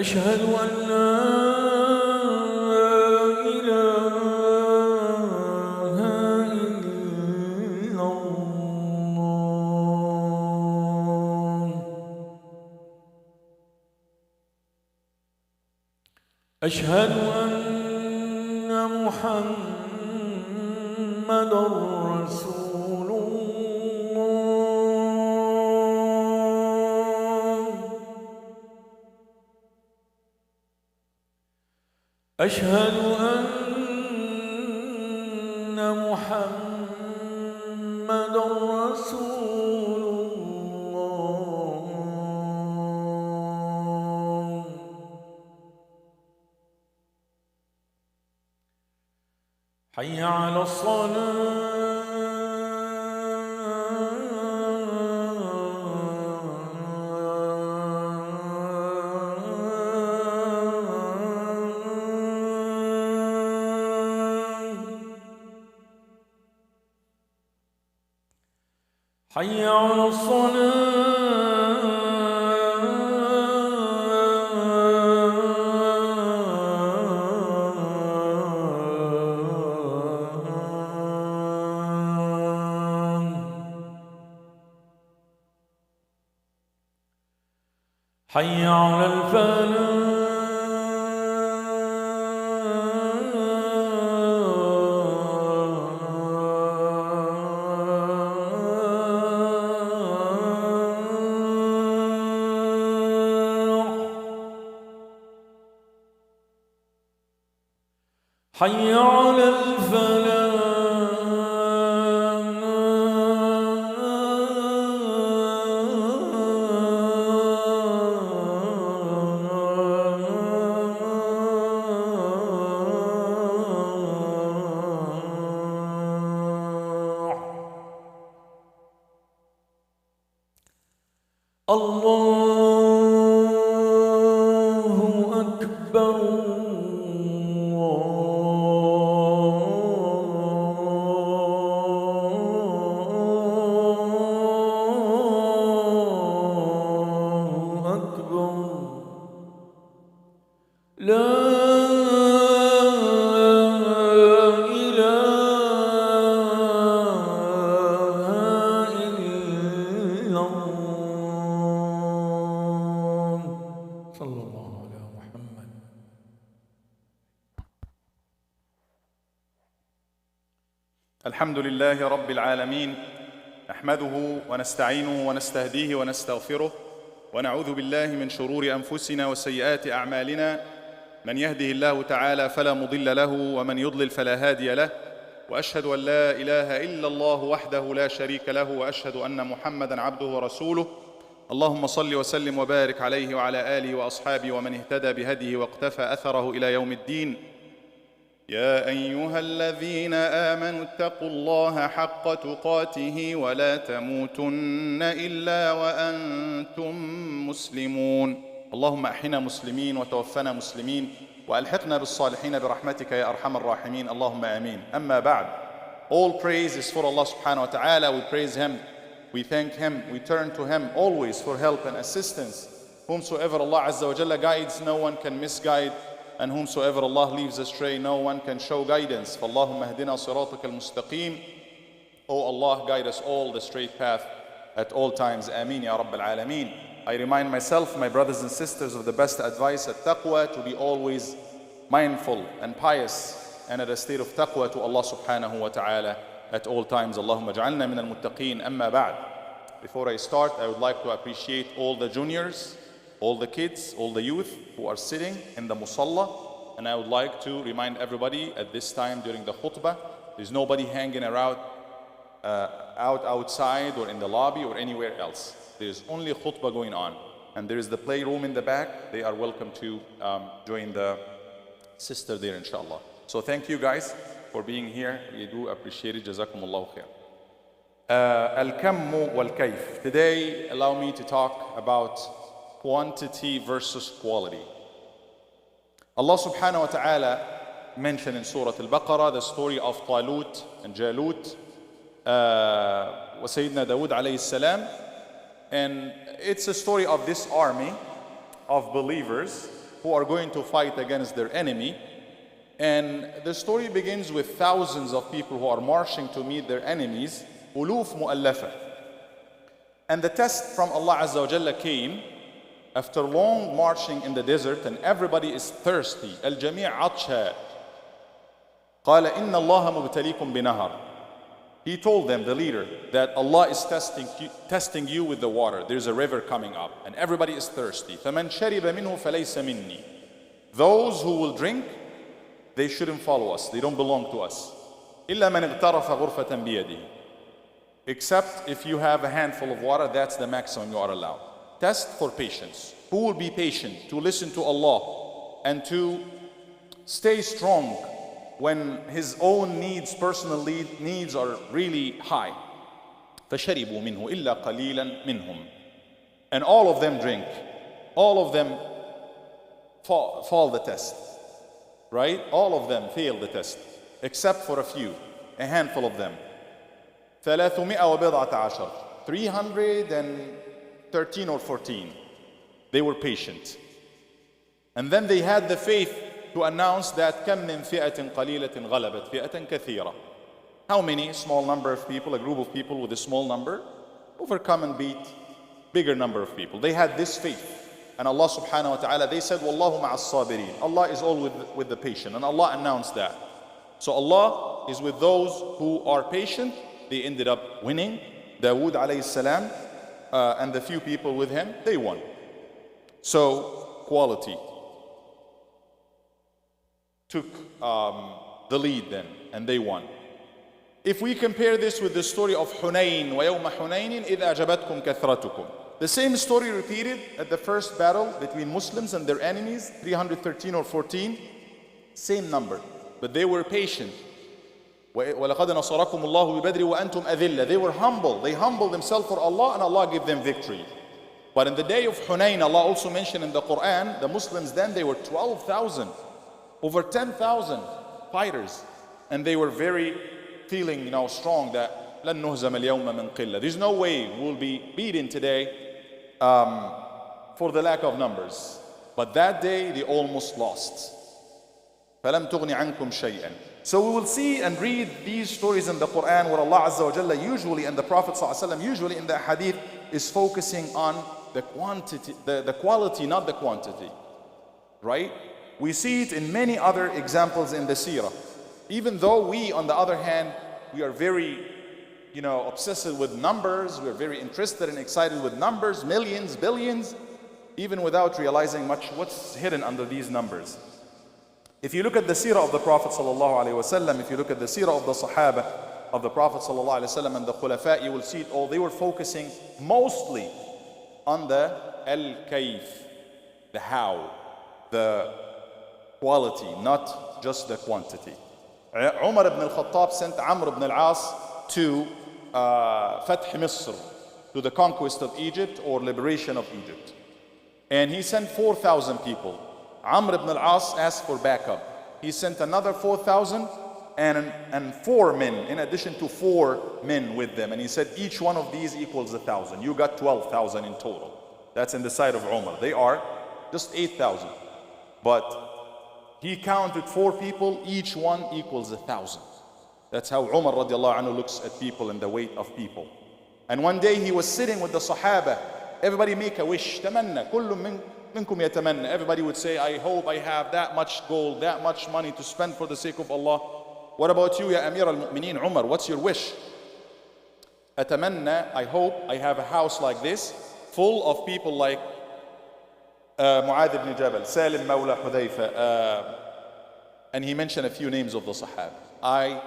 أشهد أن لا إله إلا الله. أشهد أن محمدًا رسول الله. أشهد أن محمدًا رسول الله. حي على الصلاة. حي على الصلاة. حي على الفلاح. حي على الفلاح. الله أكبر. لا إله إلا الله. صلى الله على محمد. الحمد لله رب العالمين، نحمده ونستعينه ونستهديه ونستغفره، ونعوذ بالله من شرور أنفسنا وسيئات أعمالنا. من يهده الله تعالى فلا مضل له، ومن يضلل فلا هادي له. وأشهد أن لا إله إلا الله وحده لا شريك له، وأشهد أن محمدًا عبده ورسوله. اللهم صل وسلم وبارك عليه وعلى آله وأصحابه ومن اهتدى بهديه واقتفى أثره إلى يوم الدين. يا أيها الذين آمنوا اتقوا الله حق تقاته ولا تموتن إلا وأنتم مسلمون. اللهم أحينا مسلمين وتوفنا مسلمين وألحقنا بالصالحين برحمتك يا أرحم الراحمين. اللهم آمين. أما بعد. All praise is for Allah subhanahu wa ta'ala. We praise Him, we thank Him, we turn to Him always for help and assistance. Whomsoever Allah Azza wa Jalla guides, no one can misguide, and whomsoever Allah leaves astray, no one can show guidance. فَاللَّهُمَّ اهْدِنَا صِرَاطَكَ الْمُسْتَقِيمِ. O Allah, guide us all the straight path at all times. Ameen ya Rabb al-Alameen. I remind myself, my brothers and sisters, of the best advice at taqwa, to be always mindful and pious and at a state of taqwa to Allah subhanahu wa ta'ala at all times. Allahumma ja'alna min al-muttaqeen. Amma ba'd. Before I start, I would like to appreciate all the juniors, all the kids, all the youth who are sitting in the musalla. And I would like to remind everybody at this time during the khutbah, there's nobody hanging around outside or in the lobby or anywhere else. There's only khutbah going on. And there is the playroom in the back. They are welcome to join the sister there, inshallah. So thank you guys for being here. We do appreciate it. Jazakumullahu khair. Al-kammu wal-kayf. Today, allow me to talk about quantity versus quality. Allah subhanahu wa ta'ala mentioned in Surah Al-Baqarah, the story of Talut and Jalut, wa Sayyidina Dawood alayhi salam. And it's a story of this army of believers who are going to fight against their enemy. And the story begins with thousands of people who are marching to meet their enemies, uluf mu'allafa. And the test from Allah Azza wa Jalla came after long marching in the desert, and everybody is thirsty. Al-jami' atsha. قال إن الله مبتليكم بنهر. He told them, the leader, that Allah is testing you with the water. There's a river coming up, and everybody is thirsty. فَمَنْ شَرِبَ مِنْهُ فَلَيْسَ مِنِّي. Those who will drink, they shouldn't follow us. They don't belong to us. إِلَّا مَنْ اغْتَرَفَ غُرْفَةً بِيَدِهِ. Except if you have a handful of water, that's the maximum you are allowed. Test for patience. Who will be patient to listen to Allah and to stay strong when his own needs, personal needs are really high? فَشَرِبُوا مِنْهُ إِلَّا قَلِيلًا مِنْهُمْ. And all of them drink. All of them fall the test. Right? All of them fail the test. Except for a few. A handful of them. 313 or 14. They were patient. And then they had the faith to announce that كم من فئة قليلة غلبت فئة كثيرة. How many? Small number of people, a group of people with a small number, overcome and beat bigger number of people. They had this faith. And Allah subhanahu wa ta'ala, they said, Wallahu ma'as sabirin. Allah is all with the patient. And Allah announced that. So Allah is with those who are patient. They ended up winning. Dawood alayhi salam and the few people with him, they won. So quality took the lead then, and they won. If we compare this with the story of Hunayn, وَيَوْمَ حُنَيْنٍ إِذْ أَعْجَبَتْكُمْ كَثْرَتُكُمْ. The same story repeated at the first battle between Muslims and their enemies, 313 or 14, same number, but they were patient. وَلَقَدْ نَصَرَكُمُ اللَّهُ بِبَدْرٍ وَأَنْتُمْ أَذِلَّةٌ. They were humble. They humbled themselves for Allah, and Allah gave them victory. But in the day of Hunayn, Allah also mentioned in the Quran, the Muslims then, they were 12,000, over 10,000 fighters, and they were very feeling, strong that لَن نُهْزَمَ الْيَوْمَ مِنْ قِلَّةٍ. There's no way we'll be beaten today for the lack of numbers. But that day they almost lost. فَلَمْ تُغْنِ عَنْكُمْ شَيْئًا. So we will see and read these stories in the Quran where Allah Azza wa Jalla usually, and the Prophet ﷺ usually in the hadith, is focusing on the quantity, the quality, not the quantity. Right? We see it in many other examples in the seerah. Even though we, on the other hand, we are very obsessed with numbers, we're very interested and excited with numbers, millions, billions, even without realizing much what's hidden under these numbers. If you look at the seerah of the Prophet ﷺ, if you look at the seerah of the Sahaba of the Prophet ﷺ and the Khulafa, you will see it all. They were focusing mostly on the al-kayf, the how, the quality, not just the quantity. Umar ibn al-Khattab sent Amr ibn al-As to Fath Misr, to the conquest of Egypt or liberation of Egypt. And he sent 4,000 people. Amr ibn al-As asked for backup. He sent another 4,000 and 4 men, in addition to 4 men with them. And he said, each one of these equals 1,000. You got 12,000 in total. That's in the side of Umar. They are just 8,000. But he counted 4 people, each one equals 1,000. That's how Umar radiallahu anhu looks at people and the weight of people. And one day he was sitting with the Sahaba. Everybody make a wish. Tamanna. Kullu minkum yatamanna. Everybody would say, I hope I have that much gold, that much money to spend for the sake of Allah. What about you, ya Amir al-Mu'mineen, Umar? What's your wish? Atamanna, I hope I have a house like this, full of people like Mu'adh ibn Jabal, Salim Mawla Hudayfa, and he mentioned a few names of the Sahaba.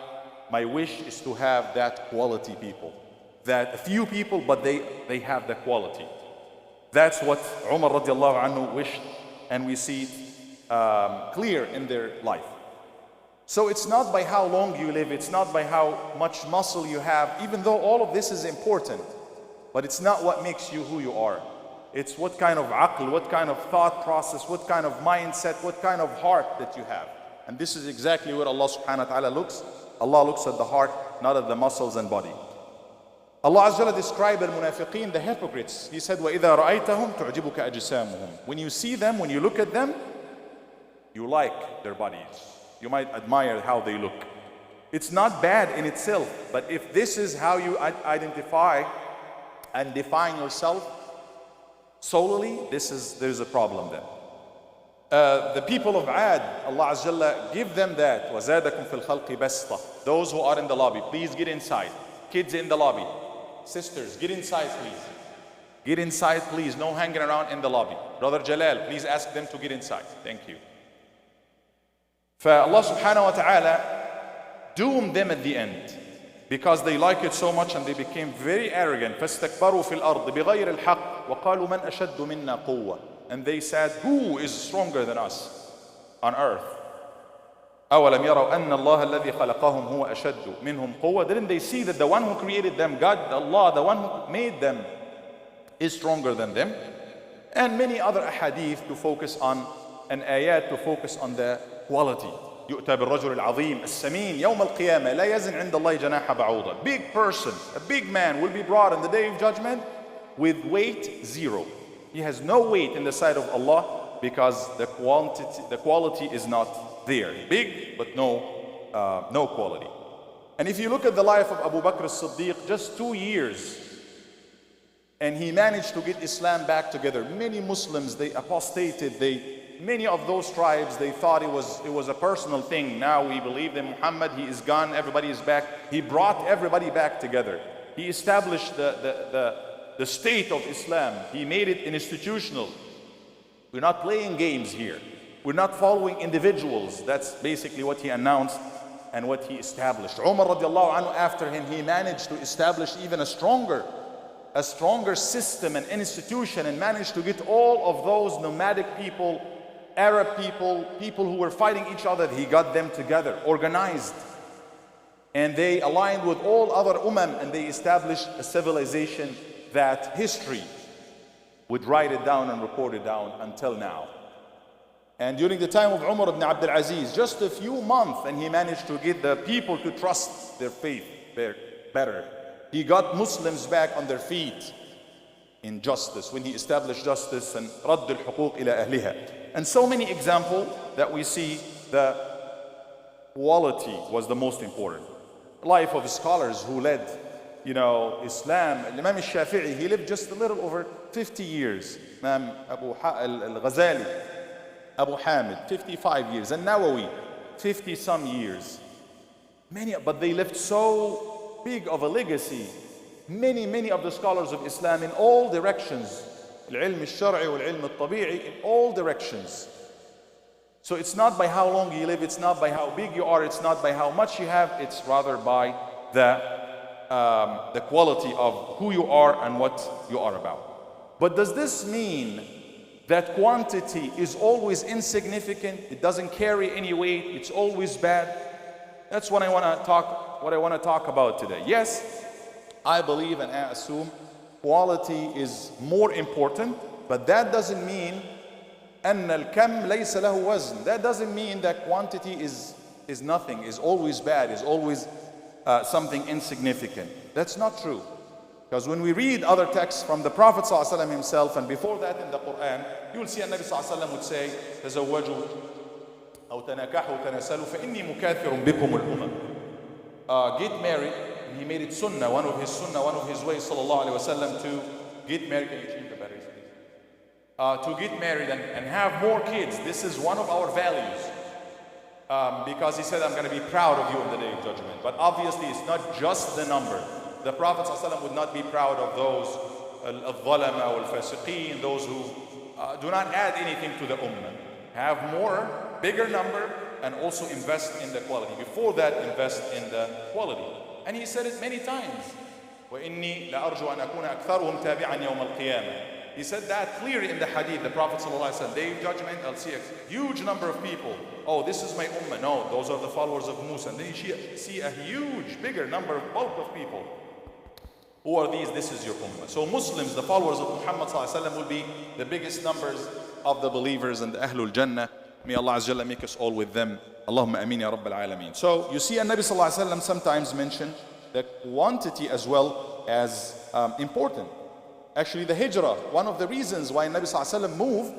My wish is to have that quality people. That a few people, but they have the quality. That's what Umar radiallahu anhu wished, and we see it clear in their life. So it's not by how long you live, it's not by how much muscle you have, even though all of this is important, but it's not what makes you who you are. It's what kind of aql, what kind of thought process, what kind of mindset, what kind of heart that you have. And this is exactly where Allah subhanahu wa ta'ala looks. Allah looks at the heart, not at the muscles and body. Allah Azza wa Jalla described al-munafiqeen, the hypocrites. He said, وَإِذَا رَأَيْتَهُمْ تُعْجِبُكَ أَجْسَامُهُم. When you see them, when you look at them, you like their bodies. You might admire how they look. It's not bad in itself, but if this is how you identify and define yourself solely, there's a problem then. The people of Ad, Allah Azza wa Jalla give them that. وَزَادَكُمْ فِي الْخَلْقِ بَسْطَةً. Those who are in the lobby, please get inside. Kids in the lobby. Sisters, get inside please. Get inside please. No hanging around in the lobby. Brother Jalal, please ask them to get inside. Thank you. Allah subhanahu wa ta'ala doomed them at the end because they like it so much and they became very arrogant. فَاسْتَكْبَرُوا فِي الْأَرْضِ بِغَيْرِ الْحَقِّ وَقَالُوا مَنْ أَشَدُّ مِنَّا قُوَّةً. And they said, who is stronger than us on earth? أَوَلَمْ يَرَوْا أَنَّ اللَّهَ الَّذِي خَلَقَهُمْ هُوَ أَشَدُّ مِنْهُمْ قُوَّةً. Didn't they see that the one who created them, God, Allah, the one who made them, is stronger than them? And many other ahadith to focus on, and ayat to focus on the quality. يؤتى بالرجل العظيم السمين يوم القيامة لا يزن عند الله جناح بعوضة. Big person, a big man will be brought in the day of judgment with weight 0. He has no weight in the sight of Allah because the quality is not there. Big, but no quality. And if you look at the life of Abu Bakr as-Siddiq, just 2 years, and he managed to get Islam back together. Many Muslims, they apostated. Many of those tribes, they thought it was a personal thing. Now we believe that Muhammad, he is gone, everybody is back. He brought everybody back together. He established the state of Islam. He made it institutional. We're not playing games here. We're not following individuals. That's basically what he announced and what he established. Umar radiallahu anhu, after him, he managed to establish even a stronger system and institution, and managed to get all of those nomadic people, Arab people who were fighting each other, he got them together, organized. And they aligned with all other and they established a civilization that history would write it down and record it down until now. And during the time of Umar ibn Abdul Aziz, just a few months, and he managed to get the people to trust their faith better. He got Muslims back on their feet in justice when he established justice and رَدُّ الْحُقُوقِ إِلَى أَهْلِهَا. And so many examples that we see, the quality was the most important. Life of scholars who led, Islam. Imam al-Shafi'i, he lived just a little over 50 years. Imam al-Ghazali, Abu Hamid, 55 years. And Nawawi, 50 some years. But they left so big of a legacy. Many of the scholars of Islam in all directions, العلم الشرعي والعلم الطبيعي, in all directions. So it's not by how long you live, it's not by how big you are, it's not by how much you have, it's rather by the quality of who you are and what you are about. But does this mean that quantity is always insignificant? It doesn't carry any weight, it's always bad? That's what I want to talk about today. Yes, I believe and I assume quality is more important, but that doesn't mean أن الكم ليس له وزن. That doesn't mean that quantity is nothing, is always bad, is always something insignificant. That's not true. Because when we read other texts from the Prophet ﷺ himself, and before that in the Quran, you will see Nabi ﷺ would say, تزوجوا أو تناكحوا تناسلوا فإني مكاثر بكم الأمم. Get married. He made it sunnah, one of his ways, sallallahu alaihi wasallam, to get married. Can you change the batteries, please? To get married and have more kids. This is one of our values. Because he said, I'm going to be proud of you in the day of judgment. But obviously, it's not just the number. The Prophet ﷺ would not be proud of those al-dhalama wal-fasiqeen, those who do not add anything to the ummah. Have more, bigger number, and also invest in the quality. Before that, invest in the quality. And he said it many times. وَإِنِّي لَأَرْجُو أَنْ أَكُونَ أَكْثَرُهُمْ تَابِعًا يَوْمَ الْقِيَامَةِ. He said that clearly in the hadith. The Prophet ﷺ, day of judgment, I'll see a huge number of people. Oh, this is my ummah. No, those are the followers of Musa. And then you see a huge, bigger number of bulk of people. Who are these? This is your ummah. So Muslims, the followers of Muhammad ﷺ, will be the biggest numbers of the believers and the Ahlul Jannah. May Allah Azza wa Jalla make us all with them. Allahumma ameen ya Rabbal Alameen. So you see, Nabi Sallallahu Alaihi Wasallam sometimes mention the quantity as well as important. Actually, the hijrah, one of the reasons why Nabi Sallallahu Alaihi Wasallam moved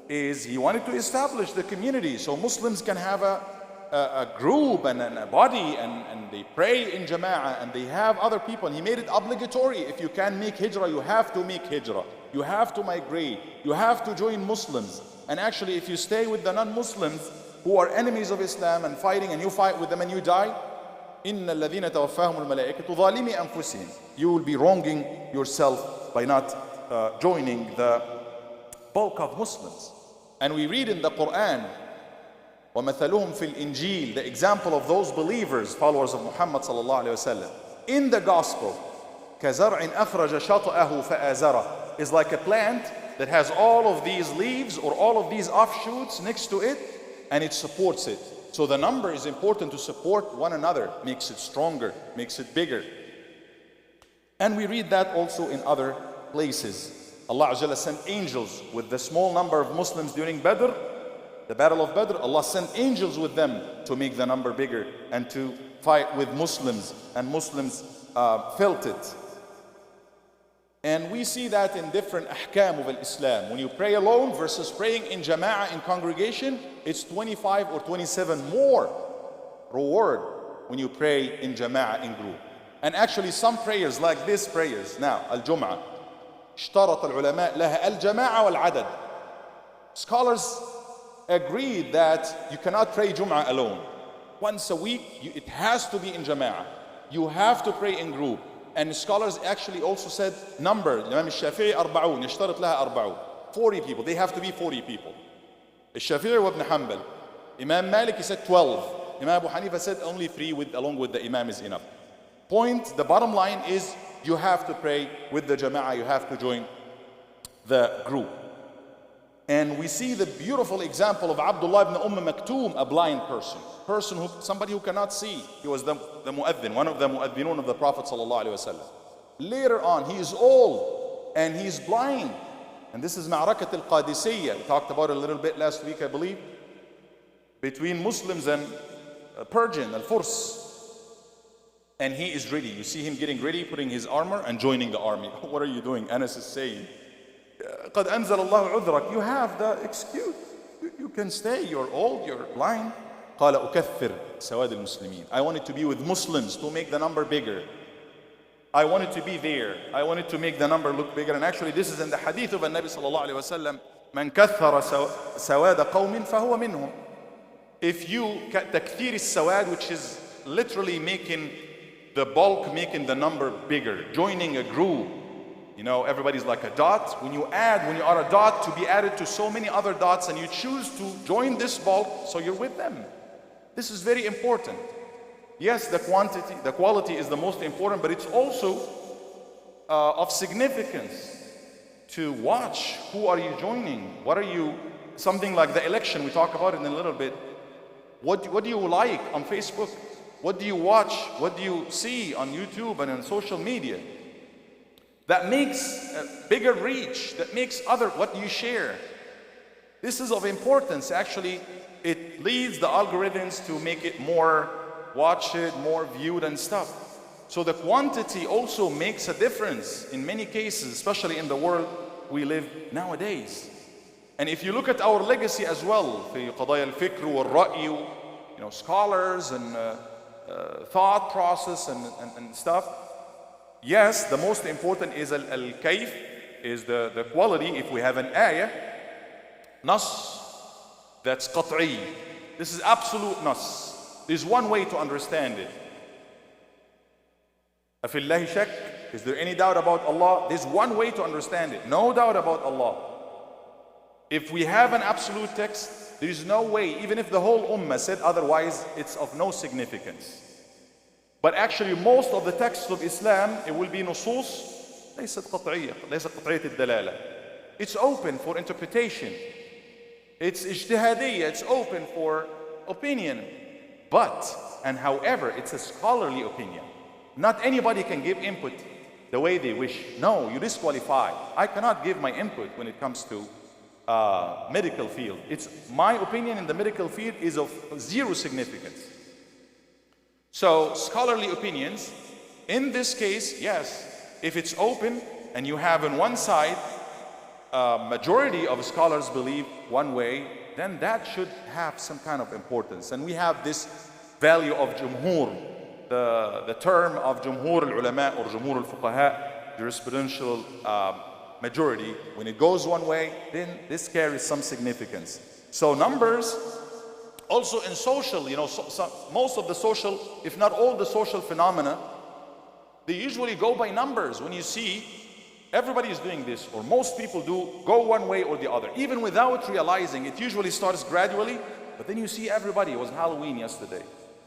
is he wanted to establish the community so Muslims can have a group and a body and they pray in jama'ah and they have other people. And he made it obligatory. If you can make hijrah, you have to make hijrah. You have to migrate. You have to join Muslims. And actually, if you stay with the non-Muslims who are enemies of Islam and fighting, and you fight with them and you die, إِنَّ الَّذِينَ تَوَفَّاهُمُ الْمَلَائِكَةُ ظَالِمِي أَنفُسِهِمْ. You will be wronging yourself by not joining the bulk of Muslims. And we read in the Quran, وَمَثَلُهُمْ فِي الْإِنْجِيلِ, the example of those believers, followers of Muhammad sallallahu alayhi wa sallam, in the gospel, كَزَرْعٍ أَخْرَجَ شَطْأَهُ فَآزَرَهُ, is like a plant that has all of these leaves or all of these offshoots next to it, and it supports it. So the number is important to support one another, makes it stronger, makes it bigger. And we read that also in other places. Allah Azza wa Jalla sent angels with the small number of Muslims during Badr, the battle of Badr. Allah sent angels with them to make the number bigger and to fight with Muslims, and Muslims felt it. And we see that in different ahkam of Islam. When you pray alone versus praying in jama'ah, in congregation, it's 25 or 27 more reward when you pray in jama'ah, in group. And actually some prayers like these prayers, now, al-Jum'ah, اشترط العلماء لها الجماعة والعدد. Scholars agreed that you cannot pray Jum'ah alone. Once a week, it has to be in jama'ah. You have to pray in group. And scholars actually also said number. Imam al-Shafi'i 40, يشترط لها 40. 40 people, they have to be 40 people. Al-Shafi'i wa Ibn Hanbal. Imam Malik, he said 12. Imam Abu Hanifa said only 3 along with the Imam is enough. The bottom line is you have to pray with the jama'ah, you have to join the group. And we see the beautiful example of Abdullah ibn Maktoum, a blind person, somebody who cannot see. He was the mu'adhin, one of the mu'adhinun of the Prophet sallallahu alaihi wasallam. Later on, he is old and he's blind. And this is Ma'rakat al-Qadisiyya. We talked about it a little bit last week, I believe, between Muslims and Persian, al-Furs. And he is ready. You see him getting ready, putting his armor and joining the army. What are you doing? Anas is saying, قد أنزل الله عذرك. You have the excuse. You can stay. You're old. You're blind. قال أكثر سواد المسلمين. I wanted to be with Muslims to make the number bigger. I wanted to be there. I wanted to make the number look bigger. And actually, this is in the hadith of Nabi sallallahu alaihi wasallam. من كثر سواد قوم فهو منهم. If you تكثير السواد, which is literally making the bulk, making the number bigger, joining a group. You know, everybody's like a dot. When you are a dot, to be added to so many other dots, and you choose to join this bulk, so you're with them. This is very important. Yes, the quality is the most important, but it's also of significance to watch. Who are you joining? What are you, something like the election, we talk about it in a little bit. What do you like on Facebook? What do you watch? What do you see on YouTube and on social media? That makes a bigger reach, that makes what you share. This is of importance. Actually, it leads the algorithms to make it more watched, more viewed and stuff. So the quantity also makes a difference in many cases, especially in the world we live nowadays. And if you look at our legacy as well, في قضايا الفكر والرأي, you know, scholars and thought process and stuff. Yes, the most important is al-kayf, is the quality. If we have an ayah, nas, that's qat'i. This is absolute nas. There's one way to understand it. أَفِي اللَّهِ شَكٍّ, is there any doubt about Allah? There's one way to understand it. No doubt about Allah. If we have an absolute text, there is no way, even if the whole ummah said otherwise, it's of no significance. But actually, most of the texts of Islam, it will be nusus, ليست قطعية, ليست قطعية الدلالة. It's open for interpretation. It's ijtihadiyya, it's open for opinion. And however, it's a scholarly opinion. Not anybody can give input the way they wish. No, you disqualify. I cannot give my input when it comes to medical field. It's my opinion in the medical field is of zero significance. So scholarly opinions, in this case, yes, if it's open and you have on one side, majority of scholars believe one way, then that should have some kind of importance. And we have this value of jumhur, the term of jumhur al-ulama or jumhur al-fuqaha, jurisprudential majority. When it goes one way, then this carries some significance. So numbers, also in social, most of the social, if not all the social phenomena, they usually go by numbers. When you see everybody is doing this, or most people do, go one way or the other, even without realizing, it usually starts gradually, but then you see everybody. It was Halloween yesterday,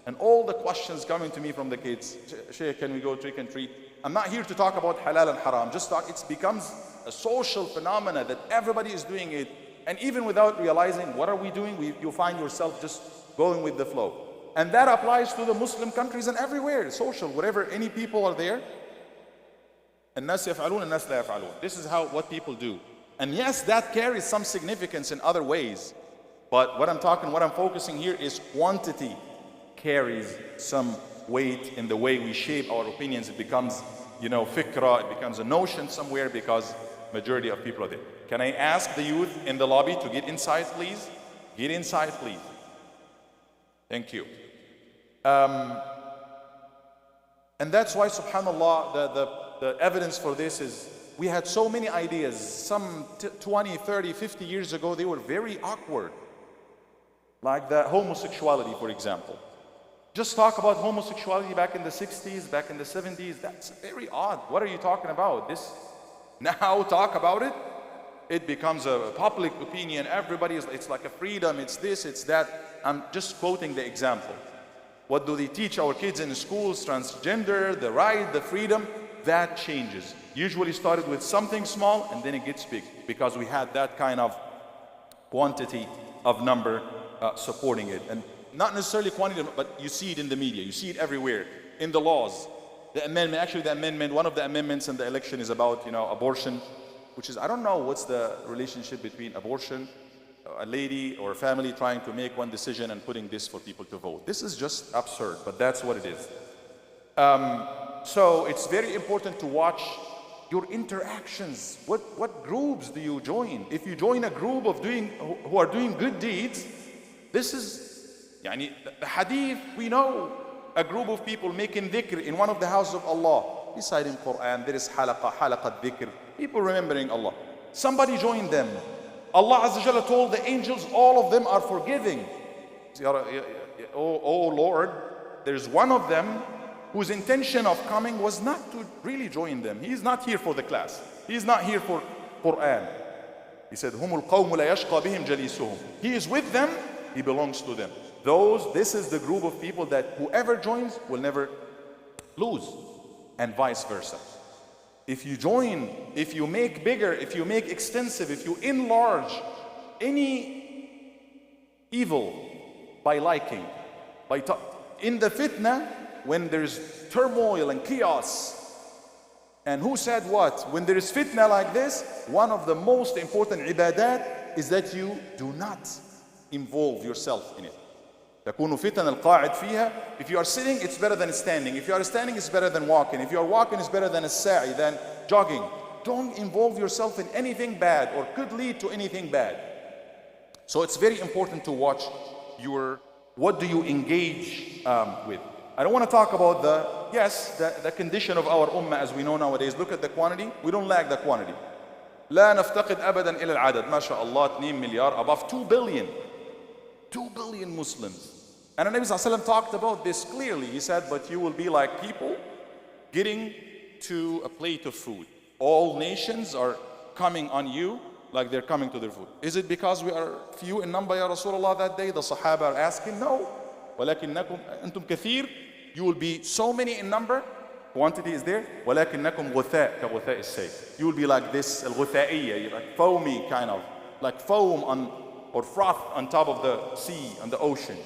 and all the questions coming to me from the kids, Sheikh, can we go trick and treat? I'm not here to talk about halal and haram, just talk, it becomes a social phenomena that everybody is doing it, and even without realizing what are we doing, you find yourself just going with the flow. And that applies to the Muslim countries and everywhere, social, wherever any people are there. الناس يفعلون الناس لا يفعلون. This is what people do. And yes, that carries some significance in other ways. But what I'm focusing here is quantity carries some weight in the way we shape our opinions. It becomes, fikra, it becomes a notion somewhere because majority of people are there. Can I ask the youth in the lobby to get inside, please? Get inside, please. Thank you. And that's why, subhanAllah, the evidence for this is we had so many ideas. Some 20, 30, 50 years ago, they were very awkward. Like the homosexuality, for example. Just talk about homosexuality back in the 60s, back in the 70s. That's very odd. What are you talking about? Now talk about it. It becomes a public opinion. It's like a freedom. It's this, it's that. I'm just quoting the example. What do they teach our kids in schools? Transgender, the right, the freedom. That changes. Usually started with something small and then it gets big because we had that kind of quantity of number supporting it. And not necessarily quantity, but you see it in the media. You see it everywhere. In the laws. The amendment, one of the amendments in the election is about, abortion, which is, I don't know what's the relationship between abortion, a lady or a family trying to make one decision and putting this for people to vote. This is just absurd, but that's what it is. So it's very important to watch your interactions. What groups do you join? If you join a group of who are doing good deeds, this is, the hadith, we know a group of people making dhikr in one of the houses of Allah. Reciting Quran, there is halaqat dhikr, people remembering Allah. Somebody joined them. Allah Azza wa Jalla told the angels, all of them are forgiving. Oh Lord, there's one of them whose intention of coming was not to really join them. He is not here for the class. He is not here for Quran. He said, Humul qawmu la yashqa bihim jalisuhum. He is with them, he belongs to them. This is the group of people that whoever joins will never lose, and vice versa. If you join, if you make bigger, if you make extensive, if you enlarge any evil by liking, in the fitna, when there's turmoil and chaos, and who said what? When there is fitna like this, one of the most important ibadat is that you do not involve yourself in it. تكون فتن القاعد فيها. If you are sitting, it's better than standing. If you are standing, it's better than walking. If you are walking, it's better than a sa'i, than jogging. Don't involve yourself in anything bad or could lead to anything bad. So it's very important to watch what do you engage with. I don't want to talk about the condition of our ummah as we know nowadays. Look at the quantity. We don't lack the quantity. لا نفتقد أبدا إلى العدد. ما شاء الله 2 مليار, above 2 billion. 2 billion Muslims. And the Nabi Sallallahu Alaihi Wasallam talked about this clearly. He said, but you will be like people getting to a plate of food. All nations are coming on you like they're coming to their food. Is it because we are few in number, Ya Rasulullah, that day? The Sahaba are asking, no. وَلَكِنَّكُمْ أَنْتُمْ كَثِيرٌ. You will be so many in number. Quantity is there. وَلَكِنَّكُمْ غُثَاء كَغُثَاءِ السَّيْلِ. You will be like this, al-ghutha'iyya, like foamy kind of, like foam or froth on top of the sea, on the ocean.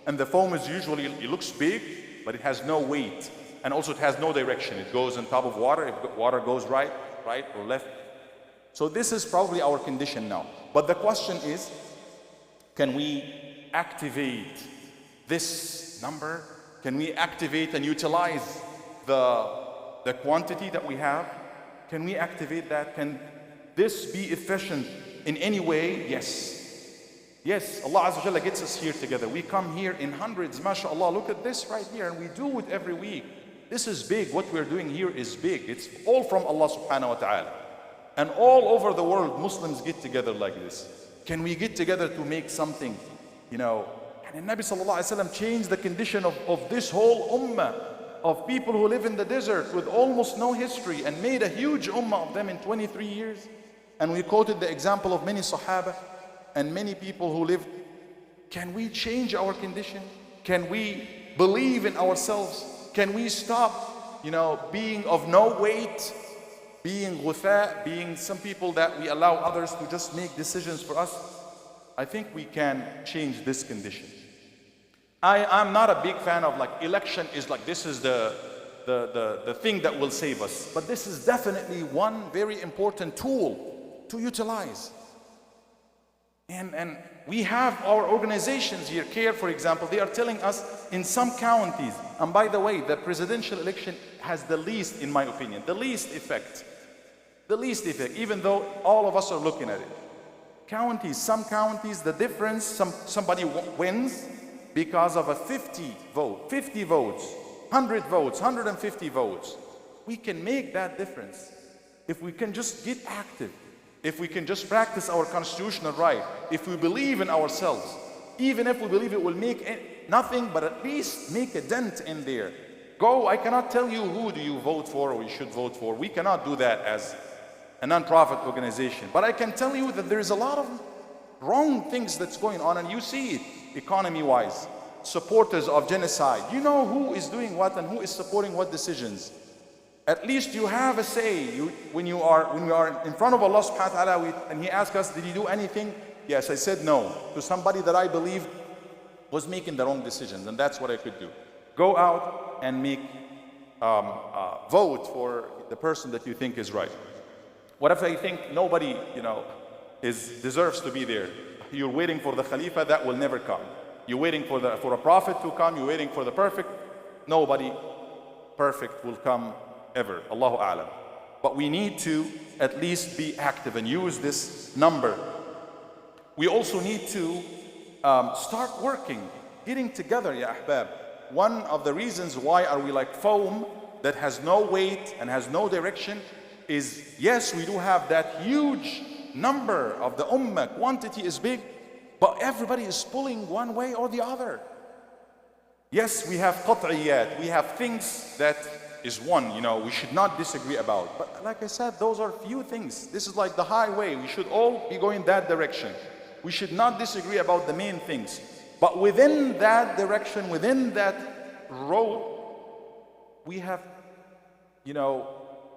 And the foam is usually, it looks big, but it has no weight. And also it has no direction. It goes on top of water. If water goes right or left. So this is probably our condition now. But the question is, can we activate this number? Can we activate and utilize the quantity that we have? Can we activate that? Can this be efficient in any way? Yes. Yes, Allah Azza wa Jalla gets us here together. We come here in hundreds, mashallah. Look at this right here, and we do it every week. This is big. What we're doing here is big. It's all from Allah subhanahu wa ta'ala. And all over the world, Muslims get together like this. Can we get together to make something, And Nabi sallallahu alayhi wa sallam changed the condition of this whole ummah, of people who live in the desert with almost no history, and made a huge ummah of them in 23 years. And we quoted the example of many Sahaba and many people who lived. Can we change our condition? Can we believe in ourselves? Can we stop, being of no weight, being ghufa, being some people that we allow others to just make decisions for us? I think we can change this condition. I'm not a big fan of election is this is the thing that will save us. But this is definitely one very important tool to utilize. And we have our organizations here, CARE for example, they are telling us in some counties, and by the way, the presidential election has the least, in my opinion, the least effect, even though all of us are looking at it. Some counties, the difference, somebody wins because of a 50 votes, 100 votes, 150 votes. We can make that difference if we can just get active. If we can just practice our constitutional right, if we believe in ourselves, even if we believe it will make nothing, but at least make a dent in there. I cannot tell you who do you vote for or you should vote for. We cannot do that as a non-profit organization. But I can tell you that there is a lot of wrong things that's going on, and you see it economy-wise. Supporters of genocide. You know who is doing what and who is supporting what decisions. At least you have a say. When we are in front of Allah subhanahu wa ta'ala and He asks us, did you do anything? Yes, I said no to somebody that I believe was making the wrong decisions, and that's what I could do. Go out and vote for the person that you think is right. What if I think nobody, deserves to be there? You're waiting for the Khalifa, that will never come. You're waiting for a prophet to come, you're waiting for the perfect. Nobody perfect will come ever, Allahu A'lam. But we need to at least be active and use this number. We also need to start working, getting together, ya ahbab. One of the reasons why are we like foam that has no weight and has no direction is, yes, we do have that huge number of the ummah, quantity is big, but everybody is pulling one way or the other. Yes, we have qat'iyat, we have things that is one, we should not disagree about. But like I said, those are few things. This is like the highway. We should all be going that direction. We should not disagree about the main things. But within that direction, within that road, we have,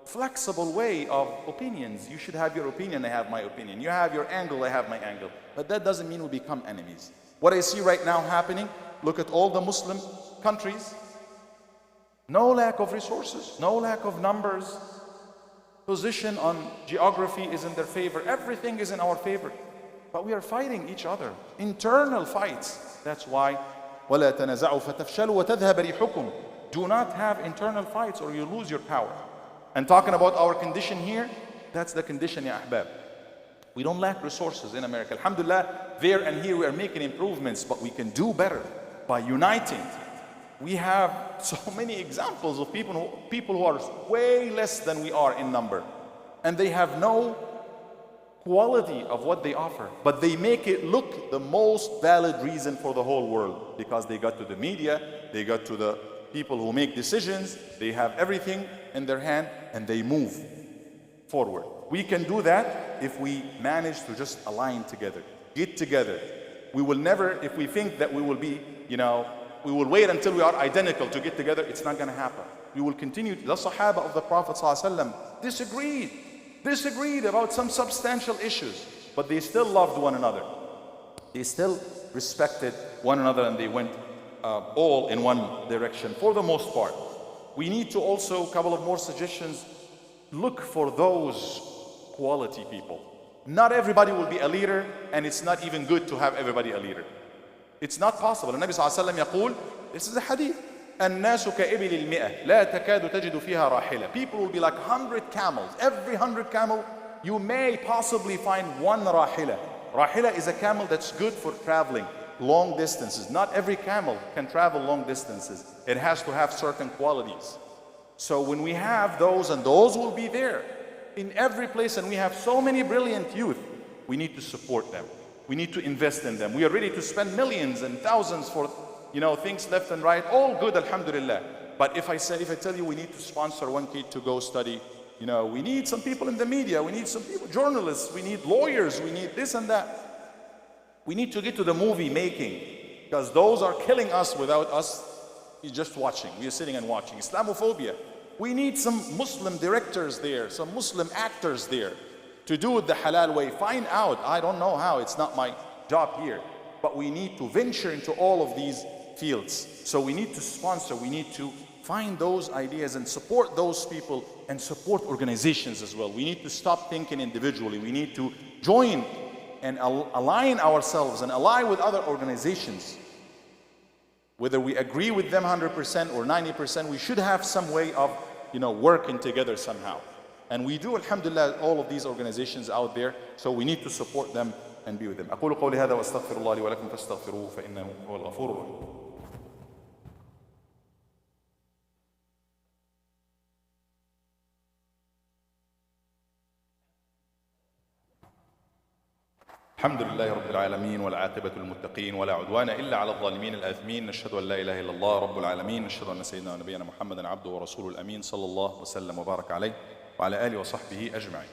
flexible way of opinions. You should have your opinion, I have my opinion. You have your angle, I have my angle. But that doesn't mean we become enemies. What I see right now happening, look at all the Muslim countries. No lack of resources, no lack of numbers. Position on geography is in their favor. Everything is in our favor. But we are fighting each other. Internal fights. That's why وَلَا تَنَزَعُوا فَتَفْشَلُوا وَتَذْهَبَ رِيحُكُمْ. Do not have internal fights or you lose your power. And talking about our condition here, that's the condition, ya ahbab. We don't lack resources in America. Alhamdulillah, there and here we are making improvements, but we can do better by uniting. We have so many examples of people who are way less than we are in number. And they have no quality of what they offer. But they make it look the most valid reason for the whole world. Because they got to the media, they got to the people who make decisions, they have everything in their hand and they move forward. We can do that if we manage to just align together, get together. We will never, if we think that we will be, we will wait until we are identical to get together, it's not going to happen. We will continue. The Sahaba of the Prophet ﷺ disagreed about some substantial issues, but they still loved one another. They still respected one another and they went all in one direction for the most part. We need to also, a couple of more suggestions, look for those quality people. Not everybody will be a leader, and it's not even good to have everybody a leader. It's not possible. النبي صلى الله عليه وسلم يقول, this is a hadith, الناس كإبل المئة لا تكاد تجد فيها راحلة. People will be like 100 camels. Every 100 camel, you may possibly find one rahila. Rahila is a camel that's good for traveling long distances. Not every camel can travel long distances. It has to have certain qualities. So when we have those, and those will be there in every place, and we have so many brilliant youth, we need to support them. We need to invest in them. We are ready to spend millions and thousands for, things left and right. All good, alhamdulillah. But if I tell you we need to sponsor one kid to go study, we need some people in the media, we need some people, journalists, we need lawyers, we need this and that. We need to get to the movie making, because those are killing us without us just watching. We are sitting and watching. Islamophobia. We need some Muslim directors there, some Muslim actors there to do it the halal way. Find out. I don't know how. It's not my job here. But we need to venture into all of these fields. So we need to sponsor. We need to find those ideas and support those people and support organizations as well. We need to stop thinking individually. We need to join and align ourselves and ally with other organizations. Whether we agree with them 100% or 90%, we should have some way of working together somehow. And we do, alhamdulillah, all of these organizations out there, so we need to support them and be with them. أقول قولي هذا وأستغفر الله لي ولكم فاستغفروه فإنه هو الغفور الرحيم. الحمد لله رب العالمين والعاقبة للمتقين ولا عدوان إلا على الظالمين الآثمين. نشهد أن لا إله إلا الله رب العالمين. نشهد أن سيدنا ونبينا محمدا عبده ورسوله الأمين صلى الله وسلم وبارك عليه وعلى آله وصحبه أجمعين.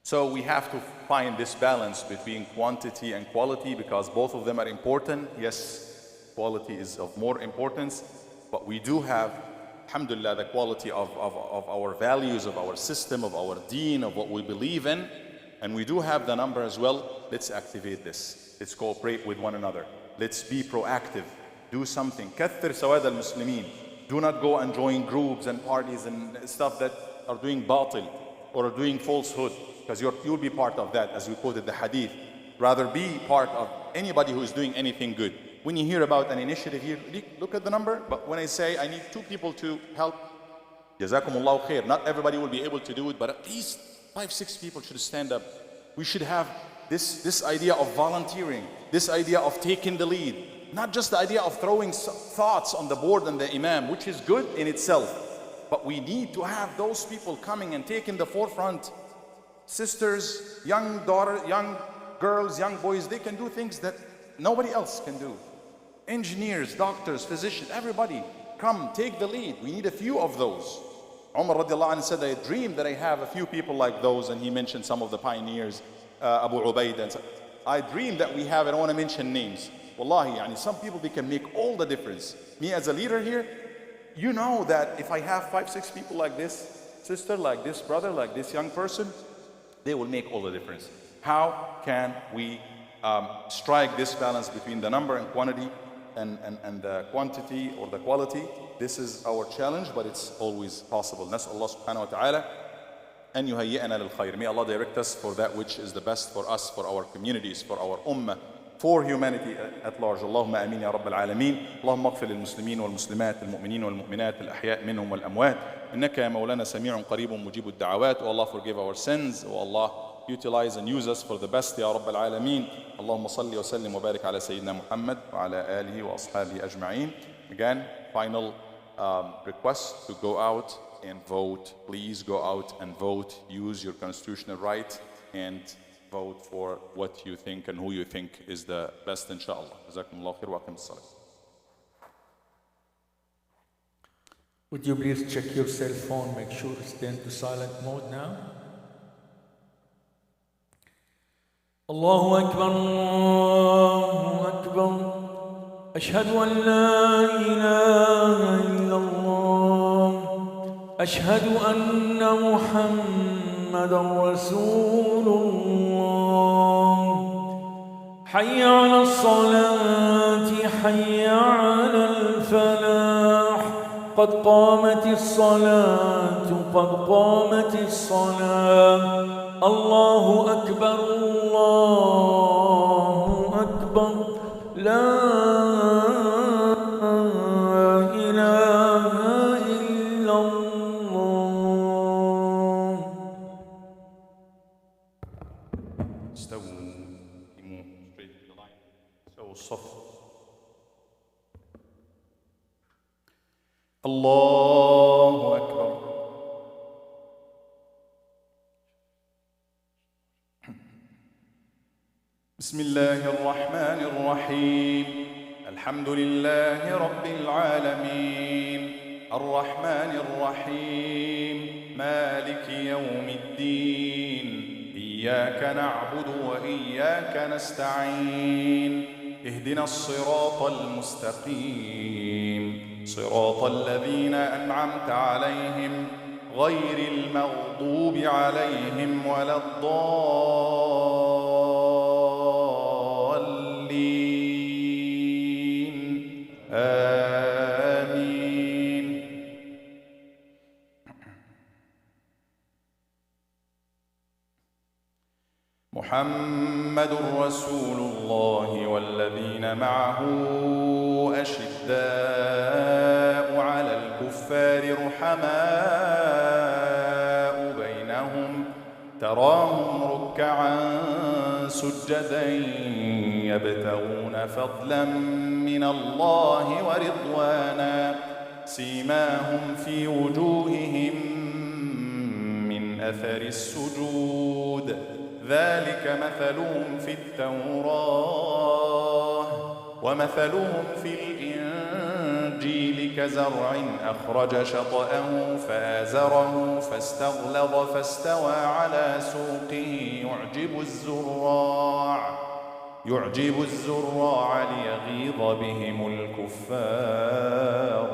So we have to find this balance between quantity and quality, because both of them are important. Yes, quality is of more importance, but we do have, alhamdulillah, the quality of our values, of our system, of our deen, of what we believe in. And we do have the number as well. Let's activate this. Let's cooperate with one another. Let's be proactive. Do something. كثر سواد المسلمين. Do not go and join groups and parties and stuff that are doing batil or are doing falsehood, because you'll be part of that, as we quoted the hadith. Rather be part of anybody who is doing anything good. When you hear about an initiative here, look at the number. But when I say I need 2 people to help, jazakumullahu khair. Not everybody will be able to do it, but at least 5-6 people should stand up. We should have this idea of volunteering, this idea of taking the lead, not just the idea of throwing thoughts on the board and the imam, which is good in itself, but we need to have those people coming and taking the forefront. Sisters, young daughters, young girls, young boys, they can do things that nobody else can do. Engineers, doctors, physicians, everybody, come, take the lead. We need a few of those. Umar radiallahu anhu said, I dream that I have a few people like those, and he mentioned some of the pioneers, Abu Ubaid, and I dream that we have, I don't want to mention names. Wallahi, some people, they can make all the difference. Me as a leader here, you know that if I have 5-6 people like this sister, like this brother, like this young person, they will make all the difference. How can we strike this balance between the number and quantity and the quantity or the quality? This is our challenge, but it's always possible. نسأل الله سبحانه وتعالى أن يهيئنا للخير. May Allah direct us for that which is the best for us, for our communities, for our ummah, for humanity at large. اللهم آمين يا رب العالمين. اللهم اغفر للمسلمين والمسلمات المؤمنين والمؤمنات الأحياء منهم والأموات إنك يا مولانا سميع قريب مجيب الدعوات. O Allah, forgive our sins. O Allah, utilize and use us for the best يا رب العالمين. اللهم صل وسلم وبارك على سيدنا محمد وعلى آله وأصحابه أجمعين. Again, final request to go out and vote. Please go out and vote. Use your constitutional right and vote for what you think and who you think is the best, inshallah. Jazakumullah khair wa aqim as-salat. Would you please check your cell phone, make sure it's into silent mode now? Allahu Akbar, Allahu Akbar. أشهد أن لا إله إلا الله أشهد أن محمدا رسول الله حي على الصلاة حي على الفلاح قد قامت الصلاة قد قامت الصلاة الله أكبر الله أكبر لا إله إلا الله. استووا استووا الصف. الله أكبر. بسم الله الرحمن الرحيم. الحمد لله رب العالمين الرحمن الرحيم مالك يوم الدين إياك نعبد وإياك نستعين اهدنا الصراط المستقيم صراط الذين أنعمت عليهم غير المغضوب عليهم ولا الضالين آمين. محمد رسول الله والذين معه أشداء على الكفار رحماء بينهم تراهم ركعا سجدا يبتغون فضلا من الله ورضوانا سيماهم في وجوههم من أثر السجود ذلك مثلهم في التوراة ومثلهم في الإنجيل كزرع أخرج شطأه فآزره فاستغلظ فاستوى على سوقه يعجب الزراع ليغيظ بهم الكفار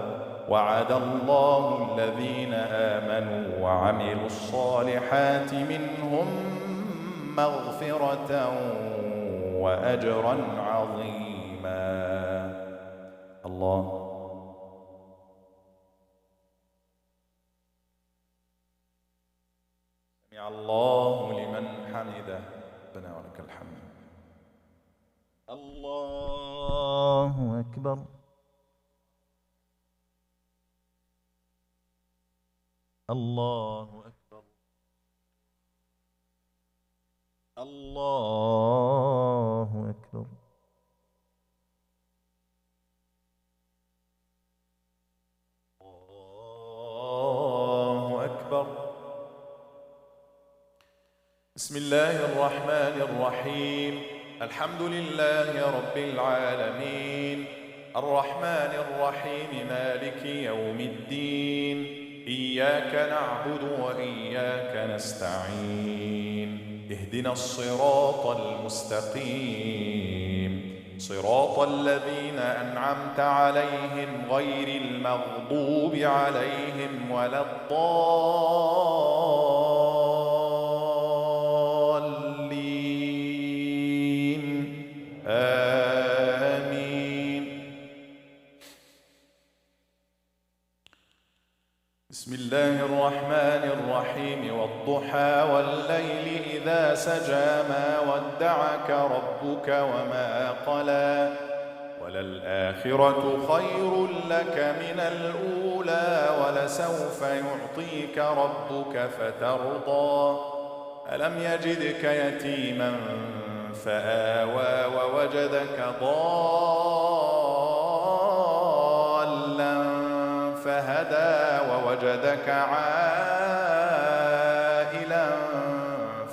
وعد الله الذين آمنوا وعملوا الصالحات منهم مغفرة وأجرا عظيما. الله. سمع الله لمن حمده ربنا ولك الحمد. الله أكبر. الله أكبر. الله أكبر. الله أكبر. بسم الله الرحمن الرحيم. الحمد لله رب العالمين الرحمن الرحيم مالك يوم الدين إياك نعبد وإياك نستعين اهدنا الصراط المستقيم صراط الذين أنعمت عليهم غير المغضوب عليهم ولا الضالين آمين. بسم الله الرحمن الرحيم والضحى والليل إذا سجى ما ودعك ربك وما قلى وللآخرة خير لك من الأولى ولسوف يعطيك ربك فترضى ألم يجدك يتيما فآوى ووجدك ضالا فهدى ووجدك عائلا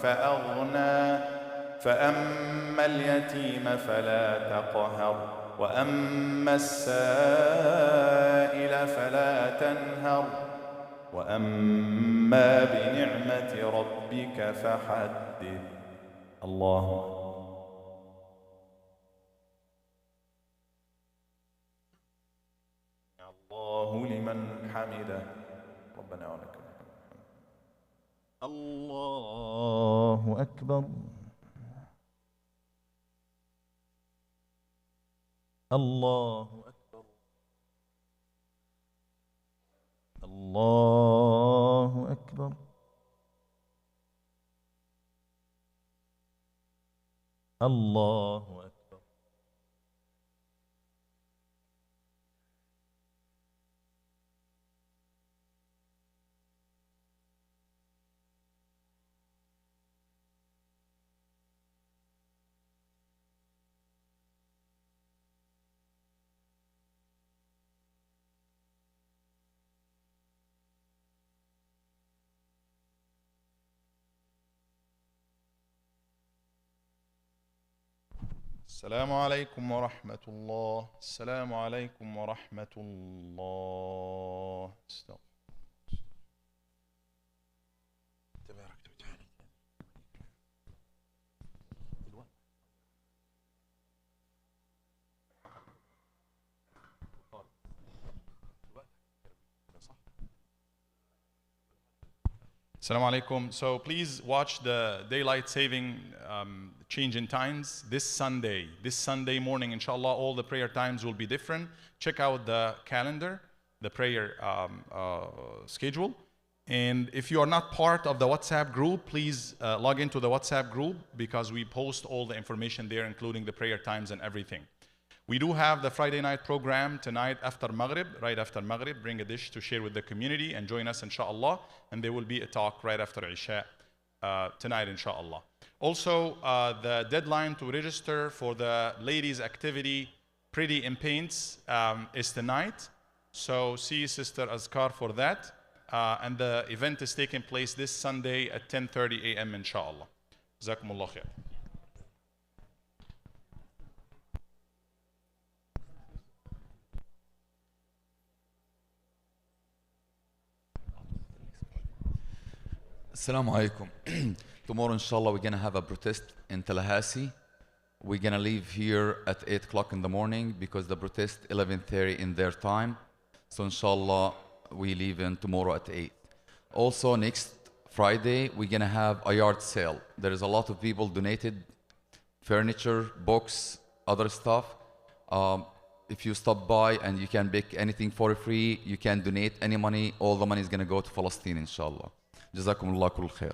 فأغنى فأما اليتيم فلا تقهر وأما السائل فلا تنهر وأما بنعمة ربك فحدث. الله. الله لمن حمده ربنا ولك الحمد. الله أكبر. الله أكبر. الله أكبر. الله أكبر. السلام عليكم ورحمة الله. السلام عليكم ورحمة الله. Assalamu alaikum. So please watch the daylight saving change in times this Sunday morning, inshallah. All the prayer times will be different. Check out the calendar, the prayer schedule. And if you are not part of the WhatsApp group, please log into the WhatsApp group, because we post all the information there, including the prayer times and everything. We do have the Friday night program tonight after Maghrib, right after Maghrib. Bring a dish to share with the community and join us, inshallah. And there will be a talk right after Isha tonight, inshallah. Also, the deadline to register for the ladies' activity, Pretty in Paints, is tonight. So see Sister Azkar for that. And the event is taking place this Sunday at 10:30 a.m., inshallah. Jazakumullah khair. Assalamu alaikum. Tomorrow, inshallah, we're going to have a protest in Tallahassee. We're going to leave here at 8 o'clock in the morning because the protest 11:30 in their time. So, inshallah, we leave in tomorrow at 8. Also, next Friday, we're going to have a yard sale. There is a lot of people donated furniture, books, other stuff. If you stop by and you can pick anything for free, you can donate any money. All the money is going to go to Palestine, inshallah. جزاكم الله كل خير.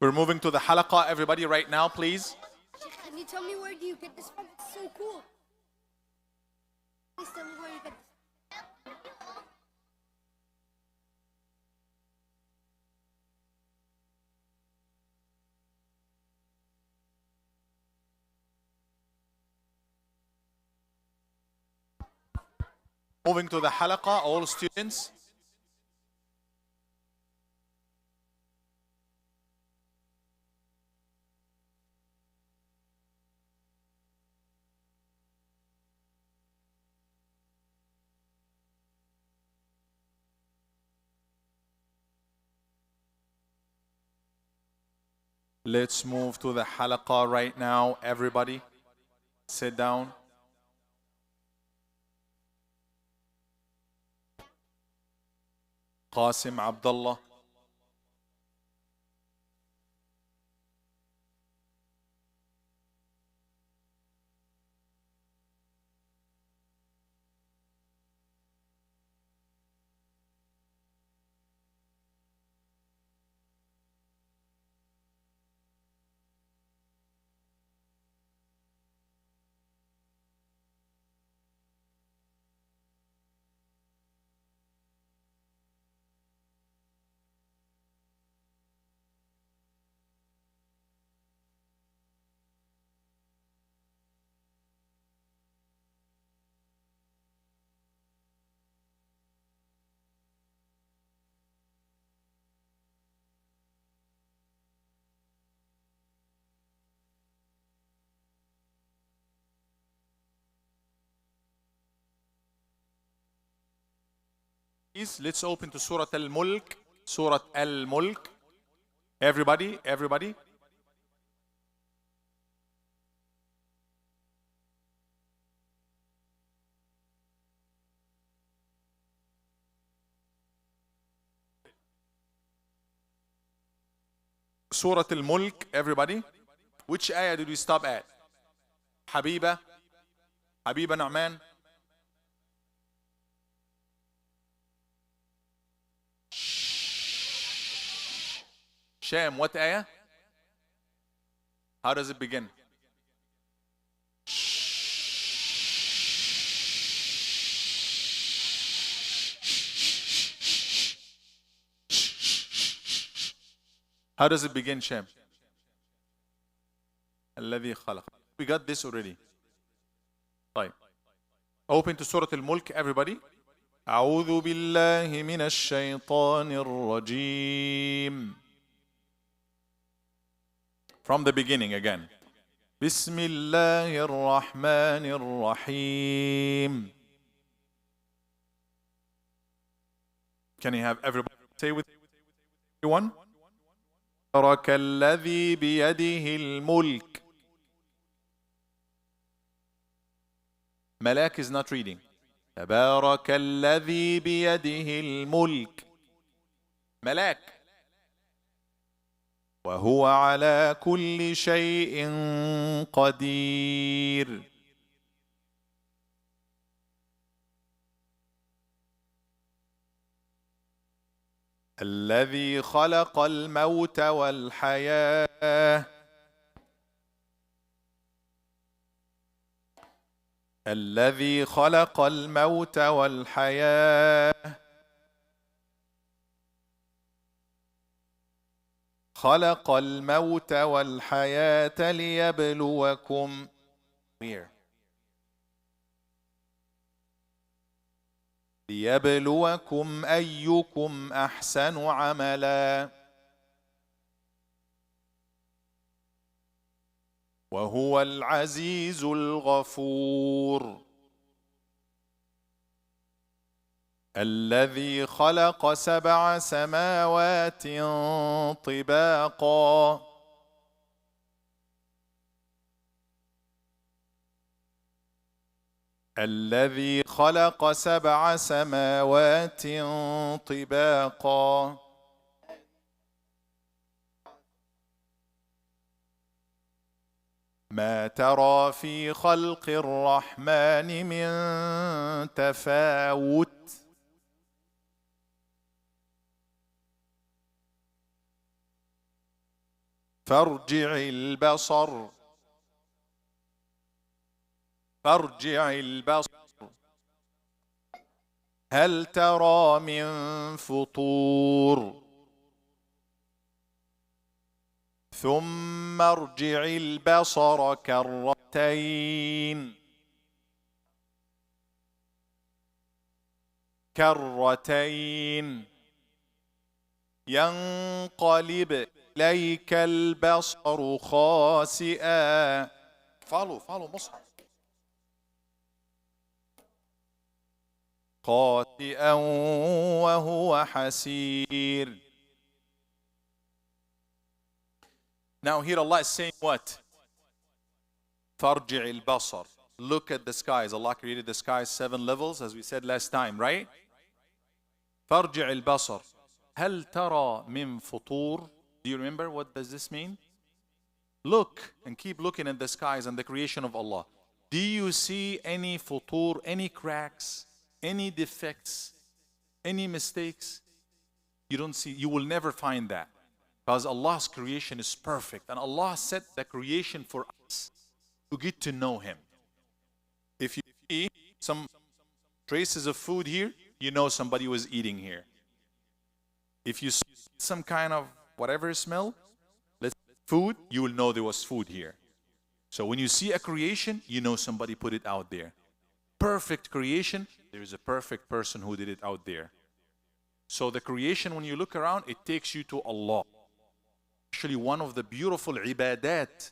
We're moving to the halaqah. Everybody right now, please. Can you tell me where do you get this from? It's so cool. Please tell me where you get this. Moving to the halaqah, all students. Let's move to the halaqah right now. Everybody, sit down. Qasim Abdullah. Let's open to Surah Al-Mulk. Surah Al-Mulk. Everybody. Surah Al-Mulk, everybody. Which ayah did we stop at? Habiba Nu'man. Shem, what ayah? How does it begin? How does it begin, Shem? الذي خلق. We got this already. طيب. Open to Surah Al-Mulk, everybody. أعوذ بالله من الشيطان الرجيم. From the beginning again. بسم الله الرحمن الرحيم. Can you have everybody say with everyone? تبارك الذي بيده الملك. Malak is not reading. تبارك الذي بيده الملك. Malak. وهو على كل شيء قدير. الذي خلق الموت والحياة. الذي خلق الموت والحياة. خلق الموت والحياة ليبلوكم. ليبلوكم أيكم أحسن عملا وهو العزيز الغفور. الذي خلق 7 سماوات طباقا الذي خلق 7 سماوات طباقا ما ترى في خلق الرحمن من تفاوت فارجع البصر فارجع البصر هل ترى من فطور ثم ارجع البصر كرتين ينقلب إليك البصر خاسئا follow مصحف خاسئا وهو حسير. Now here Allah is saying what? فارجع البصر. Look at the skies. Allah created the skies 7 levels as we said last time, right? فارجع البصر هل ترى من فطور. Do you remember what does this mean? Look and keep looking at the skies and the creation of Allah. Do you see any futur, any cracks, any defects, any mistakes? You don't see, you will never find that. Because Allah's creation is perfect. And Allah set the creation for us to get to know Him. If you see some traces of food here, you know somebody was eating here. If you see some kind of whatever smell, food, you will know there was food here. So when you see a creation, you know somebody put it out there. Perfect creation, there is a perfect person who did it out there. So the creation, when you look around, it takes you to Allah. Actually, one of the beautiful ibadat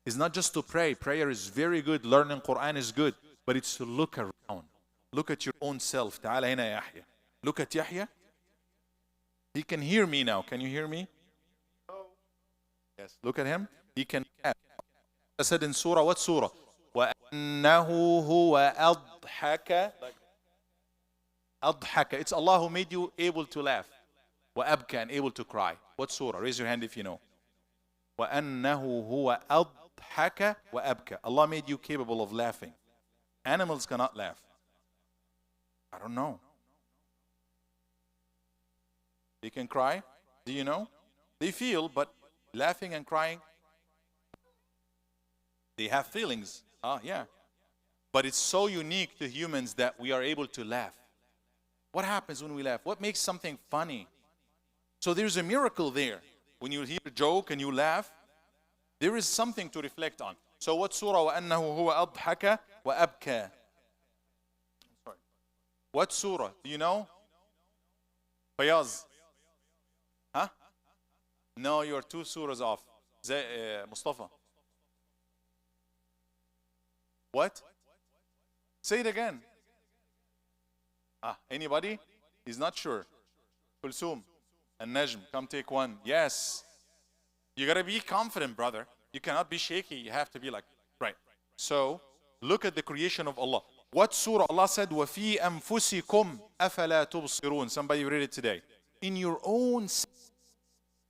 is not just to pray. Prayer is very good. Learning Quran is good. But it's to look around. Look at your own self. Ta'ala hina Yahya. Look at Yahya. He can hear me now. Can you hear me? Yes. Look at him. He can laugh. I said in surah, what surah? وَأَنَّهُ هُوَ أَضْحَكَ. أَضْحَكَ. It's Allah who made you able to laugh. وَأَبْكَ, and able to cry. What surah? Raise your hand if you know. وَأَنَّهُ هُوَ أَضْحَكَ وَأَبْكَ. Allah made you capable of laughing. Animals cannot laugh. I don't know. They can cry. Do you know? They feel, but laughing and crying, they have feelings. Yeah. But it's so unique to humans that we are able to laugh. What happens when we laugh? What makes something funny? So there's a miracle there. When you hear a joke and you laugh, there is something to reflect on. So what surah? وَأَنَّهُ هُوَ أَضْحَكَ وَأَبْكَى. What surah? Do you know? Fayaz. Huh? No, you're 2 surahs off. Mustafa. What? Say it again. Anybody? He's not sure. Kulsum and Najm, come take one. Yes. You gotta be confident, brother. You cannot be shaky. You have to be like, right. So, look at the creation of Allah. What surah? Allah said, وَفِي أَنفُسِكُمْ أَفَلَا تُبْصِرُونَ. Somebody read it today. In your own,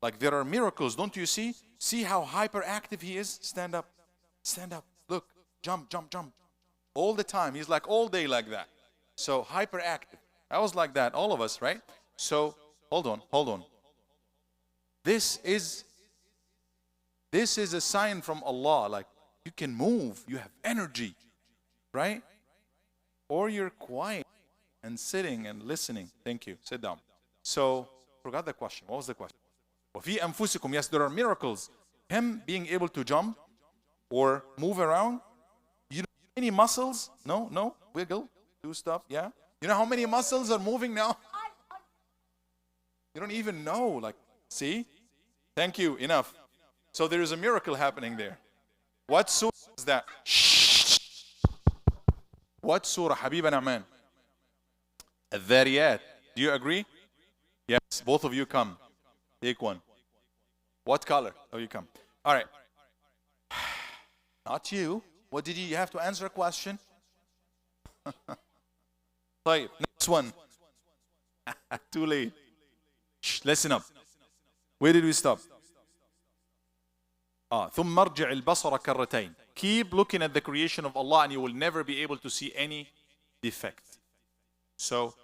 like there are miracles, don't you see? See how hyperactive he is? Stand up. Stand up. Look. Jump, jump, jump. All the time. He's like all day like that. So hyperactive. I was like that, all of us, right? So hold on. This is a sign from Allah. Like you can move, you have energy, right? Or you're quiet and sitting and listening. Thank you. Sit down. So forgot the question. What was the question? وَفِي أَنفُسِكُمْ. Yes, there are miracles. Him being able to jump or move around. You know any muscles? No. Wiggle. Do stuff. Yeah. You know how many muscles are moving now? You don't even know. Like, see? Thank you. Enough. So there is a miracle happening there. What surah is that? Shh. What surah? Habib and Aman. Al-Dhariyat. Do you agree? Yes. Both of you come. Take one. What color? Oh, you come. All right. Not you. What did you have to answer a question? طيب, next one. Too late. Shh, listen up. Where did we stop? ثم ارجع البصر كرتين. Keep looking at the creation of Allah and you will never be able to see any defect. So,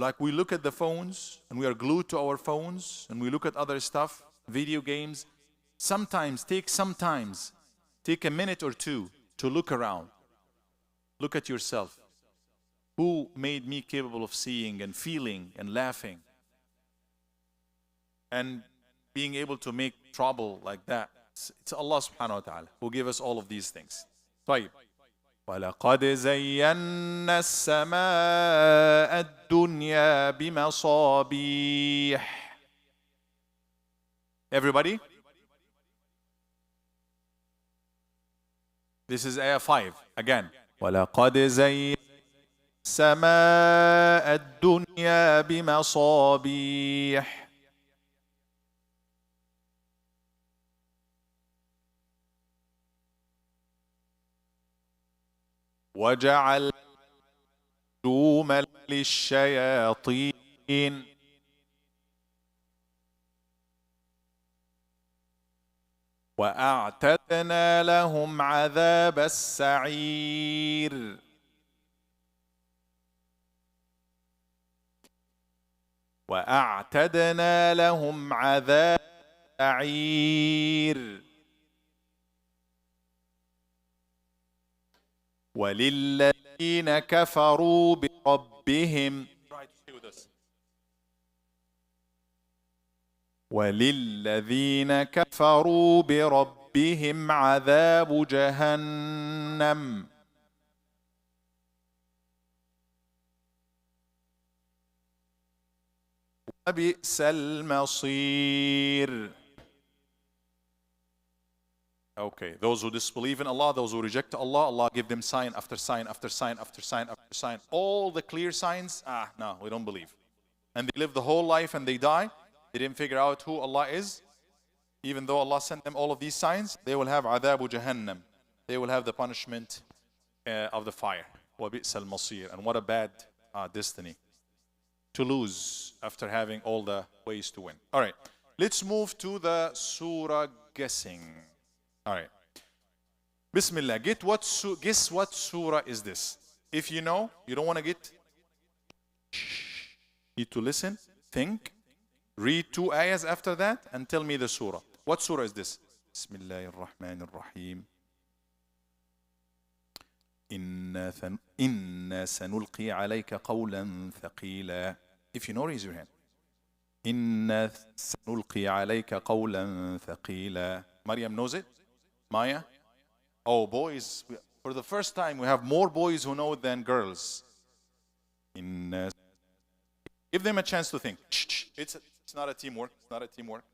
like we look at the phones and we are glued to our phones and we look at other stuff, video games. Sometimes, take a minute or two to look around. Look at yourself. Who made me capable of seeing and feeling and laughing and being able to make trouble like that? It's Allah subhanahu wa ta'ala who gave us all of these things. طيب. وَلَقَدْ زَيَّنَّا السَّمَاءَ الدُّنْيَا بِمَصَابِيحَ. Everybody? This is ayah 5. Again. وَلَقَدْ زَيَّنَّا السَّمَاءَ الدُّنْيَا بِمَصَابِيحَ. وَجَعَلْنَا رُجُومًا لِلشَّيَاطِينِ وَأَعْتَدْنَا لَهُمْ عَذَابَ السَّعِيرِ. وَأَعْتَدْنَا لَهُمْ عَذَابَ السَّعِيرِ. وَلِلَّذِينَ كَفَرُوا بِرَبِّهِمْ. وَلِلَّذِينَ كَفَرُوا بِرَبِّهِمْ عَذَابُ جَهَنَّمَ. وَبِئْسَ الْمَصِيرُ. Okay, those who disbelieve in Allah, those who reject Allah, Allah give them sign after sign after sign after sign after sign. All the clear signs, no, we don't believe. And they live the whole life and they die. They didn't figure out who Allah is. Even though Allah sent them all of these signs, they will have عذاب جهنم. They will have the punishment of the fire. وَبِئْسَ الْمَصِيرُ. And what a bad destiny to lose after having all the ways to win. All right, let's move to the surah guessing. All right. Bismillah. Guess what surah is this? If you know, you don't want to get. Need to listen, think, read 2 ayahs after that, and tell me the surah. What surah is this? Bismillahir Rahmanir Rahim. Inna sanulqi alayka qawlan thaqila. If you know, raise your hand. Inna sanulqi alayka qawlan thaqila. Maryam knows it. Maya? Oh, boys. For the first time, we have more boys who know than girls. Give them a chance to think. It's not a teamwork. It's not a teamwork.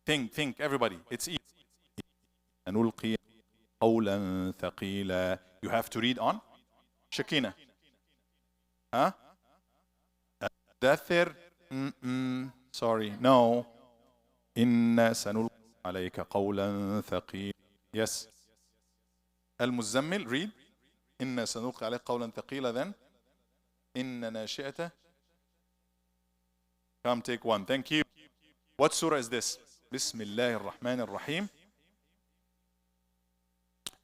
Think, everybody. It's easy. أنلقي قولا ثقيلا. You have to read on. Shakina. Huh? Dathir. Sorry. No. إنا سنلقي عليك قولا ثقيلا. Yes. المزمل. Read. إنا سنلقي عليك قولا ثقيلا. Then. إن ناشئته. Come take one. Thank you. What surah is this? بسم الله الرحمن الرحيم.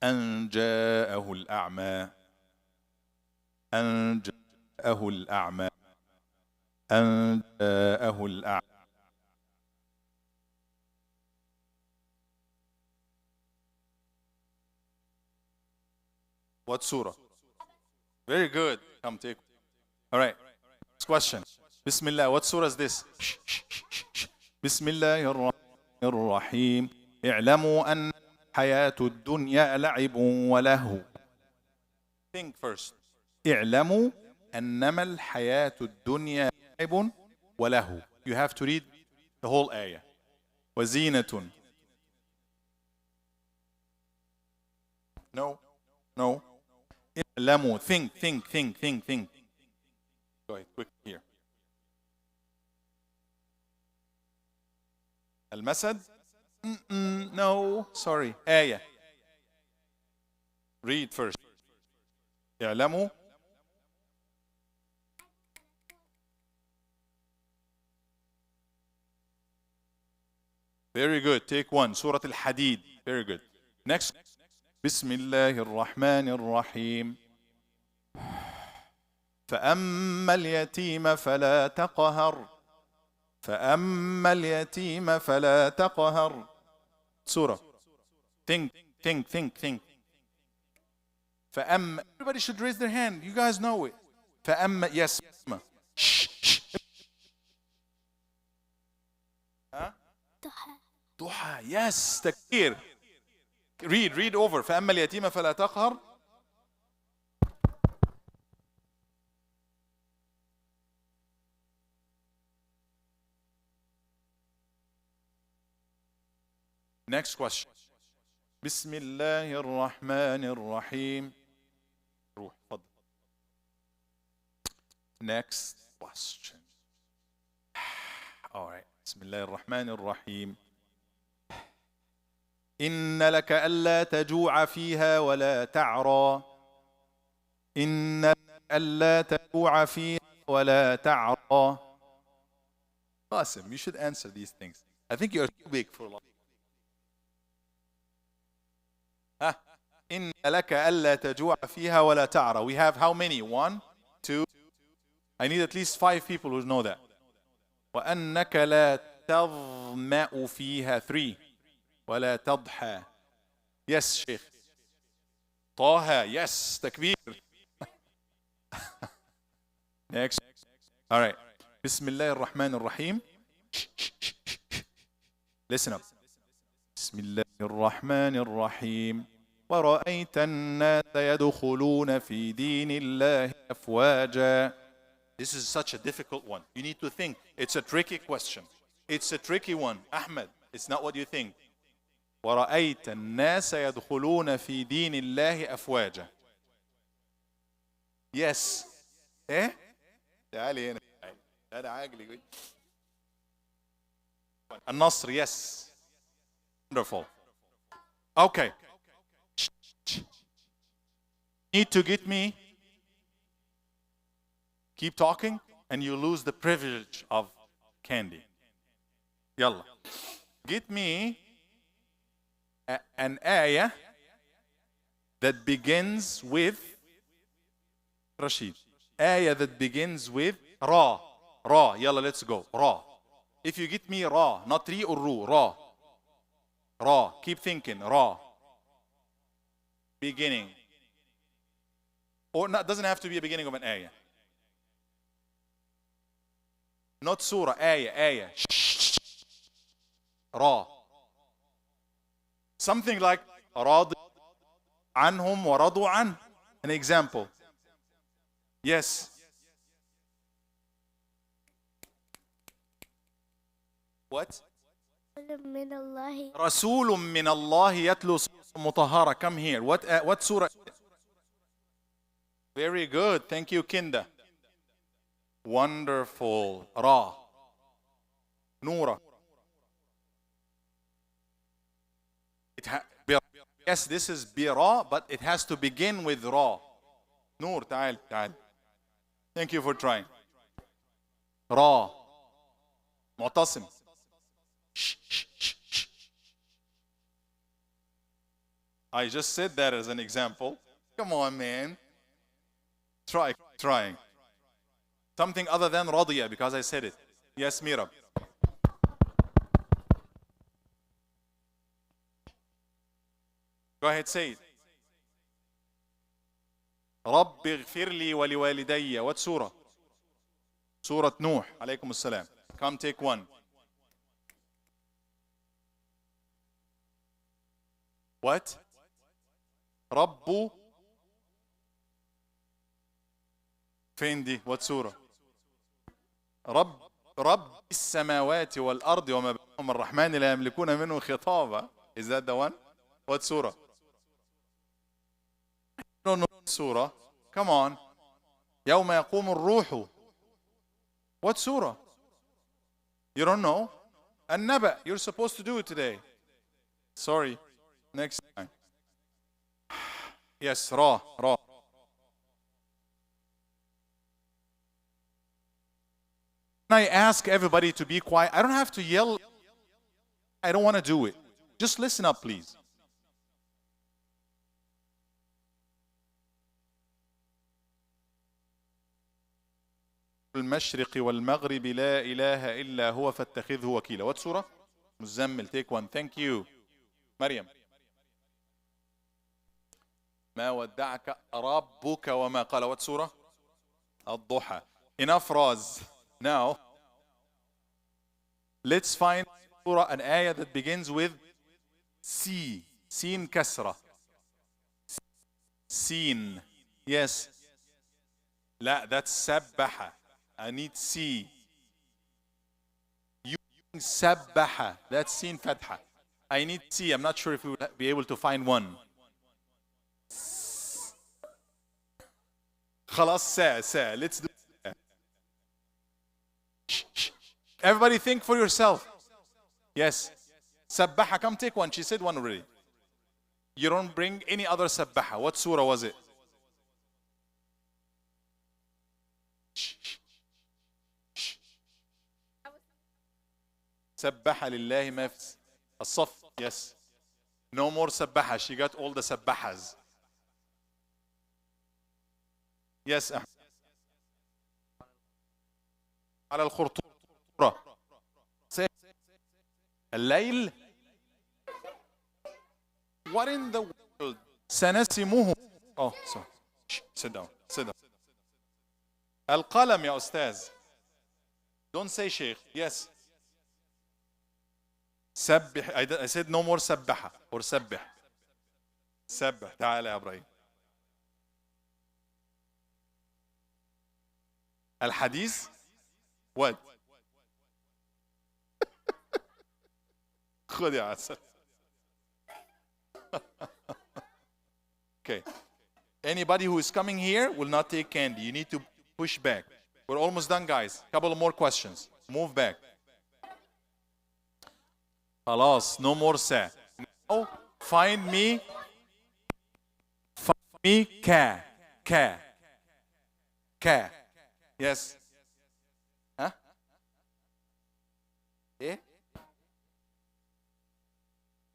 أن جاءه الأعمى. أن جاءه الأعمى. أن جاءه الأعمى. What surah? Very good. Come take. All right. Next question. Bismillah. What surah is this? Bismillah ar-Rahman ar-Rahim. اعلموا أن حياة الدنيا لعب وله. Think first. اعلموا أنما الحياة الدنيا لعب وله. You have to read the whole ayah. وزينة. No. اعلموا. Think. Go ahead, quick here. المسد. No, sorry. آية. Read first. اعلموا. Very good. Take one. Surah Al-Hadid. Very good. Next. بسم الله الرحمن الرحيم. فأما اليتيم فلا تقهر. فأما اليتيم فلا تقهر. Surah. Think. فأما. Everybody should raise their hand. You guys know it. فأما. Yes. Shh. Huh? ضحى. Yes. تكبير. Read over. فأما اليتيم فلا تقهر. Next question. بسم الله الرحمن الرحيم. روح فضل. Next question. All right. بسم الله الرحمن الرحيم. إن لك ألا تجوع فيها ولا تعرى. إن لك ألا تجوع فيها ولا تعرى. Qasim, you should answer these things. I think you're too big for life. إن لك ألا تجوع فيها ولا تعرى. We have how many? 1, 2. I need at least 5 people who know that. وأنك لا تظمأ فيها. 3. ولا تضحى. Yes, شيخ. طه. Yes, تكبير. Next. All right. بسم الله الرحمن الرحيم. Listen up. بسم الله الرحمن الرحيم. ورأيت الناس يدخلون في دين الله أفواجا. This is such a difficult one. You need to think. It's a tricky question. It's a tricky one. Ahmed, it's not what you think. ورأيت الناس يدخلون في دين الله أفواجا. Yes. إيه؟ تعالي هنا. أنا عاقلي. النصر. Yes. Wonderful. Okay. Need to get me. Keep talking and you lose the privilege of candy. Yalla. Get me an ayah that begins with Rashid. Ayah that begins with Ra. Ra. Yalla, let's go. Ra. If you get me Ra, not Ri or Ru, Ra. Ra. Keep thinking. Ra. Beginning. Or not, doesn't have to be a beginning of an ayah. Not surah, ayah. Ra. Something like رَضِيَ عَنْهُمْ وَرَضُوا عَنْهُ. An example. Yes. What? رسول من الله يتلو مطهرة. Come here. What surah? Very good. Thank you, Kinda. Wonderful. Ra. Noora. Yes, this is Bira, but it has to begin with Ra. Noor, ta'al. Thank you for trying. Ra. Mu'tasim. Shh. I just said that as an example. Come on, man. Trying. Something other than Radiya, because I said it. Yes, Mirab. Go ahead, say it. رب اغفر لي ولوالدي. What surah? Surah Nuh. Alaykum as-salam. Come take one. What? رب. فين دي؟ What surah? رب السماوات والأرض وما بينهما الرحمن لا يملكون منه خطابا. Is that the one? What surah? No, surah. Come on. يوم يقوم الروح. What surah? You don't know? An-Naba. You're supposed to do it today. Sorry. Next time. Yes, Ra. Can I ask everybody to be quiet? I don't have to yell. I don't want to do it. Just listen up, please. المشرق والمغرب لا إله إلا هو فاتخذه وكيلا. What surah? مزمل, take one. Thank you. مريم. ما ودعك ربك وما قال. What surah? الضحى. Enough Raz. Now, let's find surah, an ayah that begins with C. Sin kasra. Sin. Yes. لا, that's سبح. I need C. You سبح. That's sin fatha. I need C. I'm not sure if we will be able to find one. خلاص سا. Let's do it. Everybody think for yourself. Yes. سبح. Come take one. She said one already. You don't bring any other سبح. What surah was it? سبح لله ما في الصف. Yes. No more سبحة. She got all the سبحas. Yes. على الخرطوم. الليل. What in the world? سنسمه. Oh, sorry. Sit down. Sit down. القلم يا أستاذ. Don't say شيخ. Yes. سبح. I said no more سبحة or سبح. سبح. تعال يا إبراهيم. الحديث. What? خذ يا عسل. Okay. Anybody who is coming here will not take candy. You need to push back. We're almost done, guys. Couple of more questions. Move back. خلاص. No more sa. Now find me ka. Yes. Huh? ايه؟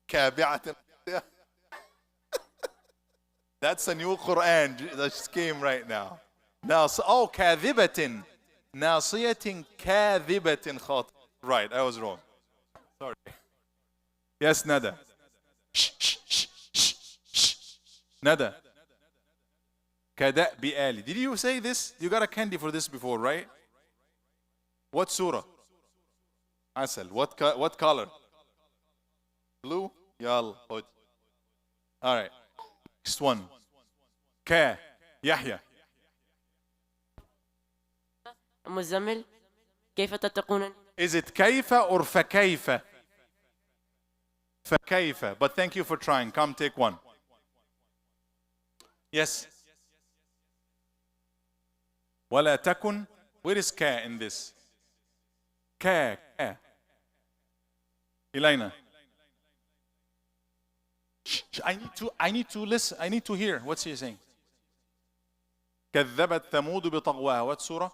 كابعة. That's a new Quran that just came right now. كاذبة. ناصية كاذبة خاطئة. Right, I was wrong. Sorry. Yes, Nada. Nada. كدأب آلي. Did you say this? You got a candy for this before, right? What surah? Asal. What color? Blue? Yalla. All right. Next one. Ka. Yahya. مزمل كيف تتقون. Is it كيف or فكيف? فكيف. But thank you for trying. Come take one. Yes. ولا تكن. Where is ka in this? Ka. Elena. I need to listen. I need to hear. What's he saying? كذبت ثمود بطغواها. What surah?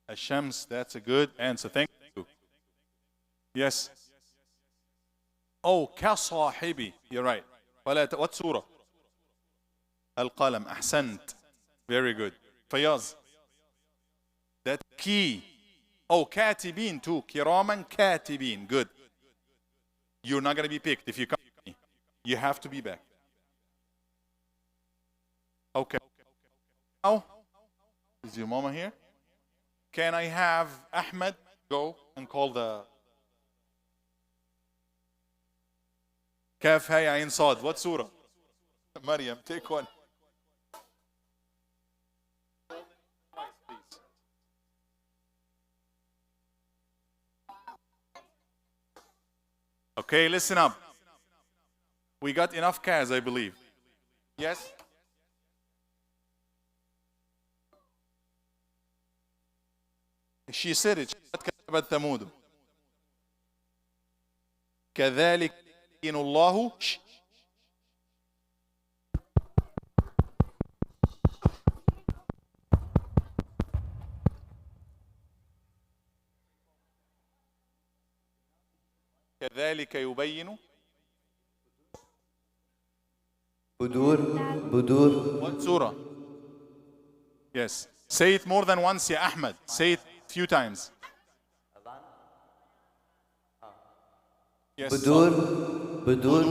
الشمس. That's a good answer. Thank you. Yes. Oh, كصاحبي. You're right. What surah? القلم. أحسنت. Very good. فياض. That key. Oh, كاتبين too. كراما كاتبين. Good. You're not going to be picked if you come. You have to be back. Okay. Now, is your mama here? Can I have Ahmed go and call the Kaf Hay Ain Sad? What surah? Maryam, take one. Okay, listen up. We got enough cars, I believe. Yes? She said it. كذبت ثمود. كذلك يبين الله. كذلك يبين. بدور. What surah? Yes. Say it more than once, ya Ahmed. Say it a few times. Yes. بدور بدور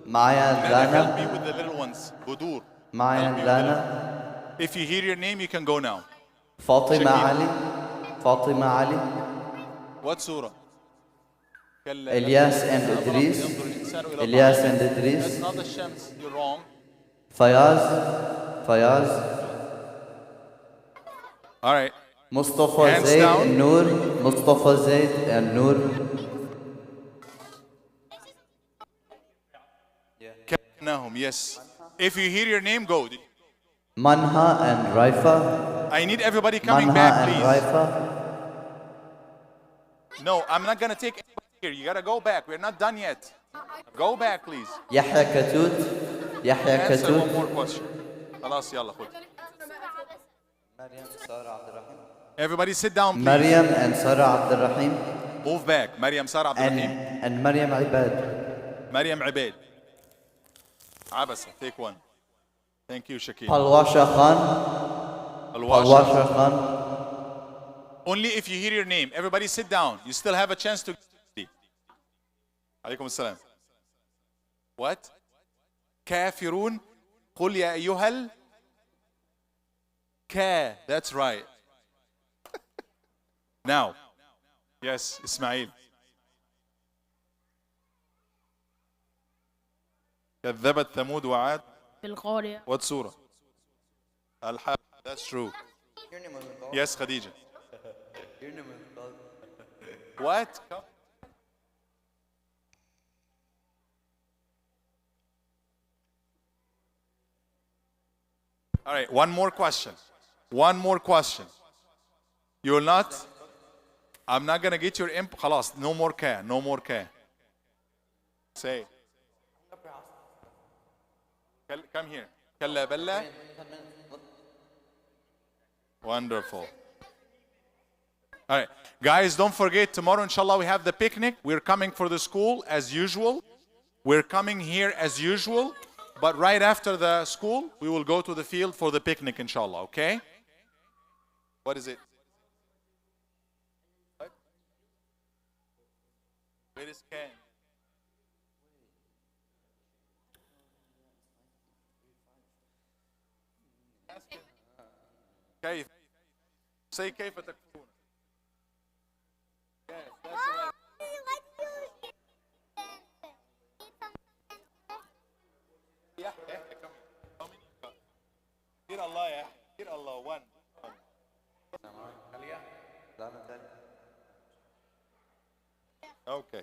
معايا Help me لانا with the little ones. Budur. معايا لانا If you hear your name, you can go now. فاطمة شكيل. علي فاطمة علي What surah? إلياس and إدريس إلياس and إدريس That's not the Shams. You're wrong. فياض فياض All right. مصطفى Hands زيد down. النور مصطفى زيد النور Nahum, yes. If you hear your name, go. منها and رايفة I need everybody coming منها back, and please. رايفة No, I'm not going to take anybody here. You got to go back. We're not done yet. Go back, please. يحيى كتوت يحيى Answer one كتوت more question. خلاص يلا خد. مريم سارة عبد الرحيم Everybody sit down, please. مريم and سارة عبد الرحيم Move back. Maryam Sarah Abdurrahim. and مريم عباد Maryam Abed. Abasa, take one. Thank you, Shakil. حلواشة خان Alwasha. حلواشة خان Only if you hear your name. Everybody sit down. You still have a chance to. عليكم السلام. What? كافرون. قل يا أيها That's right. Now. Yes, Ismail. كذبت ثمود وعاد. بالقارئة. What surah? Al-Haqq. That's true. Yes, Khadija. What? Come. All right, one more question. One more question. You will not? I'm not going to get your input. خلاص, no more care. No more care. Say. Come here. كلا بلا. Wonderful. All right. Guys, don't forget, tomorrow, inshallah, we have the picnic. We're coming for the school as usual. We're coming here as usual. But right after the school, we will go to the field for the picnic, inshallah, okay? What is it? What? Where is Ken? كيف? Say كيف تكفرون. Yes, that's right. Yeah, come here. Dear Allah, yeah. Dear Allah, one. Okay.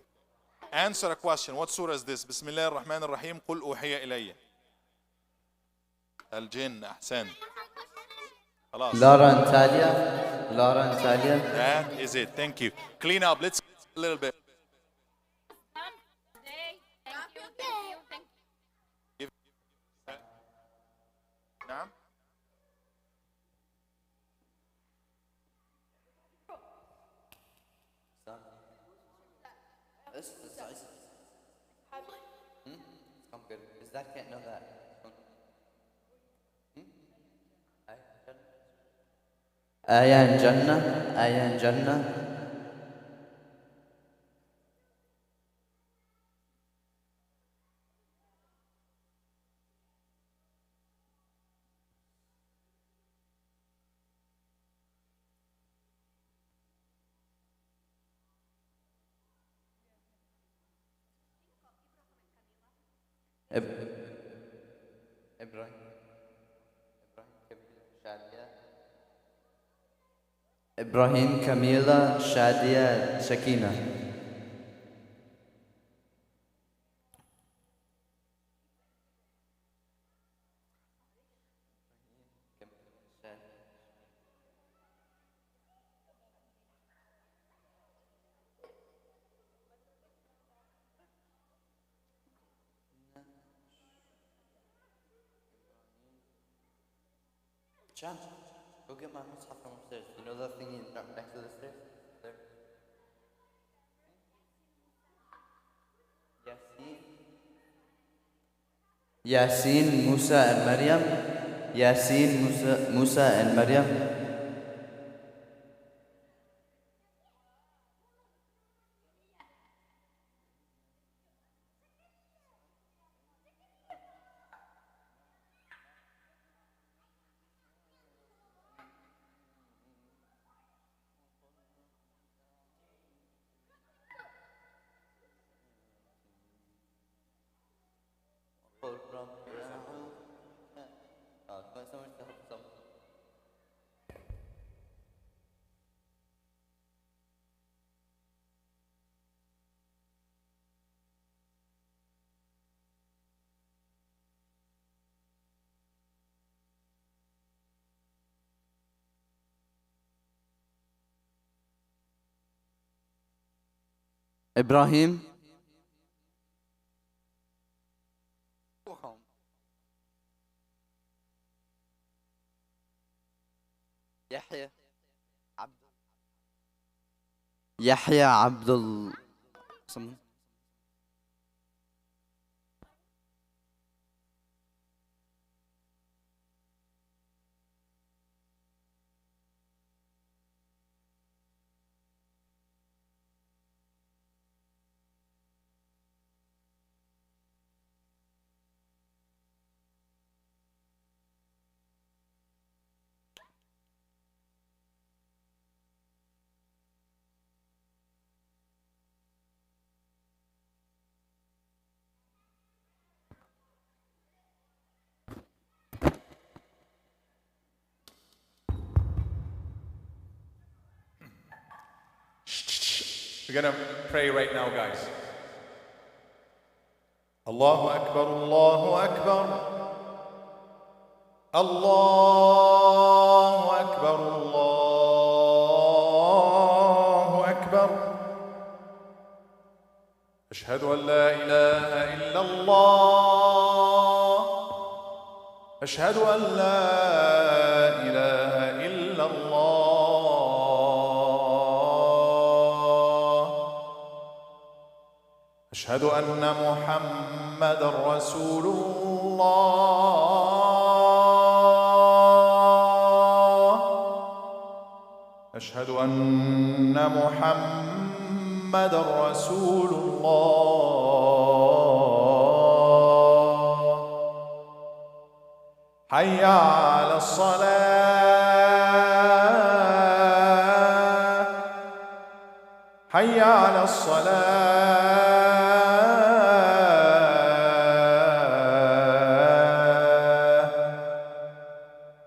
Answer a question. What surah is this? بسم الله الرحمن الرحيم. قل أوحي إلي. الجن أحسن. خلاص. لارا انتاليا لارا انتاليا That is it. Thank you. Clean up. Let's a little bit. نعم. Is that can't know that? آيان جنة آيان جنة إبراهيم كميلة شادية شكينة John, go get my mushaf from upstairs. You know that thingy next to the stairs? There. Yasin, Musa and Maryam. ياسين موسى المريم. إبراهيم. يحيى يحيى عبد We're going to pray right now, guys. Allahu Akbar, Allahu Akbar. Allahu Akbar, Allahu Akbar. أشهد أن لا إله إلا الله. أشهد أن لا إله إلا الله. أشهد أن محمدًا رسول الله. أشهد أن محمدًا رسول الله. حي على الصلاة. حي على الصلاة.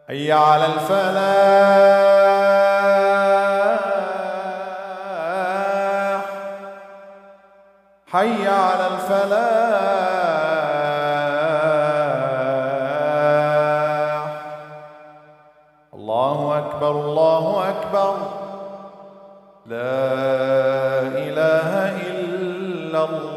حي على الفلاح. حي على الفلاح. الله أكبر، الله أكبر. لا إله إلا الله.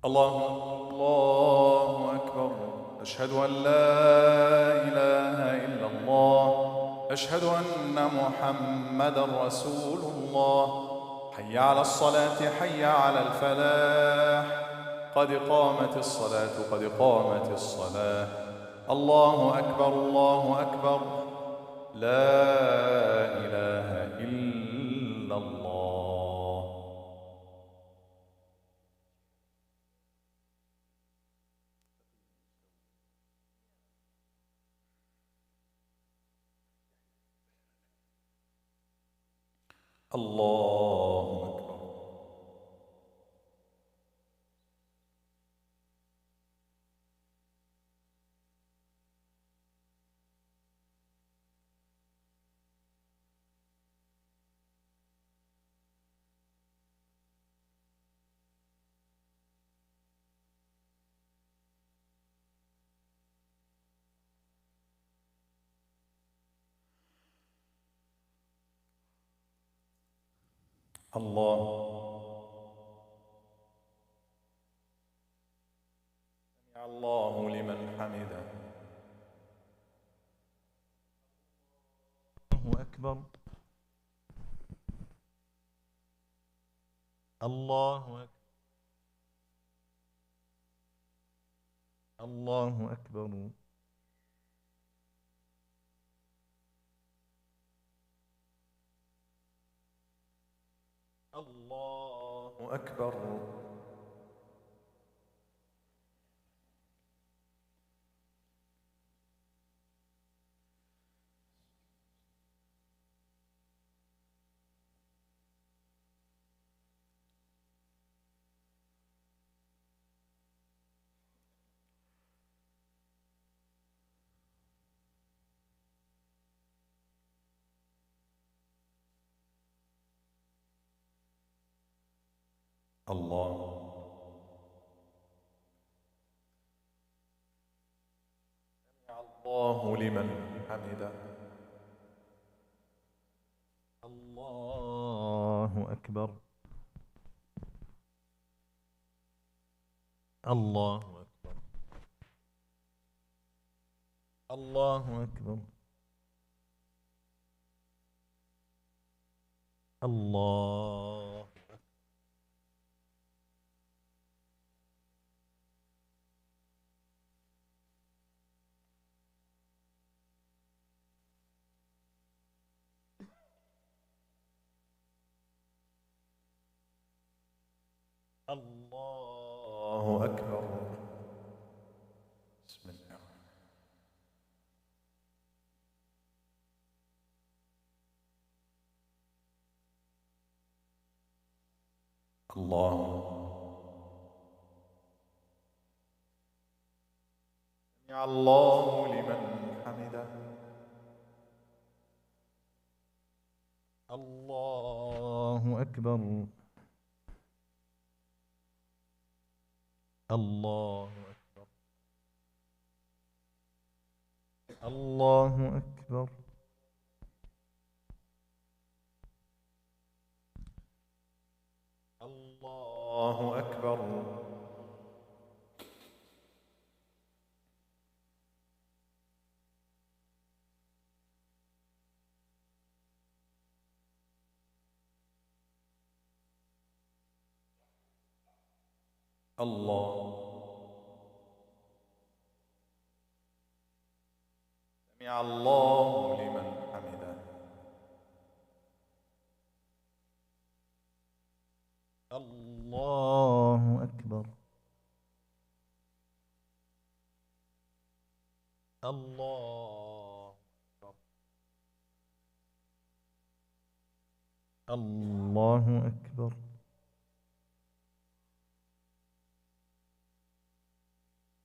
الله أكبر. أشهد أن لا إله إلا الله. أشهد أن محمدًا رسول الله. حي على الصلاة، حي على الفلاح، قد قامت الصلاة، قد قامت الصلاة. الله أكبر، الله أكبر، لا إله إلا الله. الله أكبر. الله. سمع الله لمن حمده. الله أكبر. الله أكبر. الله أكبر. الله أكبر. الله. سمع الله لمن حمده. الله أكبر. الله أكبر. الله أكبر. الله. الله أكبر. بسم الله. الله. سمع الله لمن حمده. الله أكبر. الله أكبر. الله أكبر. الله أكبر. الله. سمع الله لمن حمده. الله أكبر. الله أكبر. الله أكبر.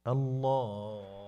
الله.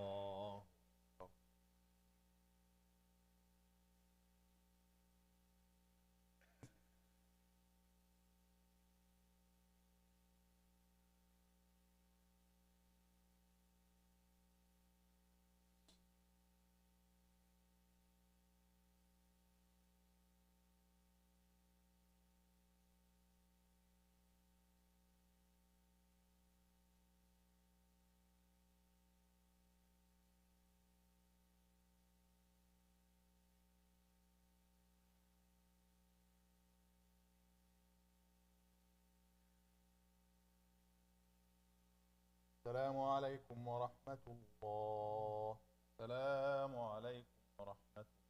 السلام عليكم ورحمة الله. السلام عليكم ورحمة الله.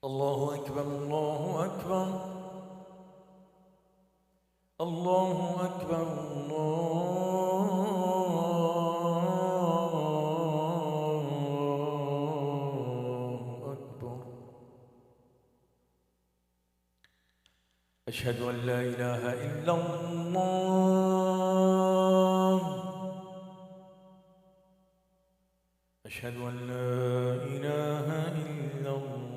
الله أكبر الله أكبر الله أكبر الله أكبر. أشهد أن لا إله إلا الله. أشهد أن لا إله إلا الله.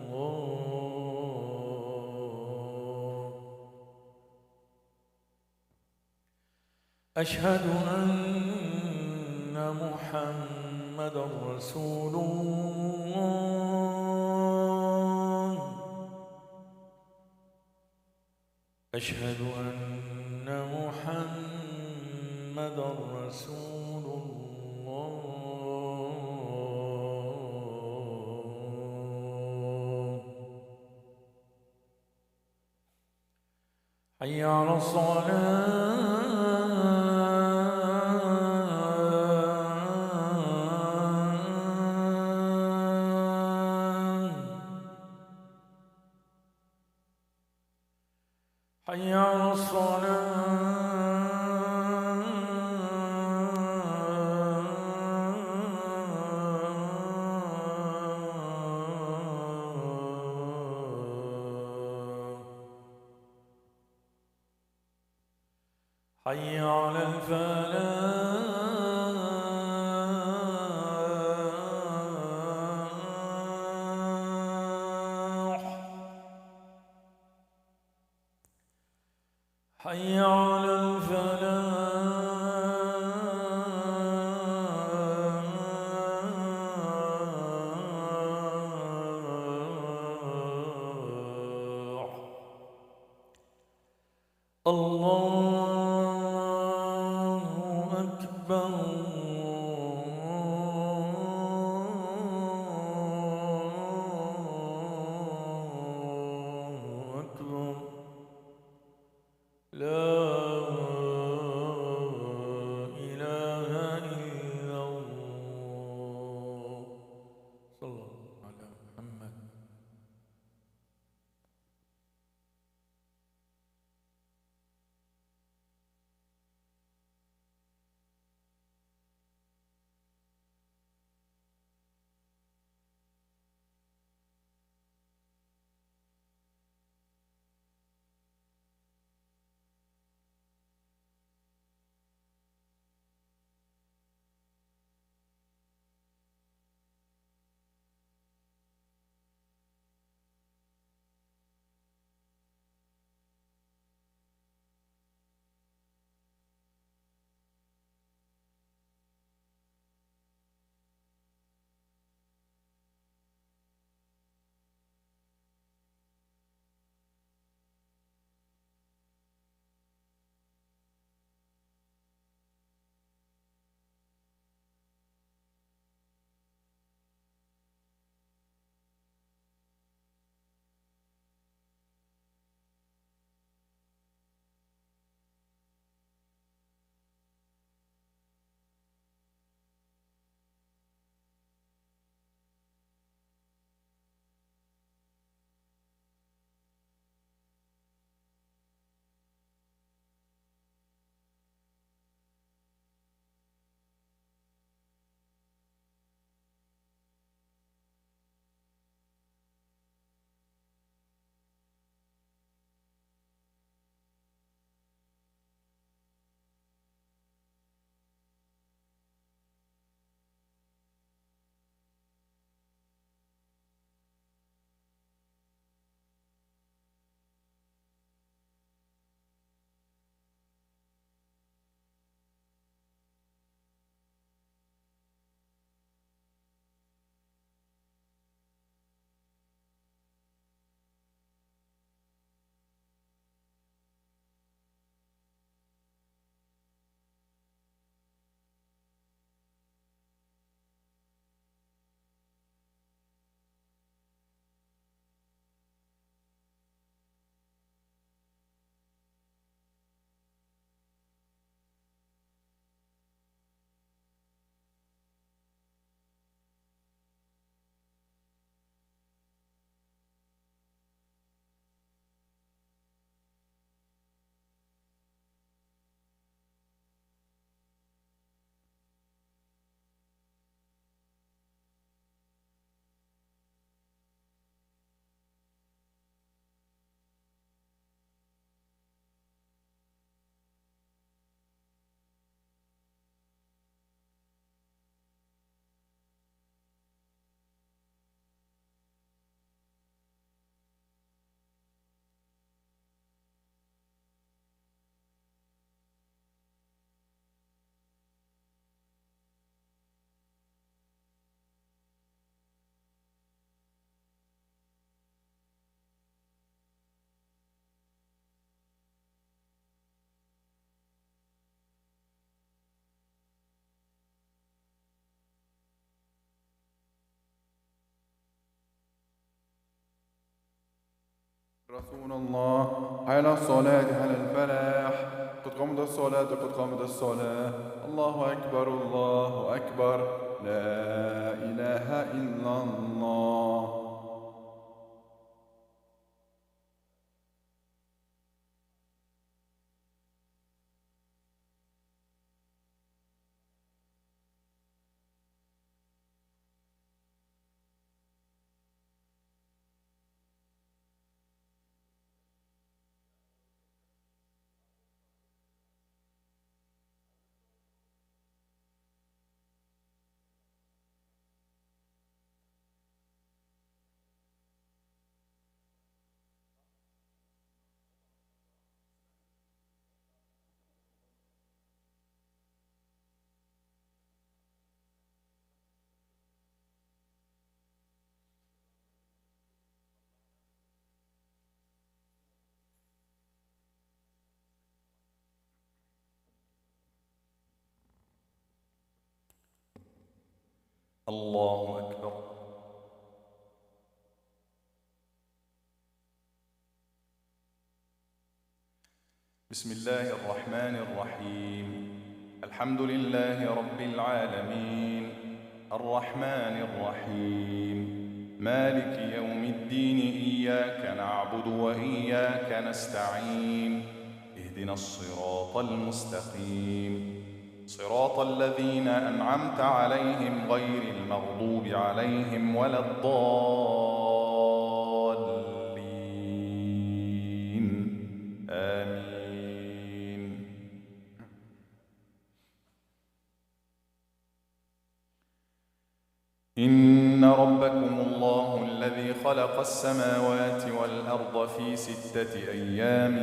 أشهد أن محمدًا رسول الله. أشهد أن محمدًا رسول الله. حي على الصلاة. حي على الصلاة. حي على الفلاح. حي على الفلاح. الله أكبر الله أكبر. لا إله إلا الله. صلى الله على محمد. رسول الله على الصلاة على الفلاح قد قامت الصلاة قد قامت الصلاة الله أكبر الله أكبر لا إله إلا الله. الله أكبر. بسم الله الرحمن الرحيم. الحمد لله رب العالمين الرحمن الرحيم مالك يوم الدين إياك نعبد وإياك نستعين اهدنا الصراط المستقيم صراط الذين أنعمت عليهم غير المغضوب عليهم ولا الضالين آمين. إن ربكم الله الذي خلق السماوات والأرض في 6 أيام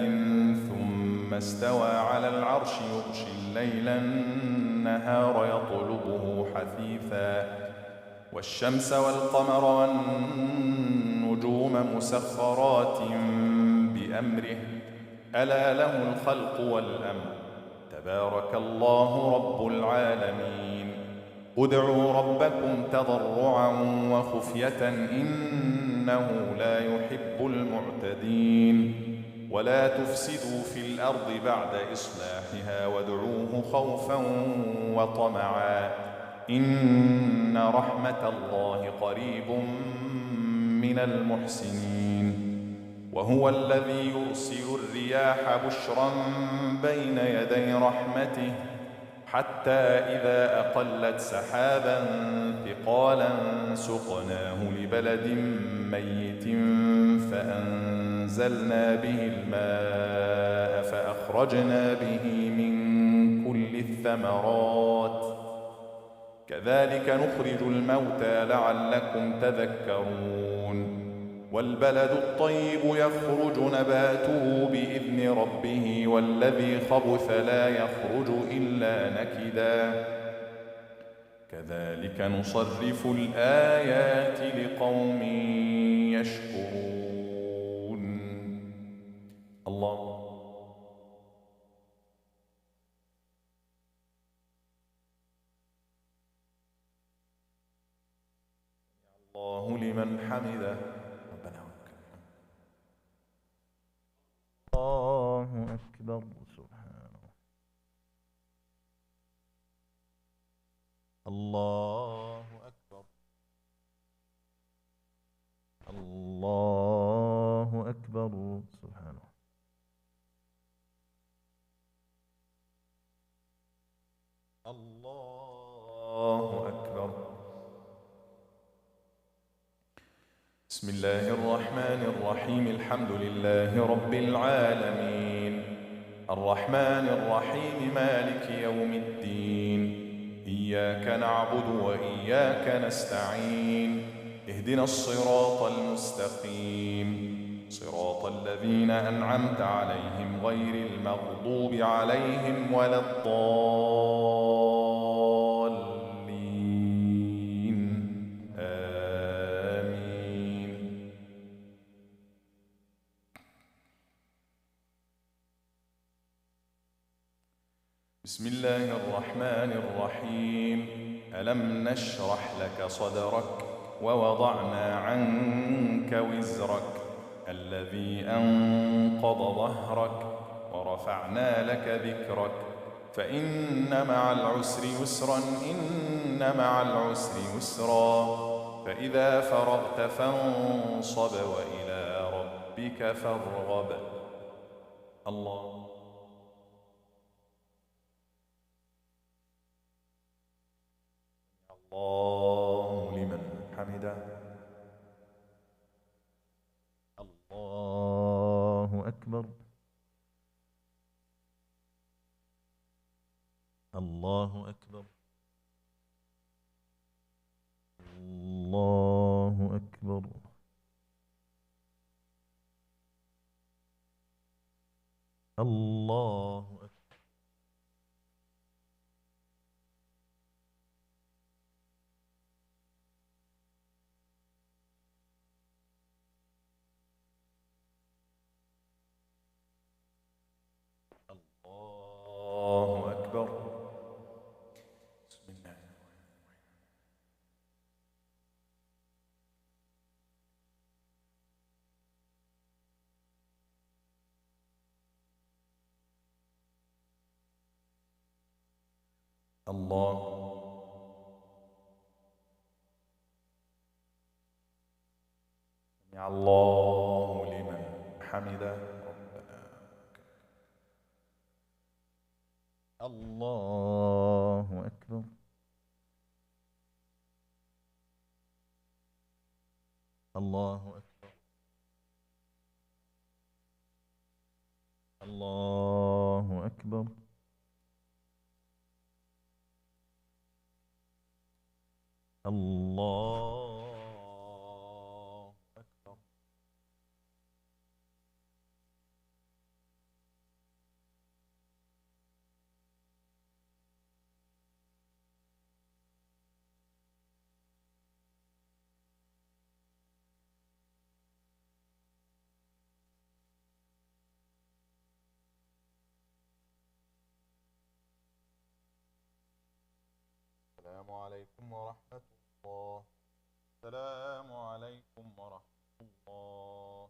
ثم استوى على العرش يغشي الليل النهار يطلبه حثيثا والشمس والقمر والنجوم مسخرات بأمره ألا له الخلق والأمر تبارك الله رب العالمين. ادعوا ربكم تضرعا وخفية إنه لا يحب المعتدين ولا تفسدوا في الأرض بعد إصلاحها وادعوه خوفا وطمعا إن رحمة الله قريب من المحسنين. وهو الذي يرسل الرياح بشرا بين يدي رحمته حتى إذا أقلت سحابا ثقالا سقناه لبلد ميت فأنزلنا به الماء فأخرجنا به من كل الثمرات كذلك نخرج الموتى لعلكم تذكرون. والبلد الطيب يخرج نباته بإذن ربه والذي خبث لا يخرج إلا نكدا كذلك نصرف الآيات لقوم يشكرون. الله لمن حمده. الله أكبر. سبحانه. الله أكبر. الله أكبر. سبحانه. الله أكبر. بسم الله الرحمن الرحيم الحمد لله رب العالمين الرحمن الرحيم مالك يوم الدين إياك نعبد وإياك نستعين اهدنا الصراط المستقيم صراط الذين أنعمت عليهم غير المغضوب عليهم ولا الضالين آمين. بسم الله الرحمن الرحيم ألم نشرح لك صدرك ووضعنا عنك وزرك الذي أنقض ظهرك ورفعنا لك ذكرك فإن مع العسر يسرا إن مع العسر يسرا فإذا فرغت فانصب وإلى ربك فارغب. الله الله لمن حمده. الله أكبر. الله أكبر. الله أكبر. الله أكبر. الله أكبر. بسم الله. الله سمع الله لمن حمده. الله أكبر. الله أكبر. الله أكبر. الله أكبر. السلام عليكم ورحمة الله. السلام عليكم ورحمة الله.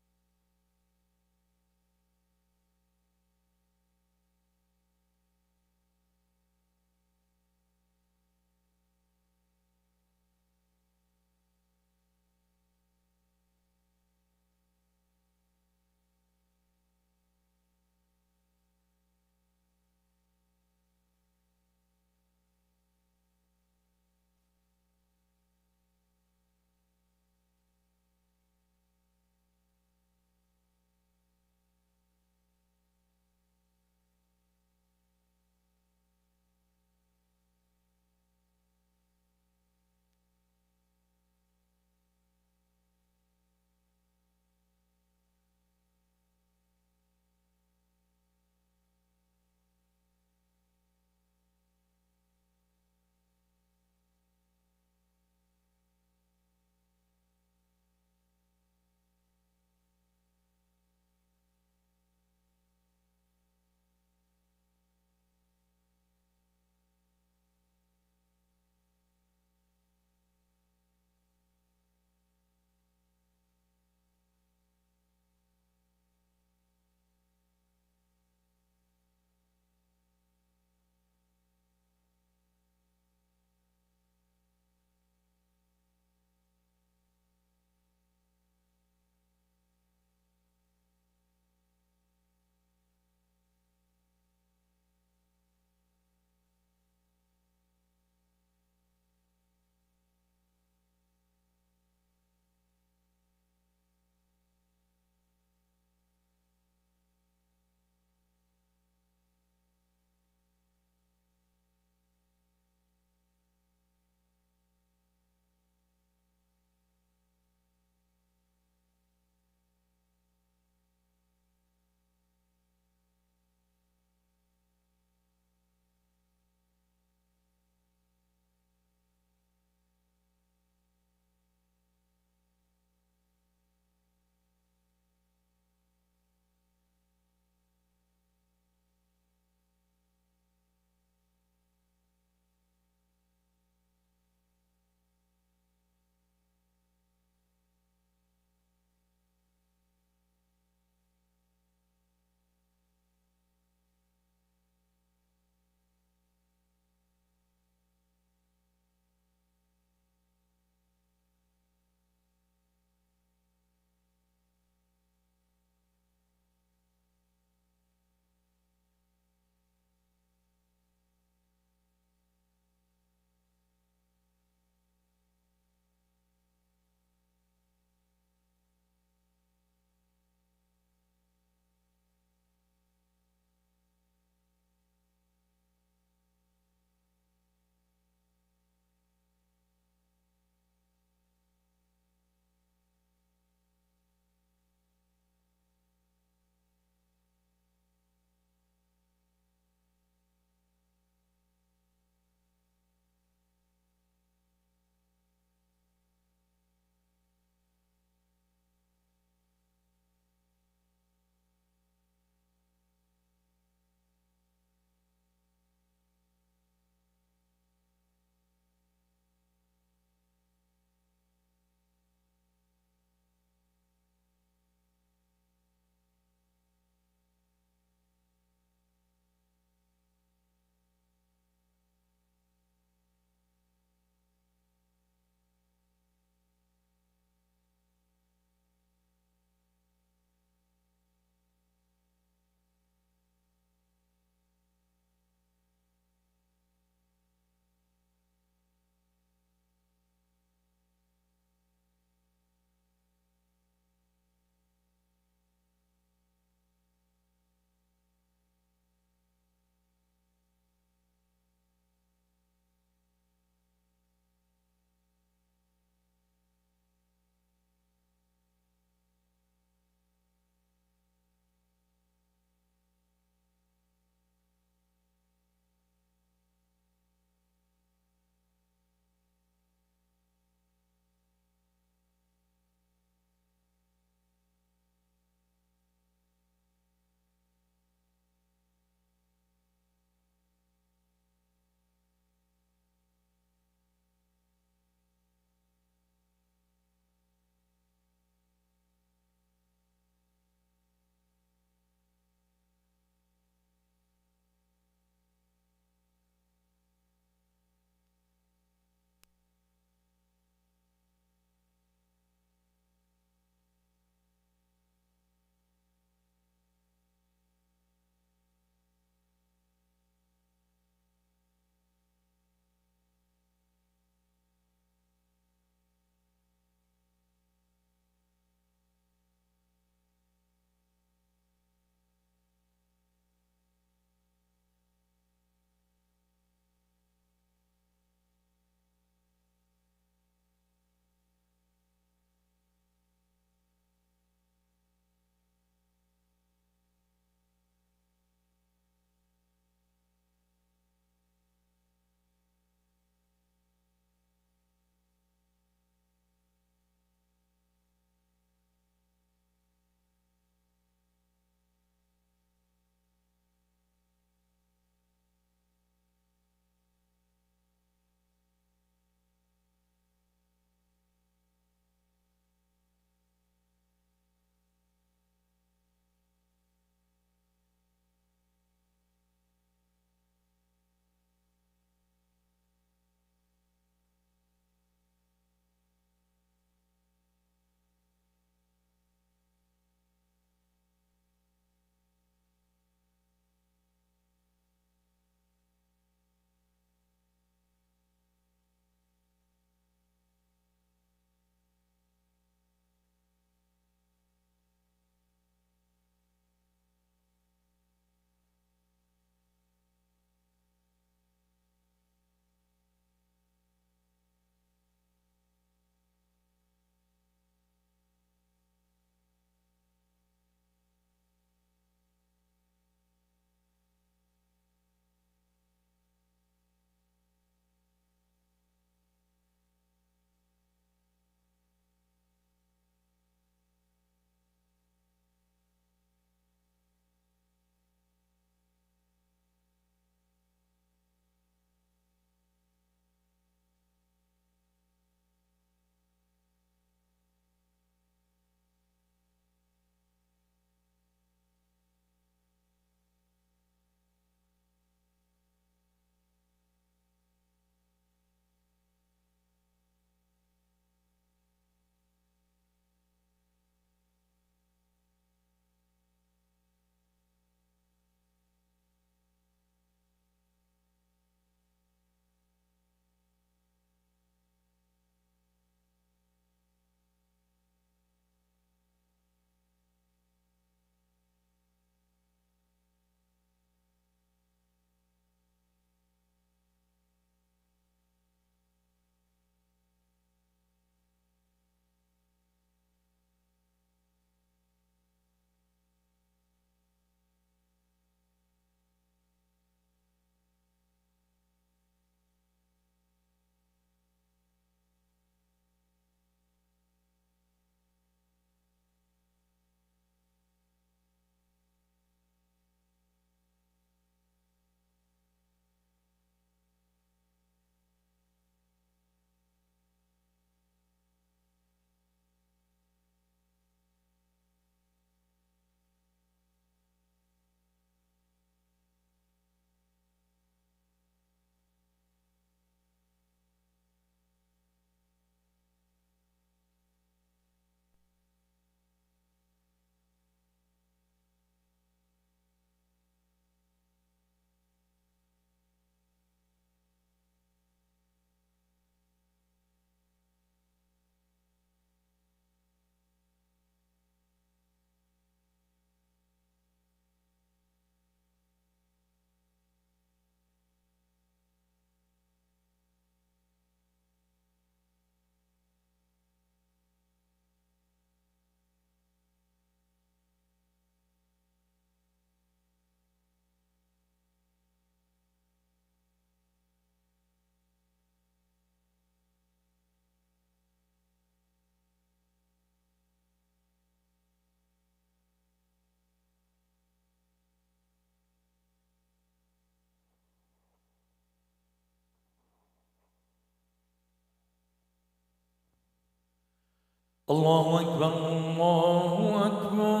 الله أكبر الله أكبر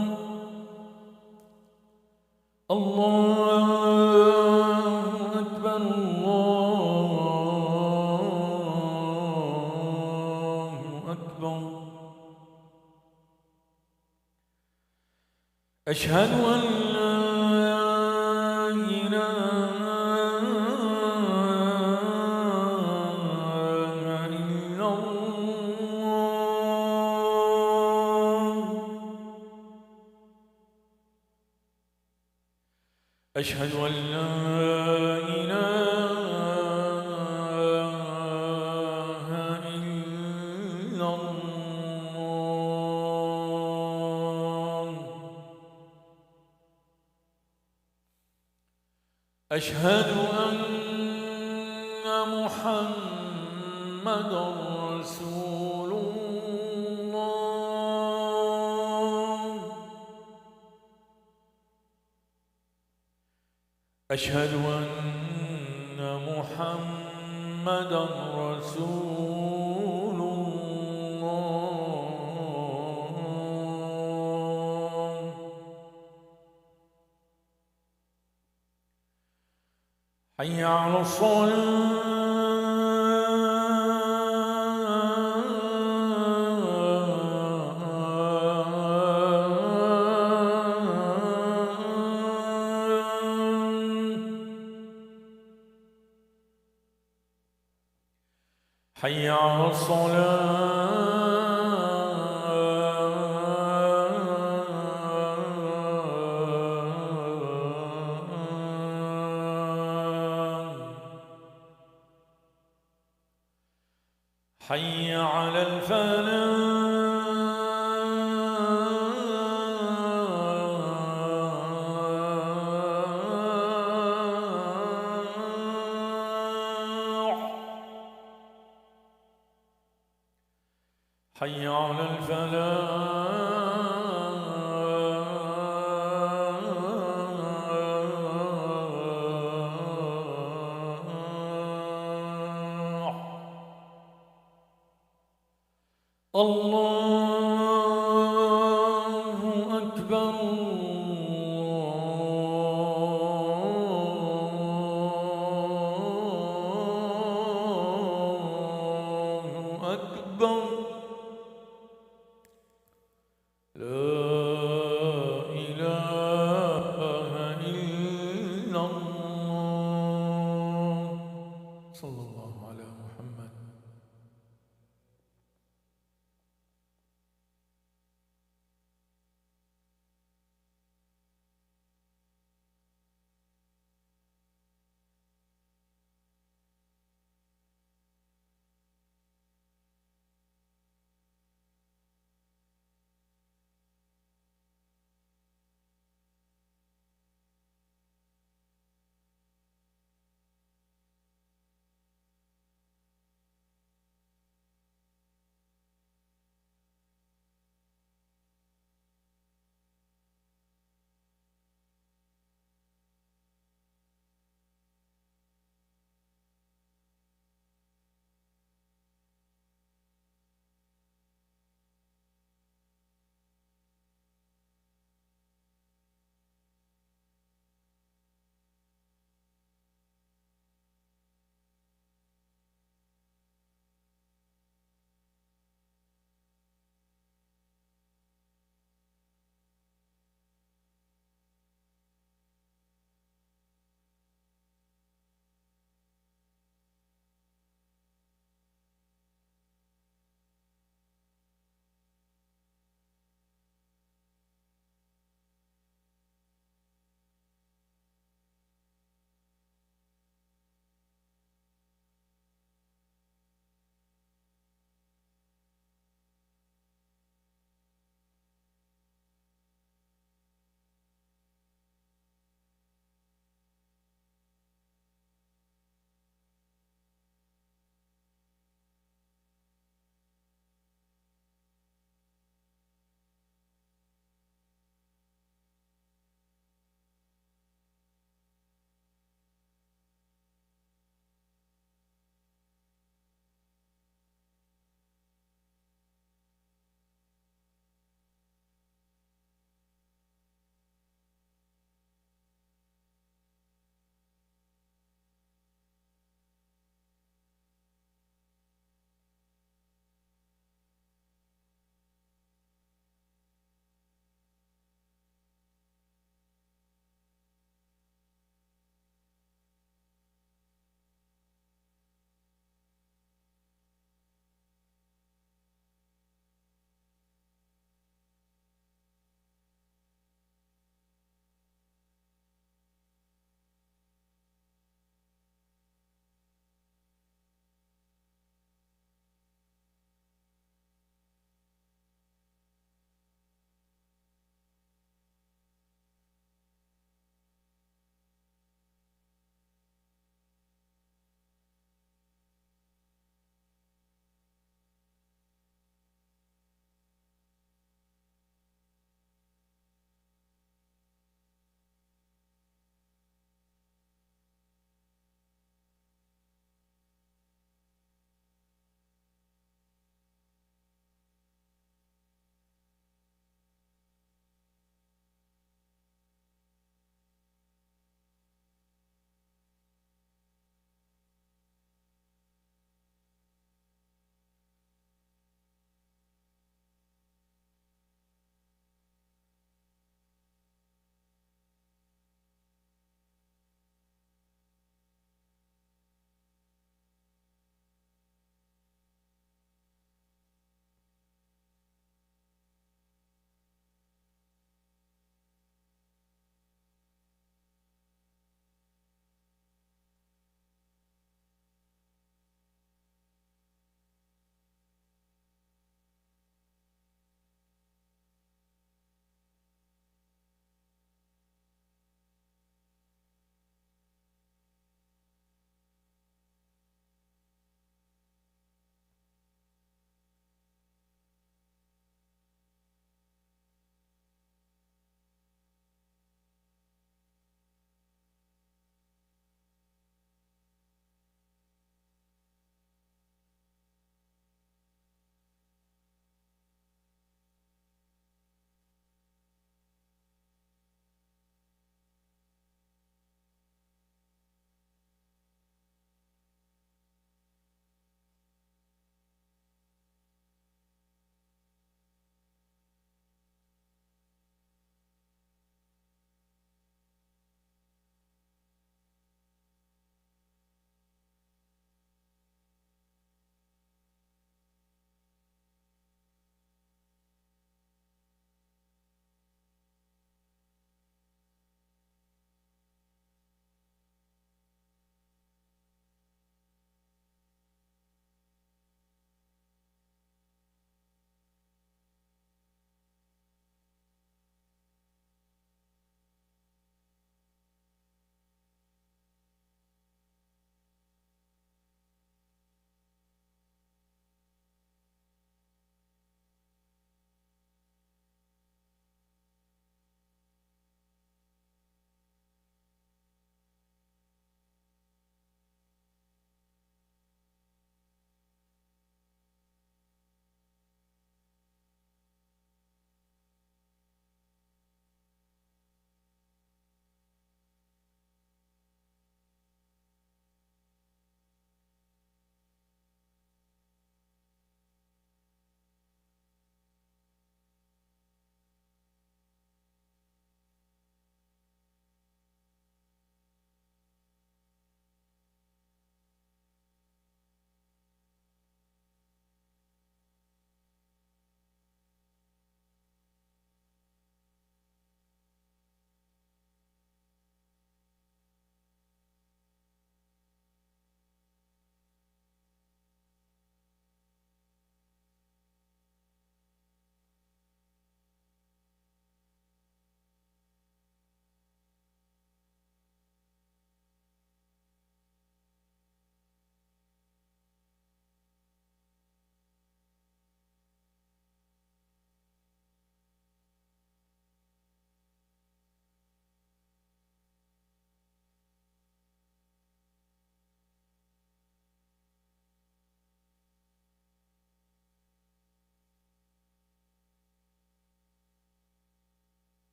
الله أكبر الله أكبر أشهد أن لا إله إلا الله أشهد أن لا إله إلا الله أشهد أن محمدًا رسول الله أشهد أن محمدًا رسول الله حي على الصلاة حي على الصلاة حي على الفلاح حي على الفلاح الله أكبر الله أكبر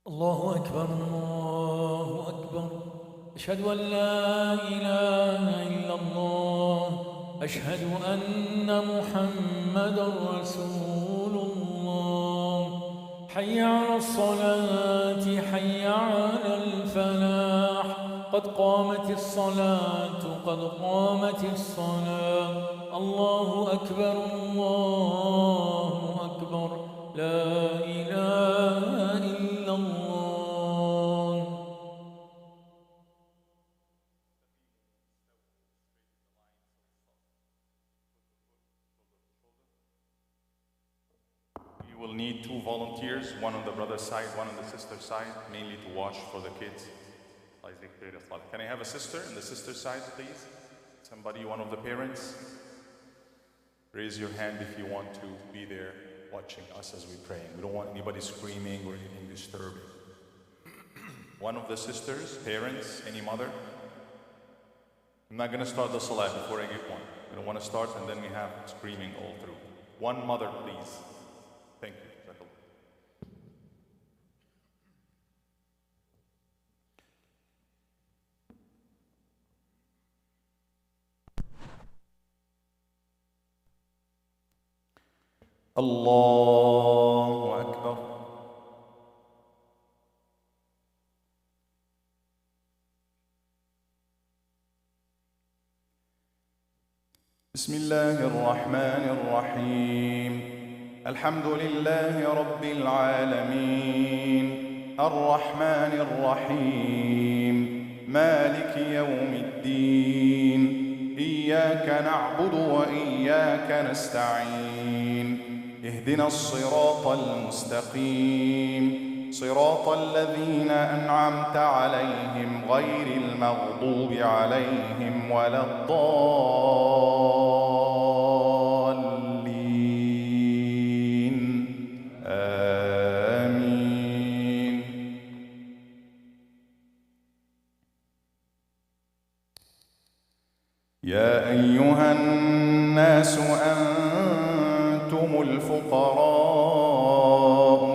الله أكبر الله أكبر أشهد أن لا إله إلا الله أشهد أن محمدا رسول الله حي على الصلاة حي على الفلاح قد قامت الصلاة قد قامت الصلاة الله أكبر الله أكبر لا إله إلا الله. We will need 2 volunteers, one on the brother's side, one on the sister's side, mainly to wash for the kids. Can I have a sister on the sister's side, please? Somebody, one of the parents? Raise your hand if you want to be there watching us as we pray. We don't want anybody screaming or anything disturbing. One of the sisters, parents, any mother? I'm not going to start the salah before I get one. We don't want to start and then we have screaming all through. One mother, please. Thank you. الله أكبر. بسم الله الرحمن الرحيم. الحمد لله رب العالمين الرحمن الرحيم مالك يوم الدين إياك نعبد وإياك نستعين اهدنا الصراط المستقيم صراط الذين أنعمت عليهم غير المغضوب عليهم ولا الضالين آمين. يا أيها الناس أنتم الفقراء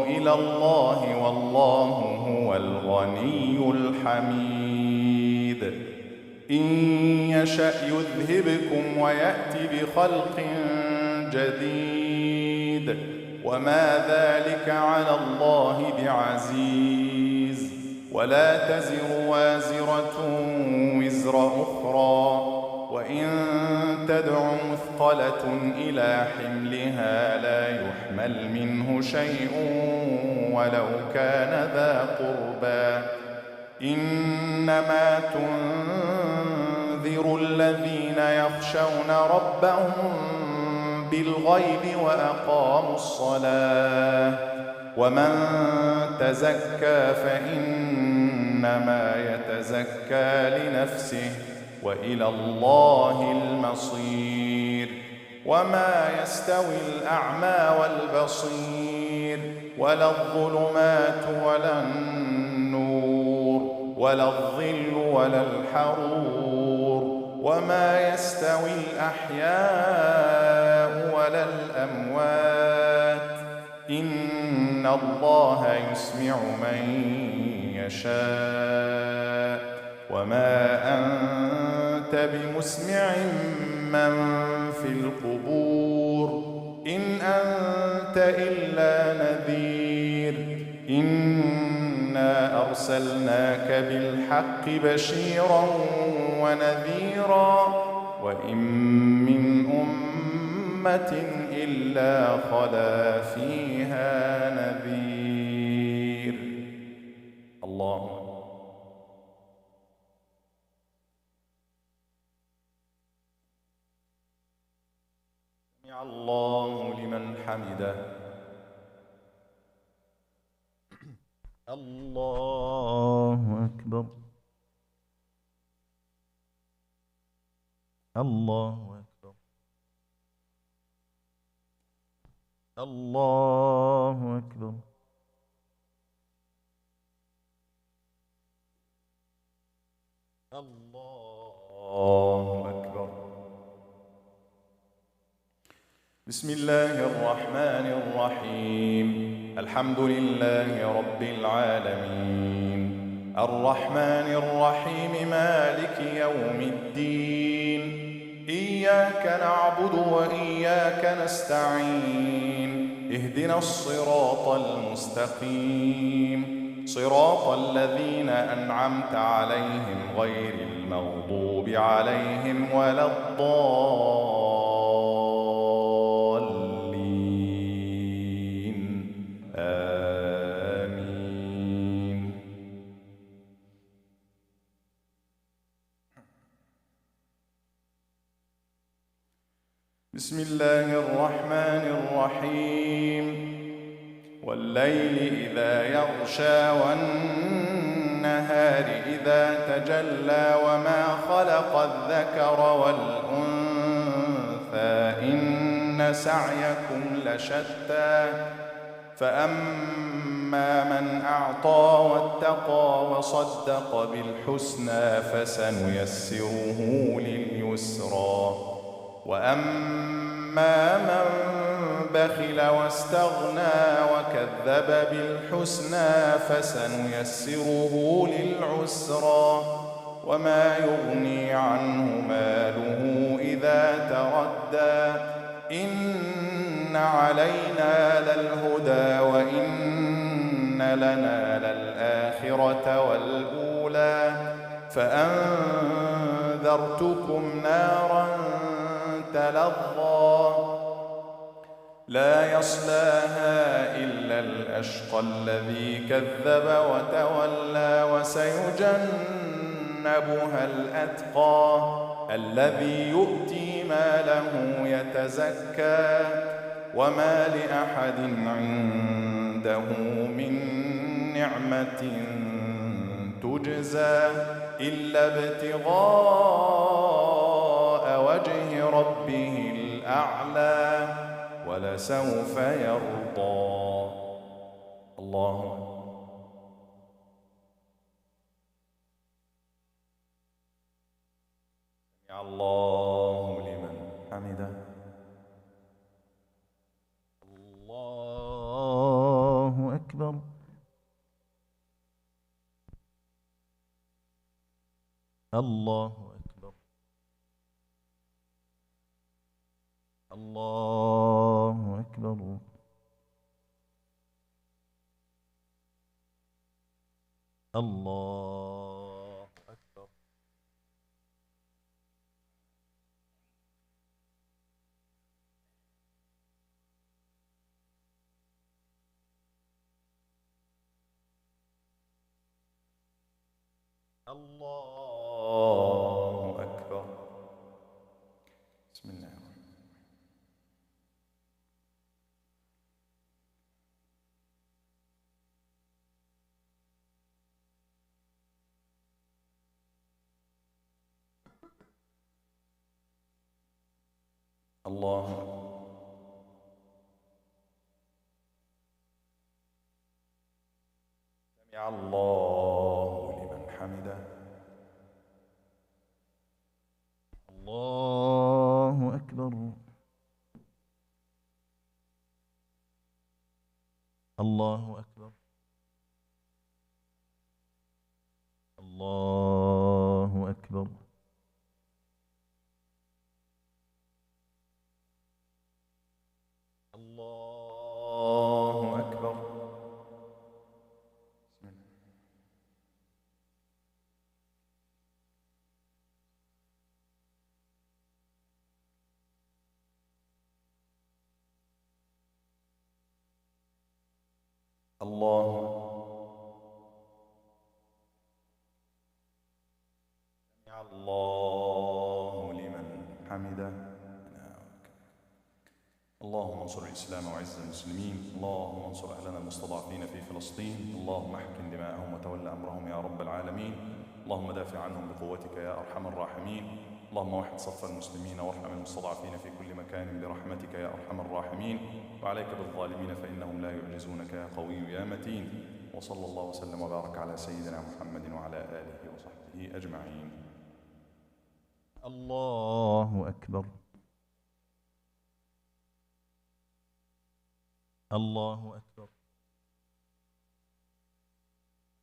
إلى الله والله هو الغني الحميد إن يشأ يذهبكم ويأتي بخلق جديد وما ذلك على الله بعزيز ولا تزر وازرة وزر أخرى وإن تدع مثقلة إلى حملها لا يحمل منه شيء ولو كان ذا قربى إنما تنذر الذين يخشون ربهم بالغيب وأقاموا الصلاة ومن تزكى فإنما يتزكى لنفسه وإلى الله المصير وما يستوي الأعمى والبصير ولا الظلمات ولا النور ولا الظل ولا الحرور وما يستوي الأحياء ولا الأموات إن الله يسمع من يشاء وما أنت بمسمع من في القبور إن أنت إلا نذير إنا أرسلناك بالحق بشيرا ونذيرا وإن من أمة إلا خلا فيها نذير. الله الله لمن حمده. الله أكبر. الله أكبر. الله أكبر. الله أكبر. بسم الله الرحمن الرحيم. الحمد لله رب العالمين، الرحمن الرحيم، مالك يوم الدين. إياك نعبد وإياك نستعين. اهدنا الصراط المستقيم، صراط الذين أنعمت عليهم غير المغضوب عليهم ولا الضالين. آمين. بسم الله الرحمن الرحيم. والليل إذا يغشى والنهار إذا تجلى وما خلق الذكر والأنثى إن سعيكم لشتى فأما من أعطى واتقى وصدق بالحسنى فسنيسره لليسرى وأما من بخل واستغنى وكذب بالحسنى فسنيسره للعسرى وما يغني عنه ماله إذا تردى إن علينا للهدى وإن لنا للآخرة والأولى فأنذرتكم نارا تلظى لا يصلاها إلا الأشقى الذي كذب وتولى وسيجنبها الأتقى الذي يؤتي ماله يتزكى وما لأحد عنده من نعمة تجزى إلا ابتغاء وجه ربه الأعلى ولسوف يرضى. الله سمع الله لمن حمده. الله أكبر. الله أكبر. الله أكبر. الله أكبر. الله أكبر. بسم الله الرحمن الرحيم. الله سمع الله لمن حمده. الله أكبر. الله أكبر. الله أكبر. الله أكبر. بسم الله. الله سمع الله لمن حمده. اللهم انصر الإسلام وعز المسلمين. اللهم انصر أهلنا المستضعفين في فلسطين. اللهم احقن دماءهم وتولى أمرهم يا رب العالمين. اللهم دافع عنهم بقوتك يا أرحم الراحمين. اللهم وحد صف المسلمين وارحم المستضعفين في كل مكان برحمتك يا أرحم الراحمين. وعليك بالظالمين فإنهم لا يعجزونك يا قوي يا متين. وصلى الله وسلم وبارك على سيدنا محمد وعلى آله وصحبه أجمعين. الله أكبر. الله أكبر.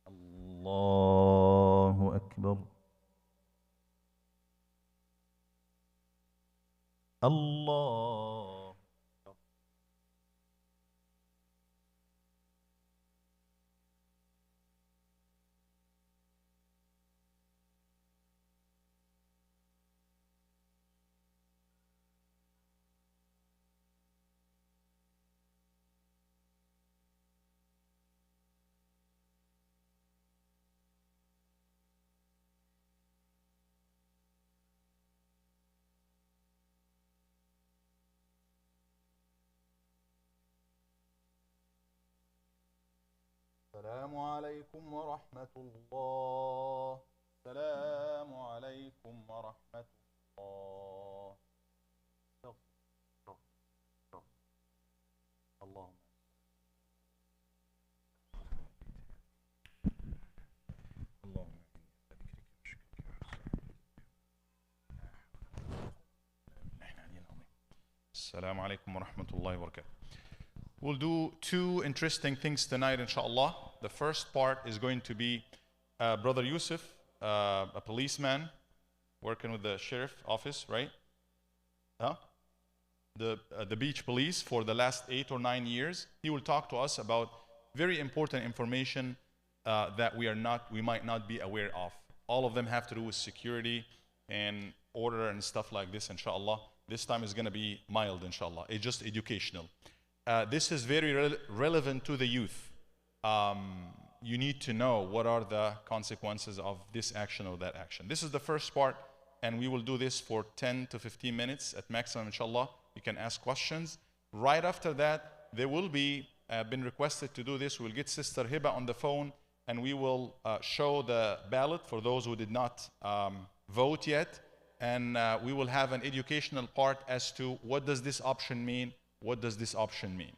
الله أكبر. الله. السلام عليكم ورحمة الله. السلام عليكم ورحمة الله. اللهم السلام عليكم ورحمة الله وبركاته. We'll do two interesting things tonight, inshallah. The first part is going to be Brother Yusuf, a policeman working with the sheriff office, right? Huh? The beach police for the last 8 or 9 years. He will talk to us about very important information that we might not be aware of. All of them have to do with security and order and stuff like this, inshallah. This time is going to be mild, inshallah. It's just educational. This is very relevant to the youth. You need to know what are the consequences of this action or that action. This is the first part, and we will do this for 10 to 15 minutes at maximum, inshallah. You can ask questions. Right after that, there will be, been requested to do this, we'll get Sister Hiba on the phone, and we will show the ballot for those who did not vote yet. And we will have an educational part as to what does this option mean. What does this option mean?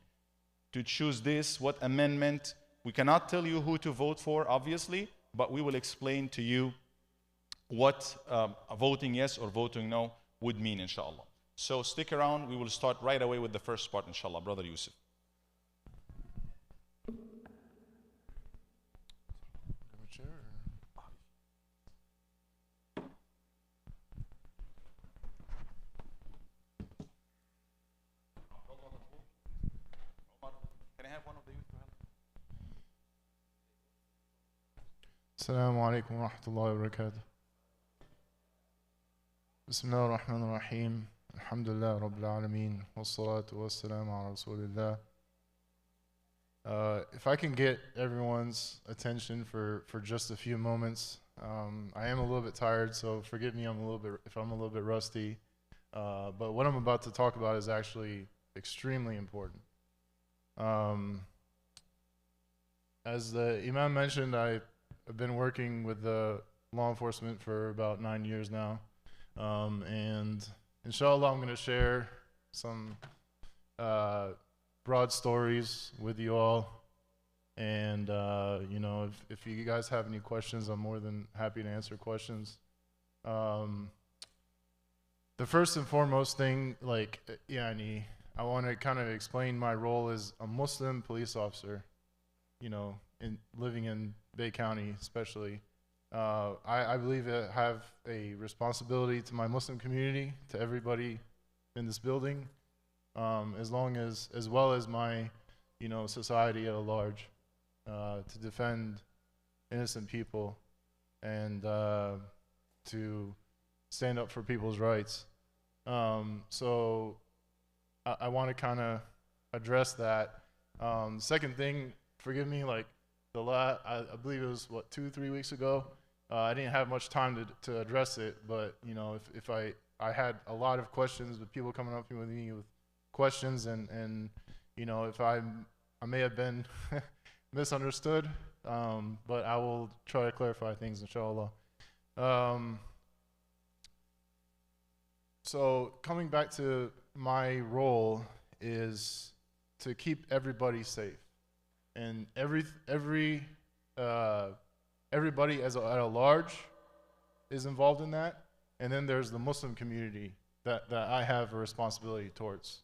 To choose this, what amendment? We cannot tell you who to vote for, obviously, but we will explain to you what voting yes or voting no would mean, inshallah. So stick around. We will start right away with the first part, inshallah. Brother Yusuf. السلام عليكم ورحمة الله وبركاته. بسم الله الرحمن الرحيم. الحمد لله رب العالمين والصلاة والسلام على رسول الله. If I can get everyone's attention for just a few moments, I am a little bit tired, so forgive me if I'm a little bit rusty. But what I'm about to talk about is actually extremely important. As the Imam mentioned, I've been working with the law enforcement for about 9 years now, and inshallah I'm going to share some broad stories with you all, and you know, if you guys have any questions, I'm more than happy to answer questions. The first and foremost thing, like, I want to kind of explain my role as a Muslim police officer, you know, living in Bay County especially. I believe I have a responsibility to my Muslim community, to everybody in this building, as well as my, you know, society at large, to defend innocent people and to stand up for people's rights. So I want to kind of address that. Second thing, forgive me, like I believe it was 2-3 weeks ago. I didn't have much time to address it, but you know, if I had a lot of questions with people coming up to me with questions, and you know, if I may have been misunderstood, but I will try to clarify things, inshallah. So coming back to my role is to keep everybody safe. And everybody at a large is involved in that, and then there's the Muslim community that I have a responsibility towards.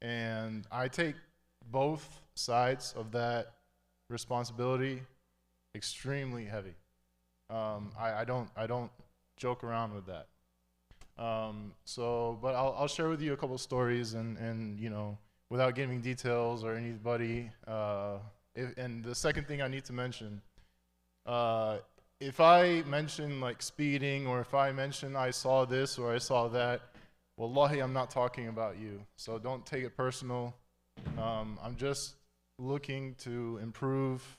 And I take both sides of that responsibility extremely heavy. I don't joke around with that. But I'll share with you a couple stories, and you know, without giving details or anybody. And the second thing I need to mention, if I mention like speeding, or if I mention I saw this or I saw that, wallahi, I'm not talking about you. So don't take it personal. I'm just looking to improve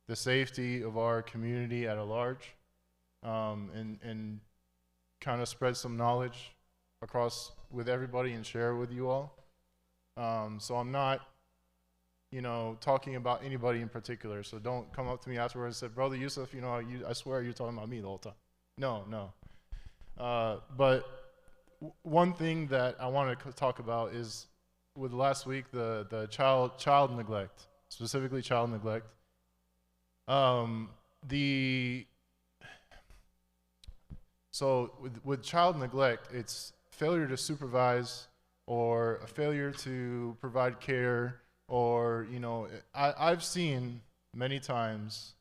the safety of our community at a large, and kind of spread some knowledge across with everybody and share with you all. So I'm not, you know, talking about anybody in particular. So don't come up to me afterwards and say, Brother Yusuf, you know, I swear you're talking about me the whole time. No. But one thing that I want to talk about is, with last week, the child neglect, specifically child neglect. So with child neglect, it's failure to supervise, or a failure to provide care, or, you know, I've seen many times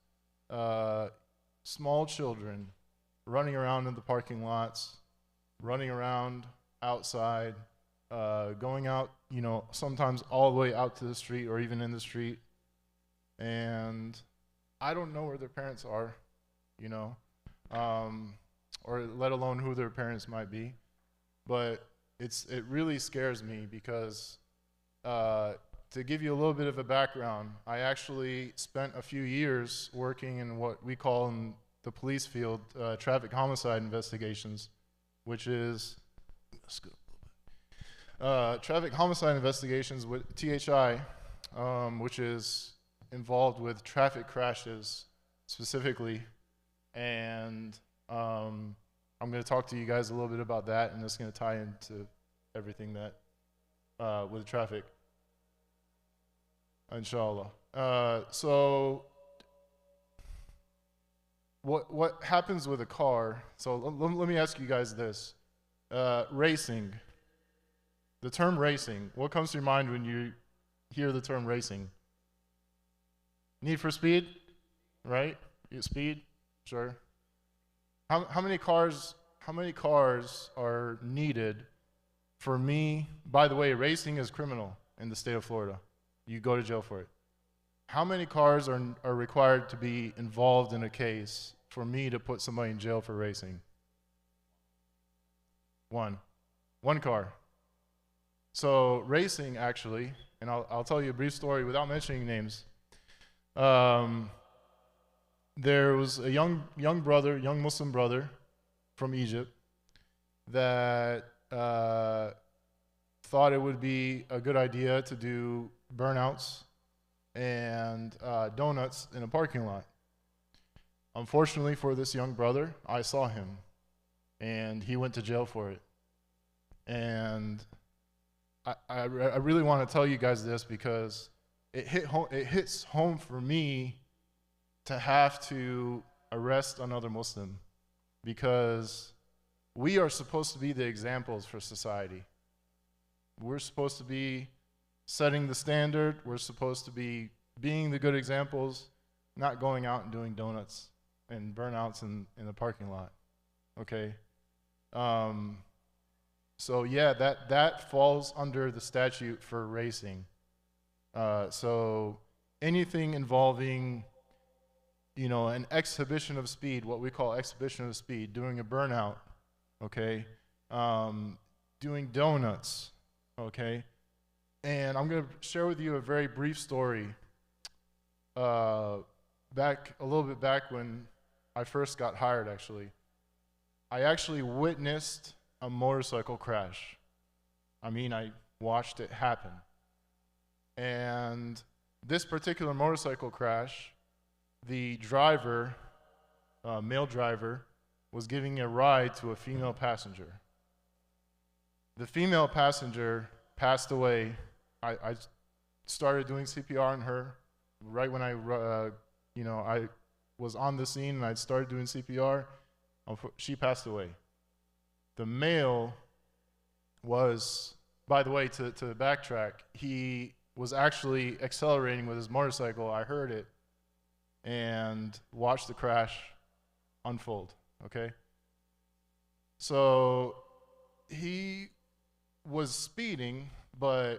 small children running around in the parking lots, running around outside, going out, you know, sometimes all the way out to the street or even in the street. And I don't know where their parents are, you know, or let alone who their parents might be. But it really scares me because, to give you a little bit of a background, I actually spent a few years working in what we call in the police field traffic homicide investigations, which is traffic homicide investigations with THI, which is involved with traffic crashes specifically. And I'm going to talk to you guys a little bit about that, and it's going to tie into everything that with traffic, inshallah. So what happens with a car? So let me ask you guys this: racing. The term racing. What comes to your mind when you hear the term racing? Need for Speed, right? Speed, sure. How many cars are needed for me? By the way, racing is criminal in the state of Florida. You go to jail for it. How many cars are required to be involved in a case for me to put somebody in jail for racing? One car. So racing, actually, and I'll tell you a brief story without mentioning names. There was a young Muslim brother from Egypt that thought it would be a good idea to do burnouts and donuts in a parking lot. Unfortunately for this young brother, I saw him, and he went to jail for it. And I really want to tell you guys this because it hits home for me to have to arrest another Muslim, because we are supposed to be the examples for society. We're supposed to be setting the standard. We're supposed to be being the good examples, not going out and doing donuts and burnouts in the parking lot. Okay? So yeah, that falls under the statute for racing. So anything involving, you know, an exhibition of speed, what we call exhibition of speed, doing a burnout, okay, doing donuts, okay. And I'm going to share with you a very brief story. A little bit back when I first got hired, actually, I actually witnessed a motorcycle crash. I mean, I watched it happen. And this particular motorcycle crash, the driver, male driver, was giving a ride to a female passenger. The female passenger passed away. I started doing CPR on her right when I was on the scene, and I'd started doing CPR. She passed away. The male was by the way, to backtrack, he was actually accelerating with his motorcycle. I heard it and watched the crash unfold, okay? So he was speeding, but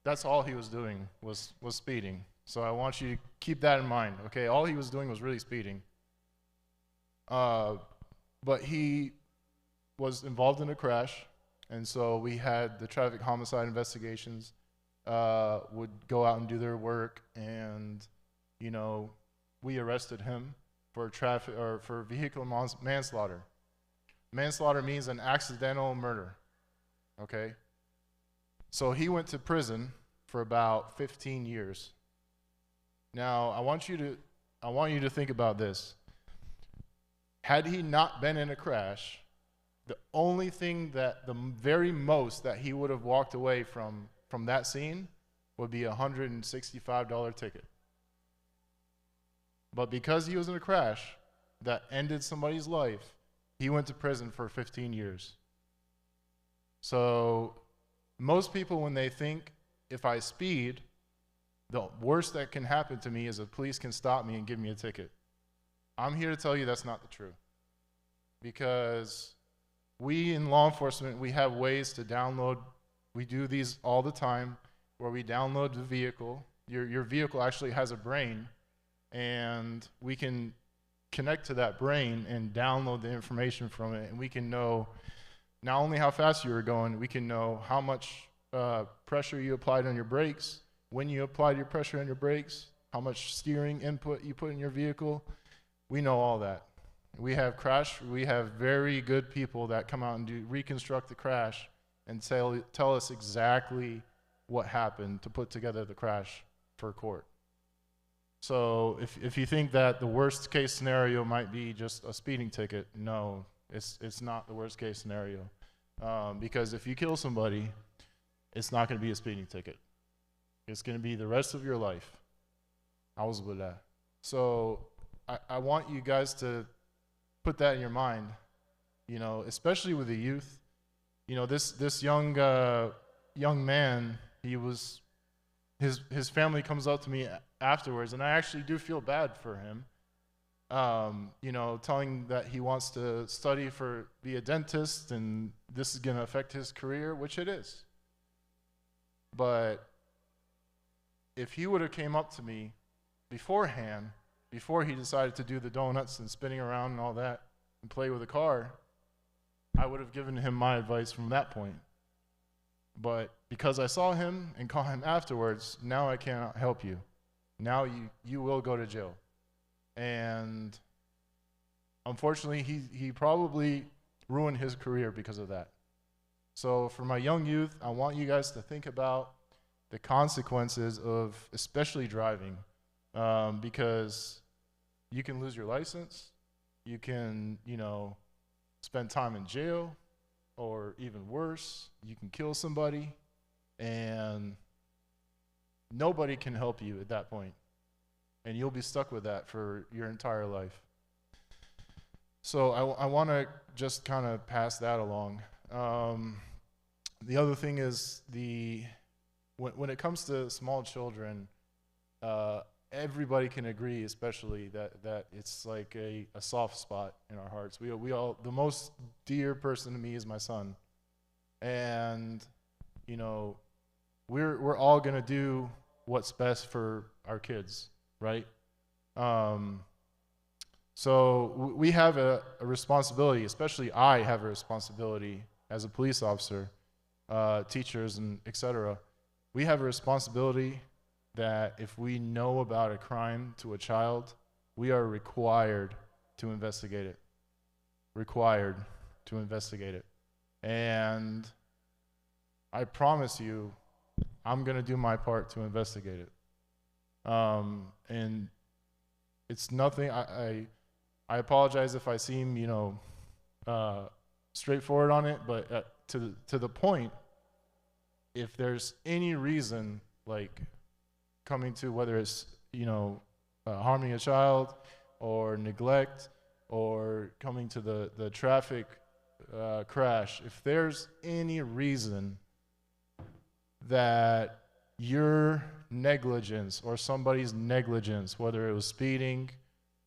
that's all he was doing was speeding. So I want you to keep that in mind, okay? All he was doing was really speeding. But he was involved in a crash, and so we had the traffic homicide investigations would go out and do their work, and you know, we arrested him for vehicular manslaughter. Manslaughter means an accidental murder, okay? So he went to prison for about 15 years. Now, I want you to think about this. Had he not been in a crash, the only thing that, the very most that he would have walked away from that scene would be a $165 ticket. But because he was in a crash that ended somebody's life, he went to prison for 15 years. So most people, when they think, if I speed, the worst that can happen to me is the police can stop me and give me a ticket. I'm here to tell you that's not the truth. Because we in law enforcement, we have ways to download, we do these all the time, where we download the vehicle. Your vehicle actually has a brain, and we can connect to that brain and download the information from it, and we can know not only how fast you were going, we can know how much pressure you applied on your brakes, when you applied your pressure on your brakes, how much steering input you put in your vehicle. We know all that. We have very good people that come out and reconstruct the crash and tell us exactly what happened to put together the crash for court. So if you think that the worst case scenario might be just a speeding ticket, no, it's not the worst case scenario. Because if you kill somebody, it's not going to be a speeding ticket. It's going to be the rest of your life. Auzubillah. So I want you guys to put that in your mind, you know, especially with the youth. You know, this young man, his family comes up to me afterwards, and I actually do feel bad for him. You know, telling that he wants to study be a dentist, and this is going to affect his career, which it is. But if he would have came up to me beforehand, before he decided to do the donuts and spinning around and all that and play with the car, I would have given him my advice from that point. But because I saw him and caught him afterwards, now I cannot help you. Now you will go to jail. And unfortunately, he probably ruined his career because of that. So for my young youth, I want you guys to think about the consequences of especially driving, because you can lose your license, you can, you know, spend time in jail, or even worse, you can kill somebody, and nobody can help you at that point. And you'll be stuck with that for your entire life. So I want to just kind of pass that along. The other thing is when it comes to small children, everybody can agree, especially that it's like a soft spot in our hearts. We all, the most dear person to me is my son, and you know, we're all gonna do what's best for our kids, right? So we have a responsibility, especially I have a responsibility as a police officer, teachers and etc. We have a responsibility that if we know about a crime to a child, we are required to investigate it. Required to investigate it. And I promise you, I'm going to do my part to investigate it. And it's nothing, I apologize if I seem, you know, straightforward on it, but to the point, if there's any reason, like coming to whether it's, you know, harming a child or neglect or coming to the traffic crash, if there's any reason that your negligence or somebody's negligence, whether it was speeding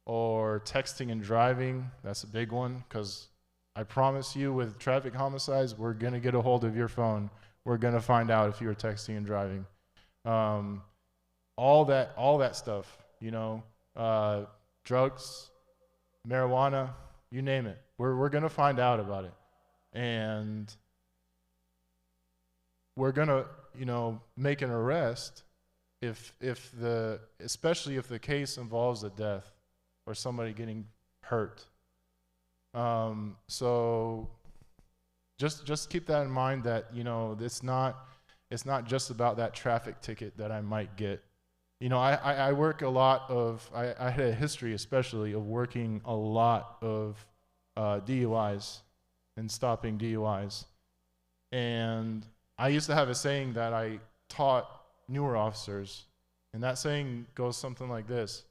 or texting and driving, that's a big one, because I promise you with traffic homicides, we're going to get a hold of your phone. We're going to find out if you were texting and driving. All that stuff, you know, drugs, marijuana, you name it. We're going to find out about it. And we're going to, you know, make an arrest especially if the case involves a death or somebody getting hurt. So just keep that in mind, that, you know, it's not just about that traffic ticket that I might get. You know, I work a lot of, I had a history especially of working a lot of DUIs and stopping DUIs. And I used to have a saying that I taught newer officers, and that saying goes something like this: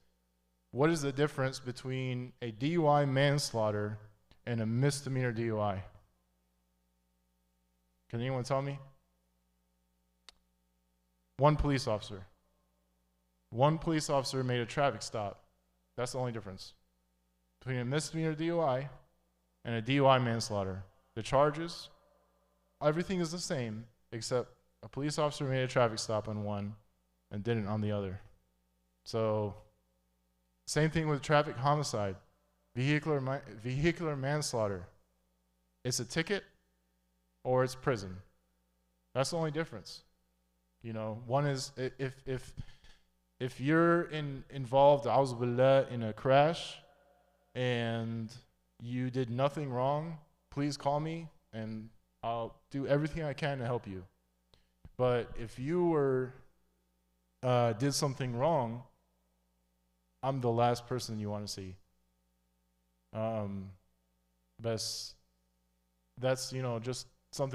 what is the difference between a DUI manslaughter and a misdemeanor DUI? Can anyone tell me? One police officer made a traffic stop. That's the only difference between a misdemeanor DUI and a DUI manslaughter. The charges, everything is the same, except a police officer made a traffic stop on one and didn't on the other. So, same thing with traffic homicide, vehicular manslaughter. It's a ticket or it's prison. That's the only difference. You know, one is if you're involved, a'udhu billah, in a crash and you did nothing wrong, please call me and I'll do everything I can to help you. But if you did something wrong, I'm the last person you want to see. That's you know, just some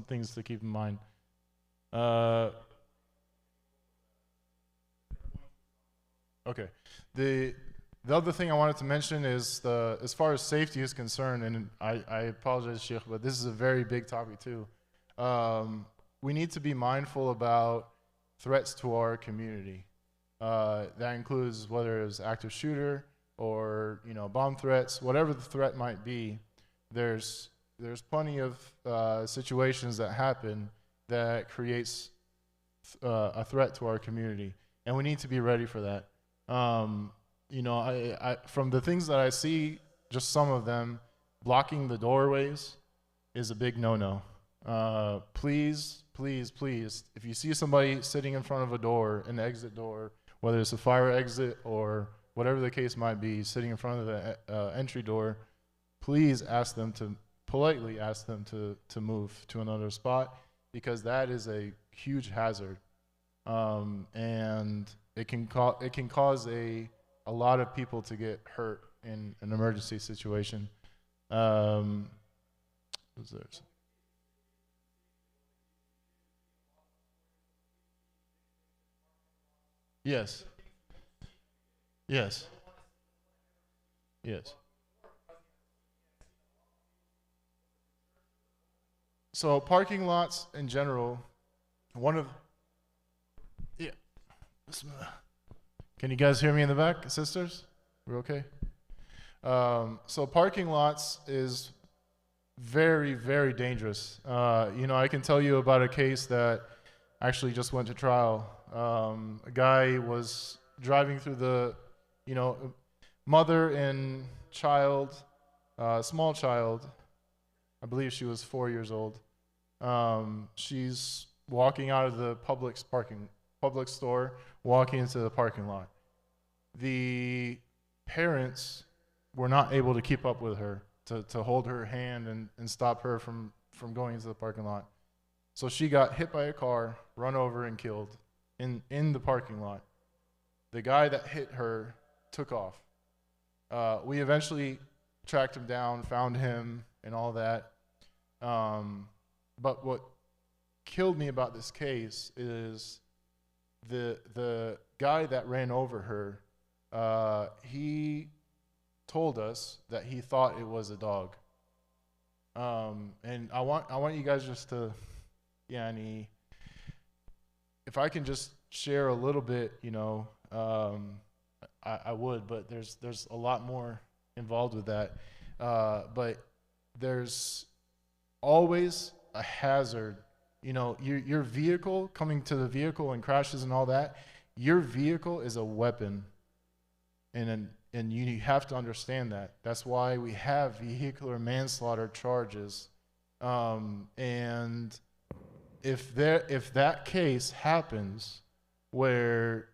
things to keep in mind. Okay. The other thing I wanted to mention is as far as safety is concerned, and I apologize, Sheikh, but this is a very big topic too. We need to be mindful about threats to our community. That includes whether it's active shooter or, you know, bomb threats, whatever the threat might be. There's plenty of situations that happen that creates a threat to our community, and we need to be ready for that. You know, I from the things that I see, just some of them, blocking the doorways is a big no-no. Please, if you see somebody sitting in front of a door, an exit door, whether it's a fire exit or whatever the case might be, sitting in front of the entry door, please politely ask them to move to another spot, because that is a huge hazard. And it can cause a lot of people to get hurt in an emergency situation. Who's there? Yes. Yes. Yes. So parking lots in general, yeah. Can you guys hear me in the back, sisters? We're okay? So parking lots is very, very dangerous. You know, I can tell you about a case that actually just went to trial. A guy was driving through the, you know, mother and child, small child, I believe she was 4 years old. She's walking out of the public store, walking into the parking lot. The parents were not able to keep up with her, to hold her hand and stop her from going into the parking lot. So she got hit by a car, run over and killed in the parking lot. The guy that hit her took off. We eventually tracked him down, found him and all that. But what killed me about this case is the guy that ran over her, he told us that he thought it was a dog. And I want you guys just to, if I can just share a little bit, I would, but there's a lot more involved with that. But there's always a hazard. Your vehicle coming to the vehicle and crashes and all that. Your vehicle is a weapon, and you have to understand that. That's why we have vehicular manslaughter charges. And if that case happens where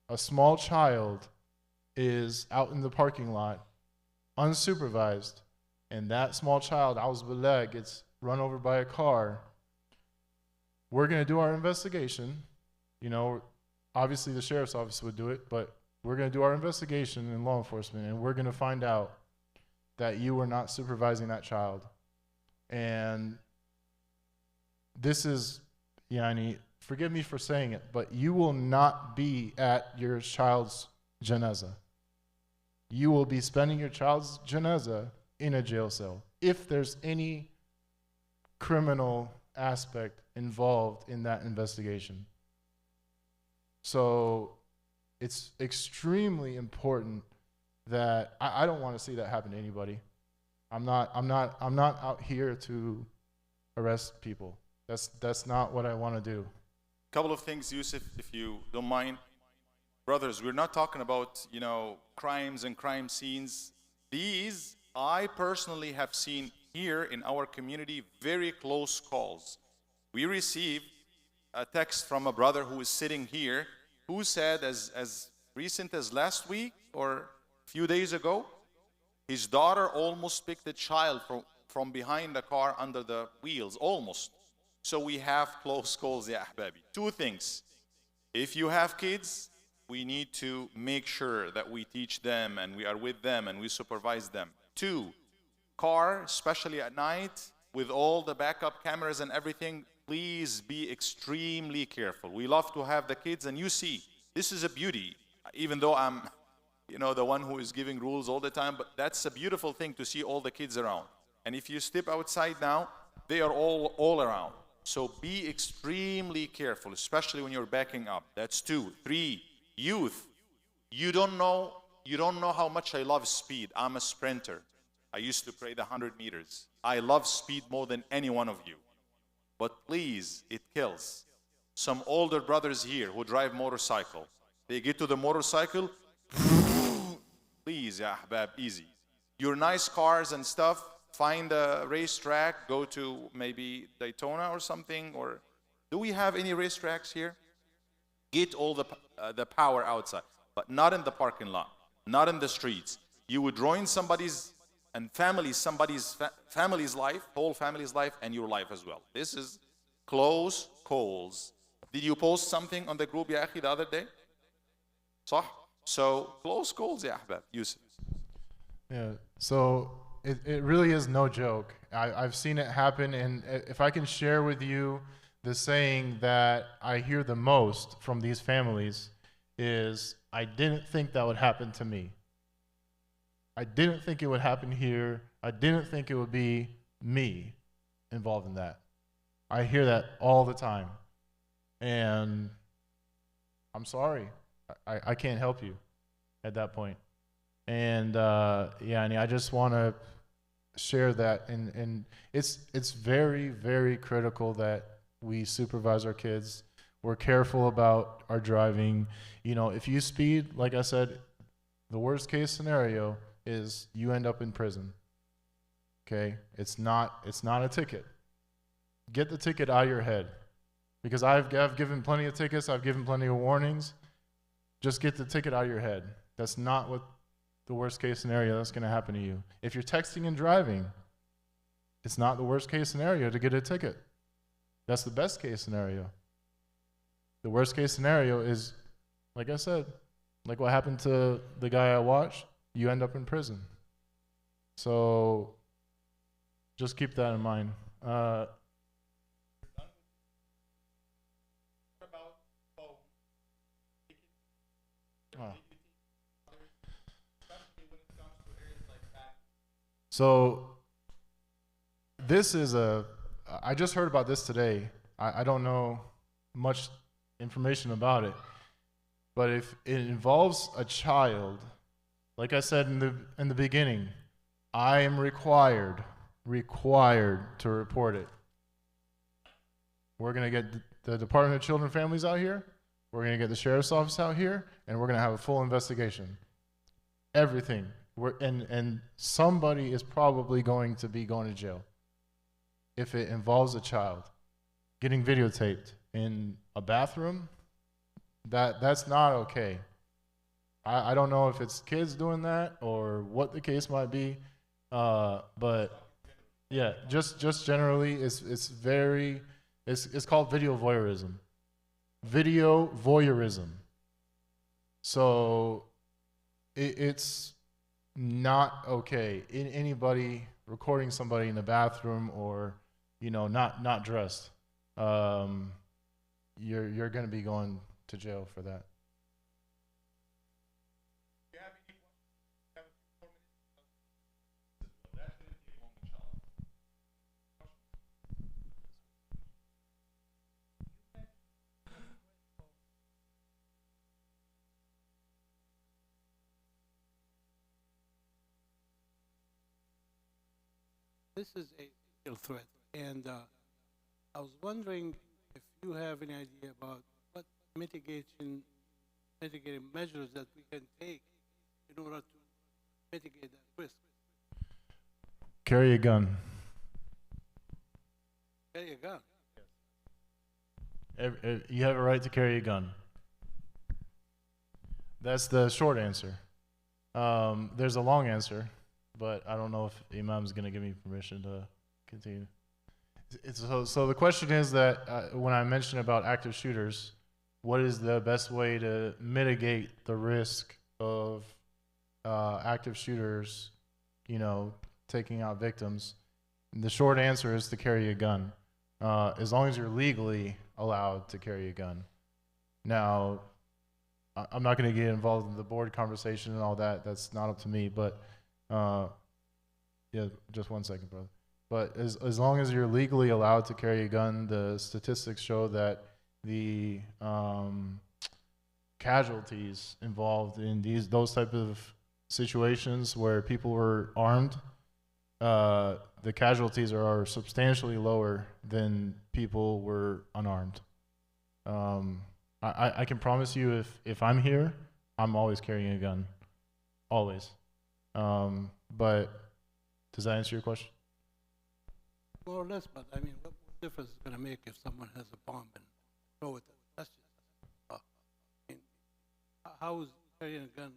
a small child is out in the parking lot unsupervised, and that small child, auzubillah, gets run over by a car, we're going to do our investigation. Obviously the sheriff's office would do it, but we're going to do our investigation in law enforcement, and we're going to find out that you were not supervising that child. And this is, forgive me for saying it, but you will not be at your child's janazah. You will be spending your child's janazah in a jail cell if there's any criminal aspect involved in that investigation. So it's extremely important that I don't want to see that happen to anybody. I'm not out here to arrest people. That's not what I want to do. Couple of things, Yusuf, if you don't mind. Brothers, we're not talking about, crimes and crime scenes. These, I personally have seen here in our community, very close calls. We received a text from a brother who is sitting here who said as recent as last week or a few days ago, his daughter almost picked a child from behind the car under the wheels, almost. So we have close calls, ya ahbabi. Two things. If you have kids, we need to make sure that we teach them and we are with them and we supervise them. Two, car, especially at night, with all the backup cameras and everything, please be extremely careful. We love to have the kids, and you see, this is a beauty. Even though I'm, the one who is giving rules all the time, but that's a beautiful thing to see all the kids around. And if you step outside now, they are all around. So be extremely careful, especially when you're backing up. That's two. Three, youth. You don't know how much I love speed. I'm a sprinter. I used to pray the 100 meters. I love speed more than any one of you. But please, it kills. Some older brothers here who drive motorcycle, they get to the motorcycle, please, ya ahbab, easy. Your nice cars and stuff, find a racetrack, go to maybe Daytona or something, or do we have any racetracks here? Get all the power outside, but not in the parking lot, not in the streets. You would ruin somebody's family's life, whole family's life, and your life as well. This is close calls. Did you post something on the group, ya akhi, the other day? صح? So close calls, ya ahbab. Yusuf. Yeah. So it really is no joke. I've seen it happen, and if I can share with you the saying that I hear the most from these families is, I didn't think that would happen to me. I didn't think it would happen here. I didn't think it would be me involved in that. I hear that all the time. And I'm sorry. I can't help you at that point. And I just want to share that. And it's very, very critical that we supervise our kids. We're careful about our driving. If you speed, like I said, the worst case scenario is you end up in prison. Okay? It's not a ticket. Get the ticket out of your head. Because I've given plenty of tickets, I've given plenty of warnings. Just get the ticket out of your head. That's not what the worst case scenario that's going to happen to you. If you're texting and driving, it's not the worst case scenario to get a ticket. That's the best case scenario. The worst case scenario is, like I said, like what happened to the guy I watched, you end up in prison. So just keep that in mind. So this is I just heard about this today. I don't know much information about it. But if it involves a child, like I said in the beginning, I am required to report it. We're gonna get the Department of Children and Families out here. We're gonna get the Sheriff's Office out here, and we're gonna have a full investigation. Everything. And somebody is probably going to be going to jail if it involves a child getting videotaped in a bathroom. That's not okay. I don't know if it's kids doing that or what the case might be, but yeah, just generally, it's called video voyeurism. Video voyeurism. So it's not okay. Anybody recording somebody in the bathroom or not dressed, you're going to be going to jail for that. This is a real threat, and I was wondering if you have any idea about what mitigating measures that we can take in order to mitigate that risk. Carry a gun. Carry a gun. You have a right to carry a gun. That's the short answer. There's a long answer, but I don't know if Imam's going to give me permission to continue. So the question is that when I mentioned about active shooters, what is the best way to mitigate the risk of active shooters, taking out victims? And the short answer is to carry a gun, as long as you're legally allowed to carry a gun. Now, I'm not going to get involved in the board conversation and all that. That's not up to me. But yeah, just 1 second, brother. But as long as you're legally allowed to carry a gun, the statistics show that the casualties involved in those type of situations where people were armed, the casualties are substantially lower than people were unarmed. I can promise you, if I'm here, I'm always carrying a gun, always. But does that answer your question? More or less, but I mean, what difference is it going to make if someone has a bomb and throw it? That's just, I mean, how is carrying a gun?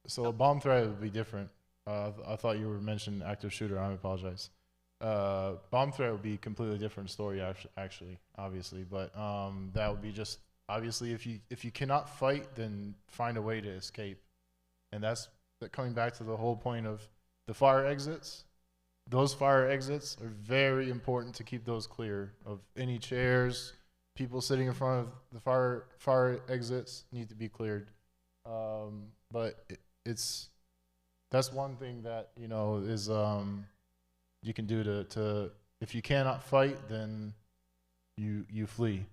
So a bomb threat would be different. I thought you were mentioning active shooter. I apologize. Bomb threat would be a completely different story, actually, obviously. But that would be just, obviously, if you cannot fight, then find a way to escape. And that's coming back to the whole point of the fire exits. Those fire exits are very important to keep those clear of any chairs. People sitting in front of the fire exits need to be cleared. But that's one thing that is you can do to if you cannot fight, then you flee.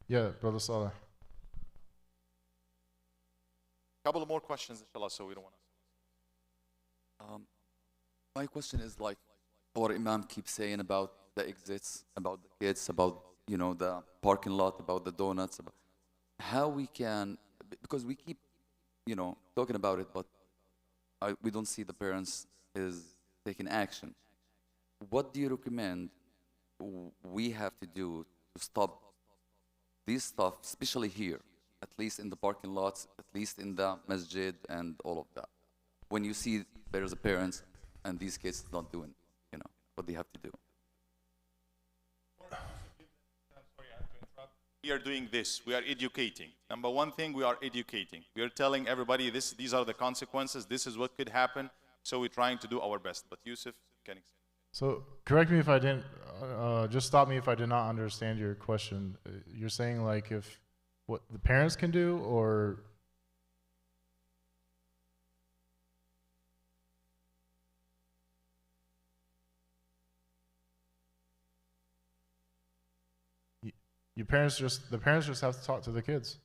Yeah, Brother Saleh. Couple of more questions, inshallah, so we don't want to. My question is like our Imam keeps saying about the exits, about the kids, about the parking lot, about the donuts, about how we can, because we keep talking about it, but we don't see the parents is taking action. What do you recommend we have to do to stop this stuff, especially here, at least in the parking lots, at least in the masjid and all of that? When you see there's a parents and these kids not doing, what they have to do. We are doing this. We are educating. Number one thing, we are educating. We are telling everybody these are the consequences. This is what could happen. So we're trying to do our best. But Yusuf, can you? So correct me if I didn't. Just stop me if I did not understand your question. You're saying like if what the parents can do, or the parents just have to talk to the kids.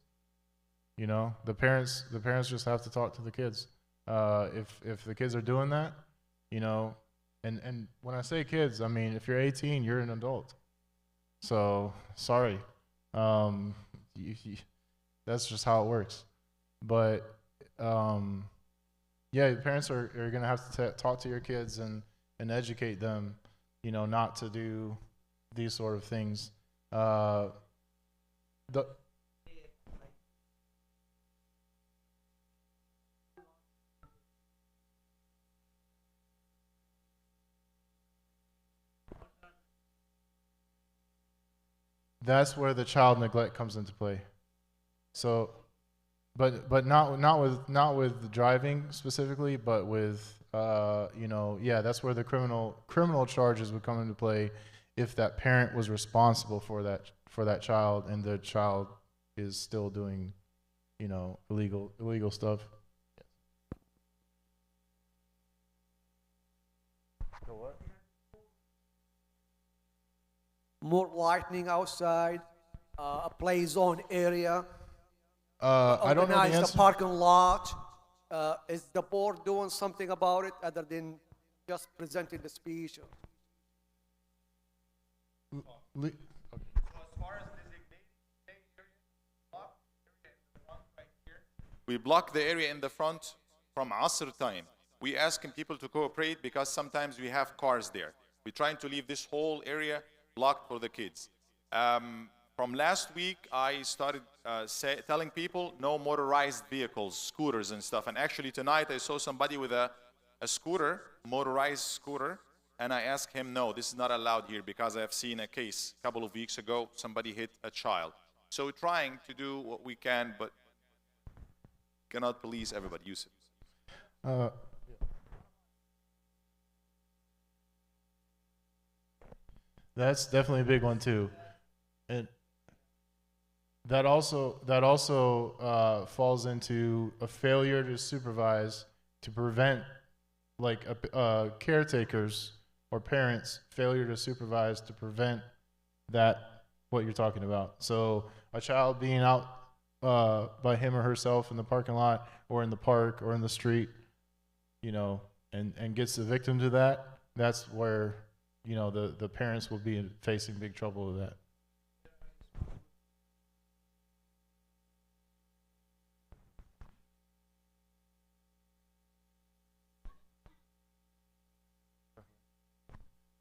You know, the parents just have to talk to the kids. If the kids are doing that, you know, and when I say kids, I mean if you're 18, you're an adult. So sorry, that's just how it works. But yeah, the parents are gonna have to talk to your kids and educate them, you know, not to do these sort of things. That's where the child neglect comes into play. So, but not with driving specifically, but with you know, yeah, that's where the criminal charges would come into play if that parent was responsible for that child and the child is still doing, you know, illegal stuff. More lighting outside, a play zone area. I don't know the Organize answer. the parking lot. Is the board doing something about it other than just presenting the speech? We block the area in the front from Asr time. We asking people to cooperate because sometimes we have cars there. We're trying to leave this whole area blocked for the kids. From last week, I started telling people no motorized vehicles, scooters and stuff. And actually tonight I saw somebody with a scooter, motorized scooter, and I asked him, no, this is not allowed here because I have seen a case a couple of weeks ago, somebody hit a child. So we're trying to do what we can, but cannot police everybody. Yusuf. That's definitely a big one too, and that also falls into a failure to supervise, to prevent, like caretakers or parents' failure to supervise to prevent that, what you're talking about. So a child being out by him or herself in the parking lot or in the park or in the street, you know, and gets the victim to that, that's where, you know, the parents will be facing big trouble with that.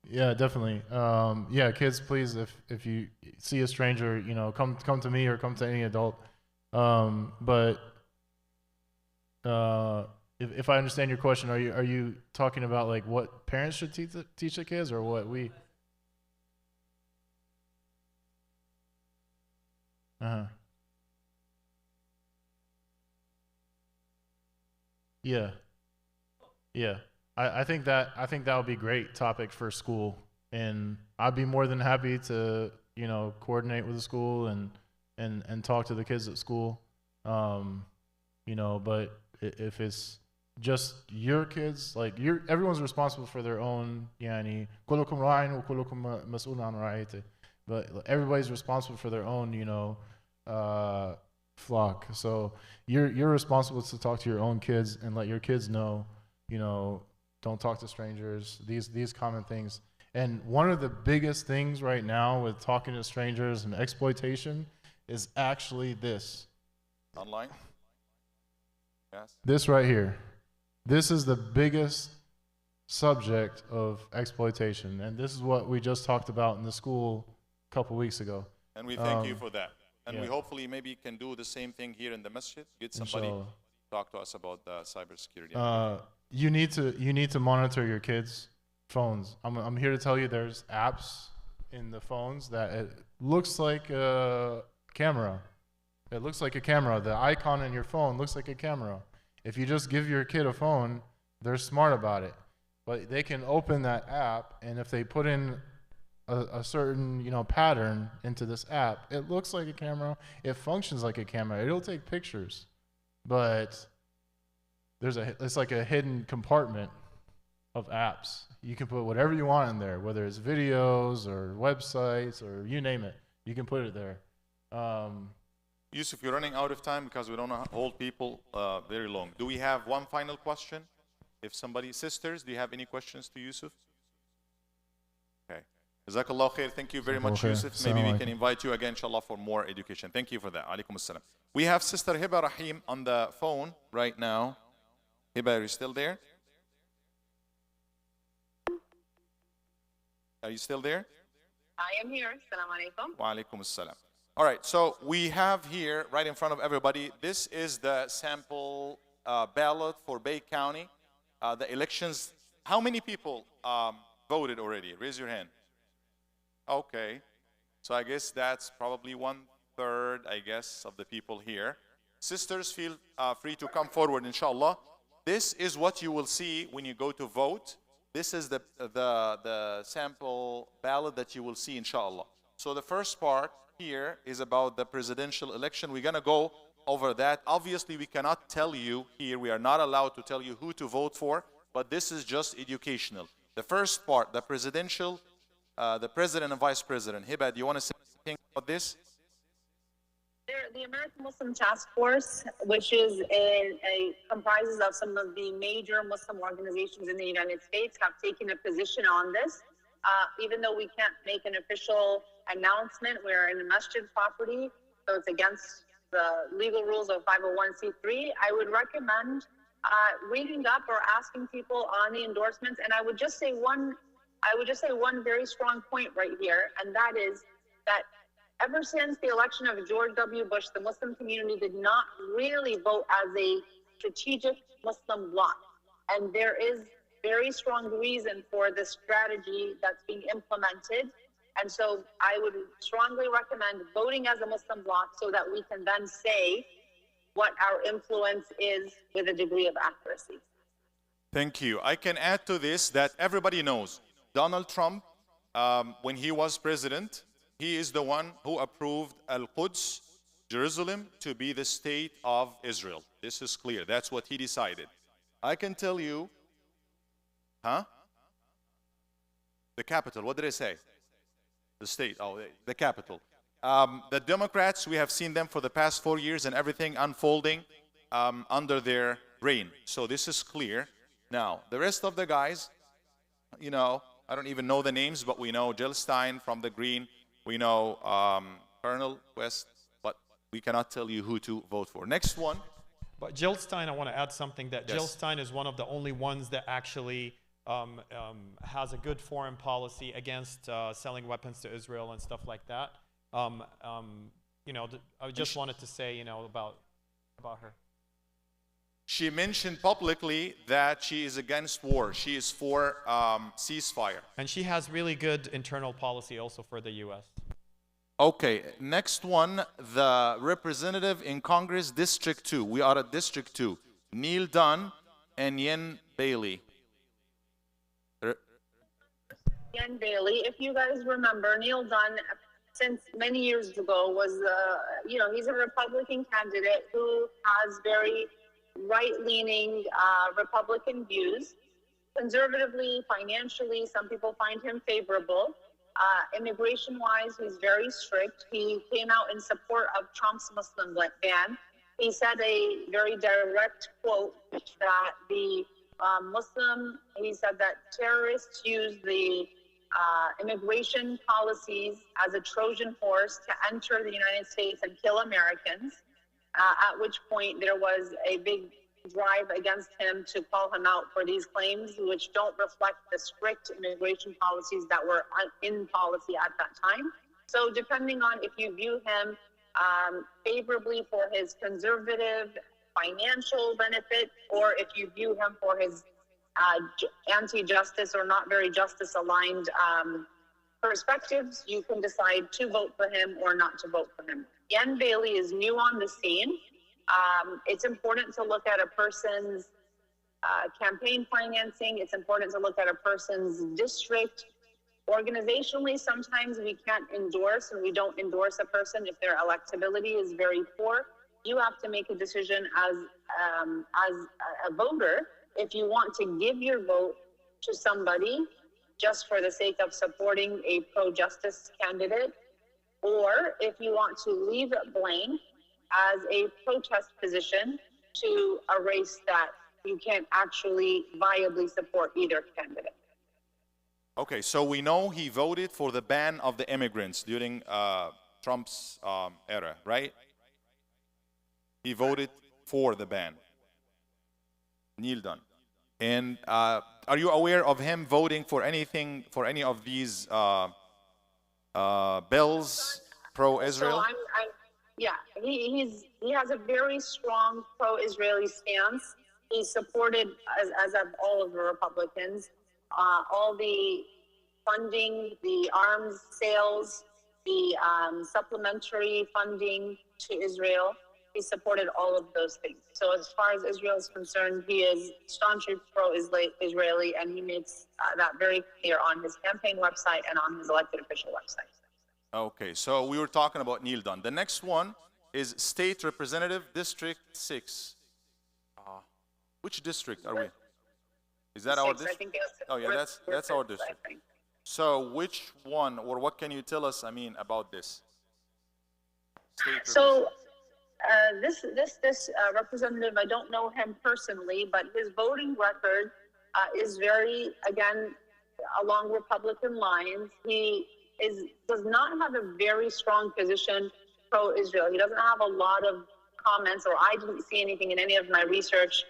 Yeah, definitely. Yeah, kids, please, if you see a stranger, you know, come to me or come to any adult. But if I understand your question, are you talking about like what parents should teach the kids, or what we? Yeah, yeah. I think that would be a great topic for school, and I'd be more than happy to, you know, coordinate with the school and talk to the kids at school. You know, but if it's just your kids, like everyone's responsible for their own, يعني كلكم راع وكلكم مسؤول عن رعيته. But everybody's responsible for their own, you know, flock. So you're responsible to talk to your own kids and let your kids know, you know, don't talk to strangers, these common things. And one of the biggest things right now with talking to strangers and exploitation is actually this. Online? Yes. This right here. This is the biggest subject of exploitation. And this is what we just talked about in the school a couple weeks ago. And we thank you for that. And yeah. we hopefully maybe can do the same thing here in the masjid. Get somebody Inshallah. talk to us about cybersecurity. You need to monitor your kids' phones. I'm here to tell you there's apps in the phones that it looks like a camera. It looks like a camera. The icon in your phone looks like a camera. If you just give your kid a phone, they're smart about it. But they can open that app, and if they put in a certain, you know, pattern into this app. It looks like a camera. It functions like a camera. It'll take pictures, but it's like a hidden compartment of apps. You can put whatever you want in there, whether it's videos or websites or you name it. You can put it there. Yusuf, you're running out of time because we don't want to hold people very long. Do we have one final question? If somebody, sisters, do you have any questions to Yusuf? Okay. Jazakallah khair. Thank you very much, Yusuf. Maybe we can invite you again, inshallah, for more education. Thank you for that. Alaikum assalam. We have Sister Hiba Rahim on the phone right now. Hiba, are you still there? Are you still there? I am here. Assalamu alaikum. Wa alaikum assalam. All right, so we have here, right in front of everybody, this is the sample ballot for Bay County. The elections, how many people voted already? Raise your hand. Okay, so I guess that's probably 1/3, I guess, of the people here. Sisters, feel free to come forward, inshallah. This is what you will see when you go to vote. This is the sample ballot that you will see, inshallah. So the first part here is about the presidential election. We're going to go over that. Obviously, we cannot tell you here, we are not allowed to tell you who to vote for, but this is just educational. The first part, the presidential, the president and vice president. Hiba, do you want to say anything about this? The American Muslim Task Force, which is comprises of some of the major Muslim organizations in the United States, have taken a position on this. Even though we can't make an official announcement, we're in a masjid property, so it's against the legal rules of 501c3. I would recommend reading up or asking people on the endorsements. And I would just say one very strong point right here, and that is that ever since the election of George W. Bush, the Muslim community did not really vote as a strategic Muslim bloc. And there is very strong reason for the strategy that's being implemented. And so I would strongly recommend voting as a Muslim bloc so that we can then say what our influence is with a degree of accuracy. Thank you. I can add to this that everybody knows Donald Trump, when he was president, he is the one who approved Al-Quds, Jerusalem, to be the state of Israel. This is clear. That's what he decided. I can tell you, the capital, what did I say? The state, the capital. The Democrats, we have seen them for the past 4 years and everything unfolding under their reign. So this is clear. Now, the rest of the guys, you know, I don't even know the names, but we know Jill Stein from the Green. We know Colonel West, but we cannot tell you who to vote for. Next one. But Jill Stein, I want to add something that Yes. Jill Stein is one of the only ones that actually has a good foreign policy against selling weapons to Israel and stuff like that. You know, I just wanted to say, you know, about her. She mentioned publicly that she is against war. She is for ceasefire. And she has really good internal policy also for the U.S. Okay, next one, the representative in Congress, District 2. We are at District 2. Neil Dunn and Yen Bailey. Yen Bailey, if you guys remember, Neil Dunn, since many years ago, was, you know, he's a Republican candidate who has very right-leaning Republican views. Conservatively, financially, some people find him favorable. Immigration-wise, he's very strict. He came out in support of Trump's Muslim ban. He said a very direct quote that he said that terrorists use the immigration policies as a Trojan horse to enter the United States and kill Americans, at which point there was a big drive against him to call him out for these claims, which don't reflect the strict immigration policies that were in policy at that time. So depending on if you view him favorably for his conservative financial benefit, or if you view him for his anti-justice or not very justice-aligned perspectives, you can decide to vote for him or not to vote for him. Yen Bailey is new on the scene. It's important to look at a person's campaign financing. It's important to look at a person's district. Organizationally, sometimes we can't endorse, and we don't endorse a person if their electability is very poor. You have to make a decision as a voter if you want to give your vote to somebody just for the sake of supporting a pro-justice candidate, or if you want to leave it blank as a protest position to a race that you can't actually viably support either candidate. Okay, so we know he voted for the ban of the immigrants during Trump's era, right? He voted for the ban. Kneel down. And are you aware of him voting for anything, for any of these bills pro-Israel? So yeah, he has a very strong pro-Israeli stance. He's supported, as of all of the Republicans, all the funding, the arms sales, the supplementary funding to Israel. He supported all of those things. So as far as Israel is concerned, he is staunchly pro-Israeli, and he makes that very clear on his campaign website and on his elected official website. Okay, so we were talking about kneel down. The next one is State Representative District 6. Which district are we? Is that our district? I think it's, oh yeah, that's our district. So which one, or what can you tell us, about this? So this representative, I don't know him personally, but his voting record is very, again, along Republican lines. He does not have a very strong position pro-Israel. He doesn't have a lot of comments, or I didn't see anything in any of my research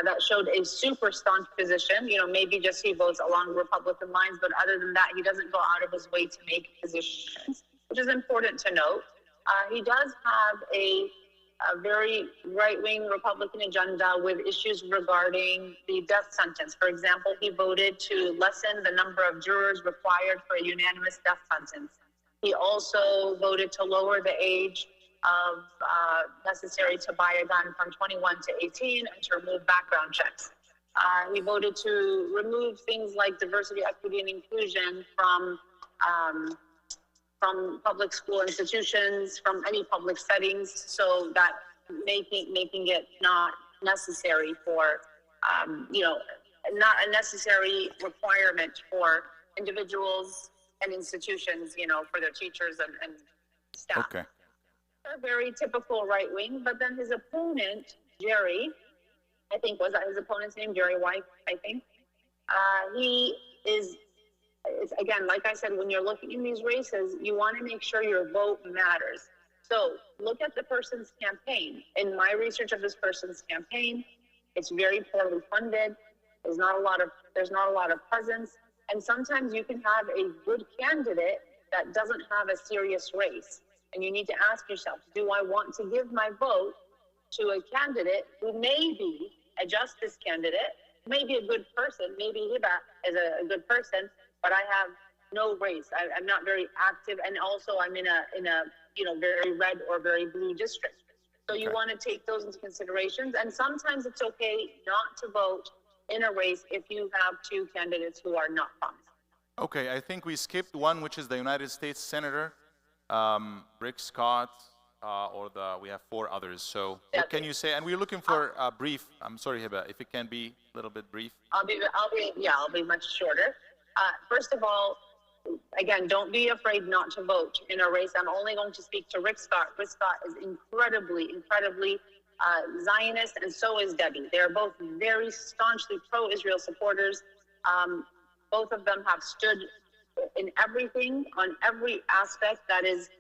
that showed a super staunch position. Maybe just he votes along Republican lines, but other than that, he doesn't go out of his way to make positions, which is important to note. He does have a very right-wing Republican agenda with issues regarding the death sentence. For example, he voted to lessen the number of jurors required for a unanimous death sentence. He also voted to lower the age of necessary to buy a gun from 21 to 18 and to remove background checks. He voted to remove things like diversity, equity, and inclusion from public school institutions, from any public settings, so that making it not necessary for, not a necessary requirement for individuals and institutions, for their teachers and staff. Okay. A very typical right wing, but then his opponent, Jerry, I think, was that his opponent's name? Jerry White, I think. It's, again, like I said, when you're looking in these races, you want to make sure your vote matters. So look at the person's campaign. In my research of this person's campaign, it's very poorly funded. There's not a lot of presence, and sometimes you can have a good candidate that doesn't have a serious race. And you need to ask yourself, do I want to give my vote to a candidate who may be a justice candidate, may be a good person, maybe Hiba is a good person, but I have no race. I'm not very active, and also I'm in a very red or very blue district. So you want to take those into considerations, and sometimes it's okay not to vote in a race if you have two candidates who are not promising. Okay, I think we skipped one, which is the United States Senator, Rick Scott, we have 4 others. So what can you say? And we're looking for a brief. I'm sorry, Hiba, if it can be a little bit brief. I'll be much shorter. First of all, again, don't be afraid not to vote in a race. I'm only going to speak to Rick Scott. Rick Scott is incredibly Zionist, and so is Debbie. They're both very staunchly pro-Israel supporters. Both of them have stood in everything, on every aspect that is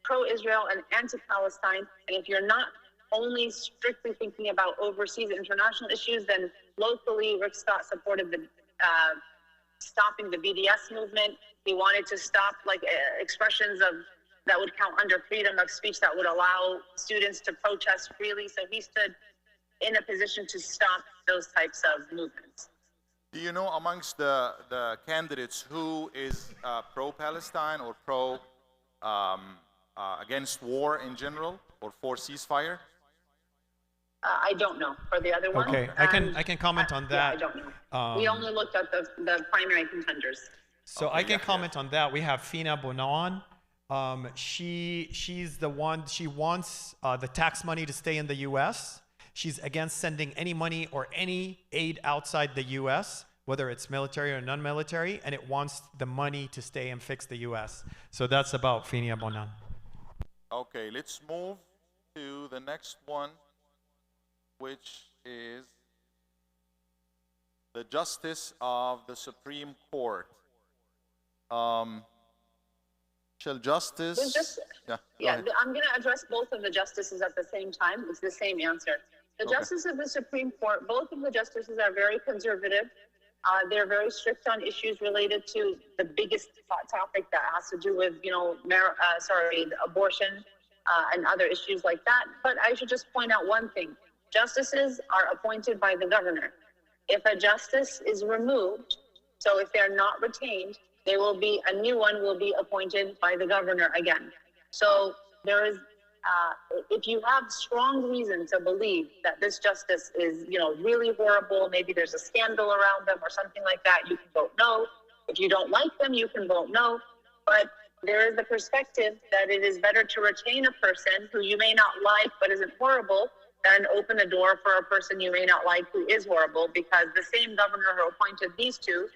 pro-Israel and anti-Palestine. And if you're not only strictly thinking about overseas international issues, then locally, Rick Scott supported the stopping the BDS movement. He wanted to stop expressions that would count under freedom of speech that would allow students to protest freely. So he stood in a position to stop those types of movements. Do you know amongst the candidates who is pro-Palestine or pro against war in general or for ceasefire? I don't know for the other one. Okay, I can comment on that. Yeah, I don't know. We only looked at the primary contenders. So Okay, I can Yahya. comment on that. We have Fina Bonan. She's the one, she wants the tax money to stay in the US. She's against sending any money or any aid outside the US, whether it's military or non-military, and it wants the money to stay and fix the US. So that's about Fina Bonan. Okay, let's move to the next one, which is the Justice of the Supreme Court. Shall Justice... go ahead. I'm going to address both of the justices at the same time. It's the same answer. The Justice of the Supreme Court, both of the justices are very conservative. They're very strict on issues related to the biggest hot topic that has to do with, abortion and other issues like that. But I should just point out one thing. Justices are appointed by the governor. If a justice is removed, so if they're not retained, a new one will be appointed by the governor again. So there is, if you have strong reason to believe that this justice is, really horrible, maybe there's a scandal around them or something like that, you can vote no. If you don't like them, you can vote no. But there is the perspective that it is better to retain a person who you may not like but isn't horrible than open a door for a person you may not like who is horrible, because the same governor who appointed these two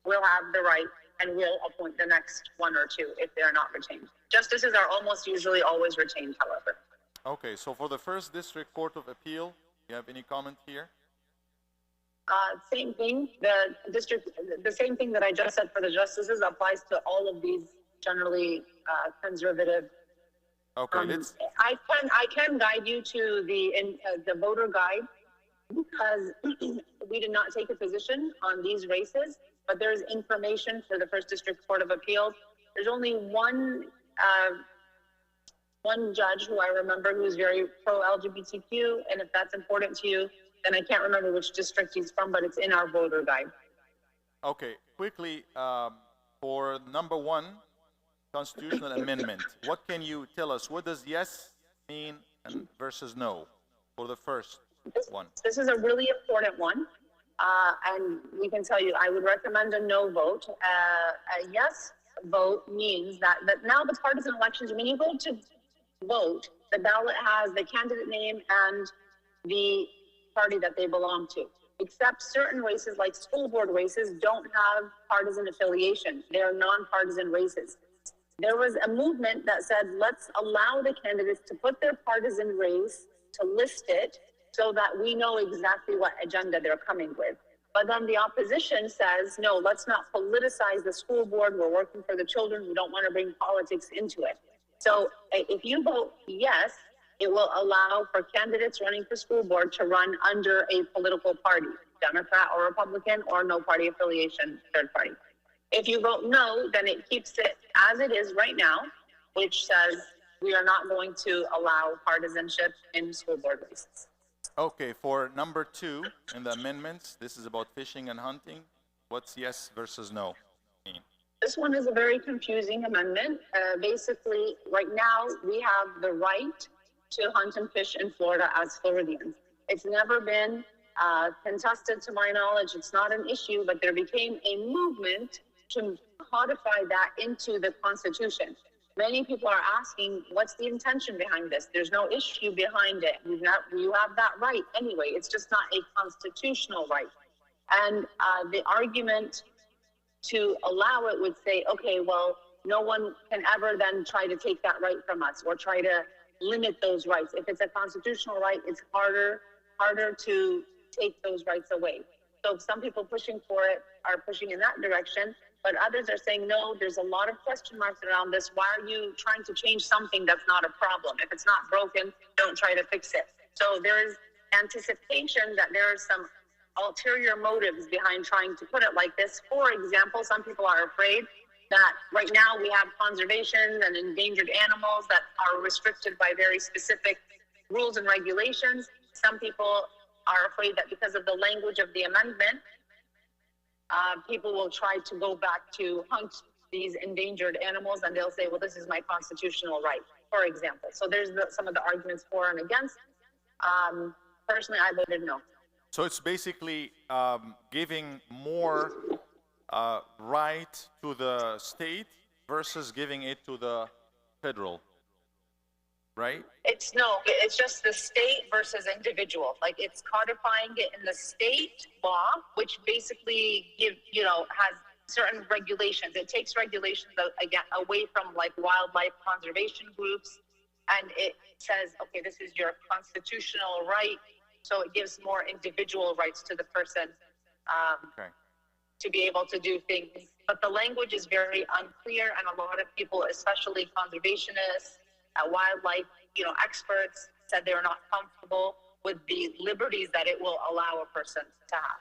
will have the right and will appoint the next one or two if they're not retained. Justices are almost usually always retained, however. Okay, so for the First District Court of Appeal, you have any comment here? Same thing. The same thing that I just said for the justices applies to all of these generally conservative. Okay, let's. I can guide you to the voter guide, because we did not take a position on these races, but there's information for the First District Court of Appeals. There's only one judge who I remember who is very pro-LGBTQ, and if that's important to you, then I can't remember which district he's from, but it's in our voter guide. Okay, quickly, for number one, constitutional amendment. What can you tell us? What does yes mean versus no for the first one? This is a really important one. And we can tell you, I would recommend a no vote. A yes vote means that now the partisan elections, when you go to vote, the ballot has the candidate name and the party that they belong to. Except certain races, like school board races, don't have partisan affiliation. They are non-partisan races. There was a movement that said, let's allow the candidates to put their partisan race, to list it, so that we know exactly what agenda they're coming with. But then the opposition says, no, let's not politicize the school board. We're working for the children. We don't want to bring politics into it. So if you vote yes, it will allow for candidates running for school board to run under a political party, Democrat or Republican, or no party affiliation, third party. If you vote no, then it keeps it as it is right now, which says we are not going to allow partisanship in school board races. Okay, for number two in the amendments, this is about fishing and hunting. What's yes versus no mean? This one is a very confusing amendment. Basically, right now, we have the right to hunt and fish in Florida as Floridians. It's never been contested to my knowledge. It's not an issue, but there became a movement to codify that into the Constitution. Many people are asking, what's the intention behind this? There's no issue behind it. You have that right anyway. It's just not a constitutional right. And the argument to allow it would say, okay, well, no one can ever then try to take that right from us or try to limit those rights. If it's a constitutional right, it's harder to take those rights away. So some people pushing for it are pushing in that direction, but others are saying, no, there's a lot of question marks around this. Why are you trying to change something that's not a problem? If it's not broken, don't try to fix it. So there is anticipation that there are some ulterior motives behind trying to put it like this. For example, some people are afraid that right now we have conservation and endangered animals that are restricted by very specific rules and regulations. Some people are afraid that because of the language of the amendment, people will try to go back to hunt these endangered animals, and they'll say, well, this is my constitutional right, for example. So there's some of the arguments for and against. Personally, I voted no. So it's basically giving more right to the state versus giving it to the federal, right? It's just the state versus individual. Like it's codifying it in the state law, which basically has certain regulations. It takes regulations again away from like wildlife conservation groups, and it says, okay, this is your constitutional right. So it gives more individual rights to the person to be able to do things. But the language is very unclear, and a lot of people, especially conservationists, wildlife, experts, said they're not comfortable with the liberties that it will allow a person to have.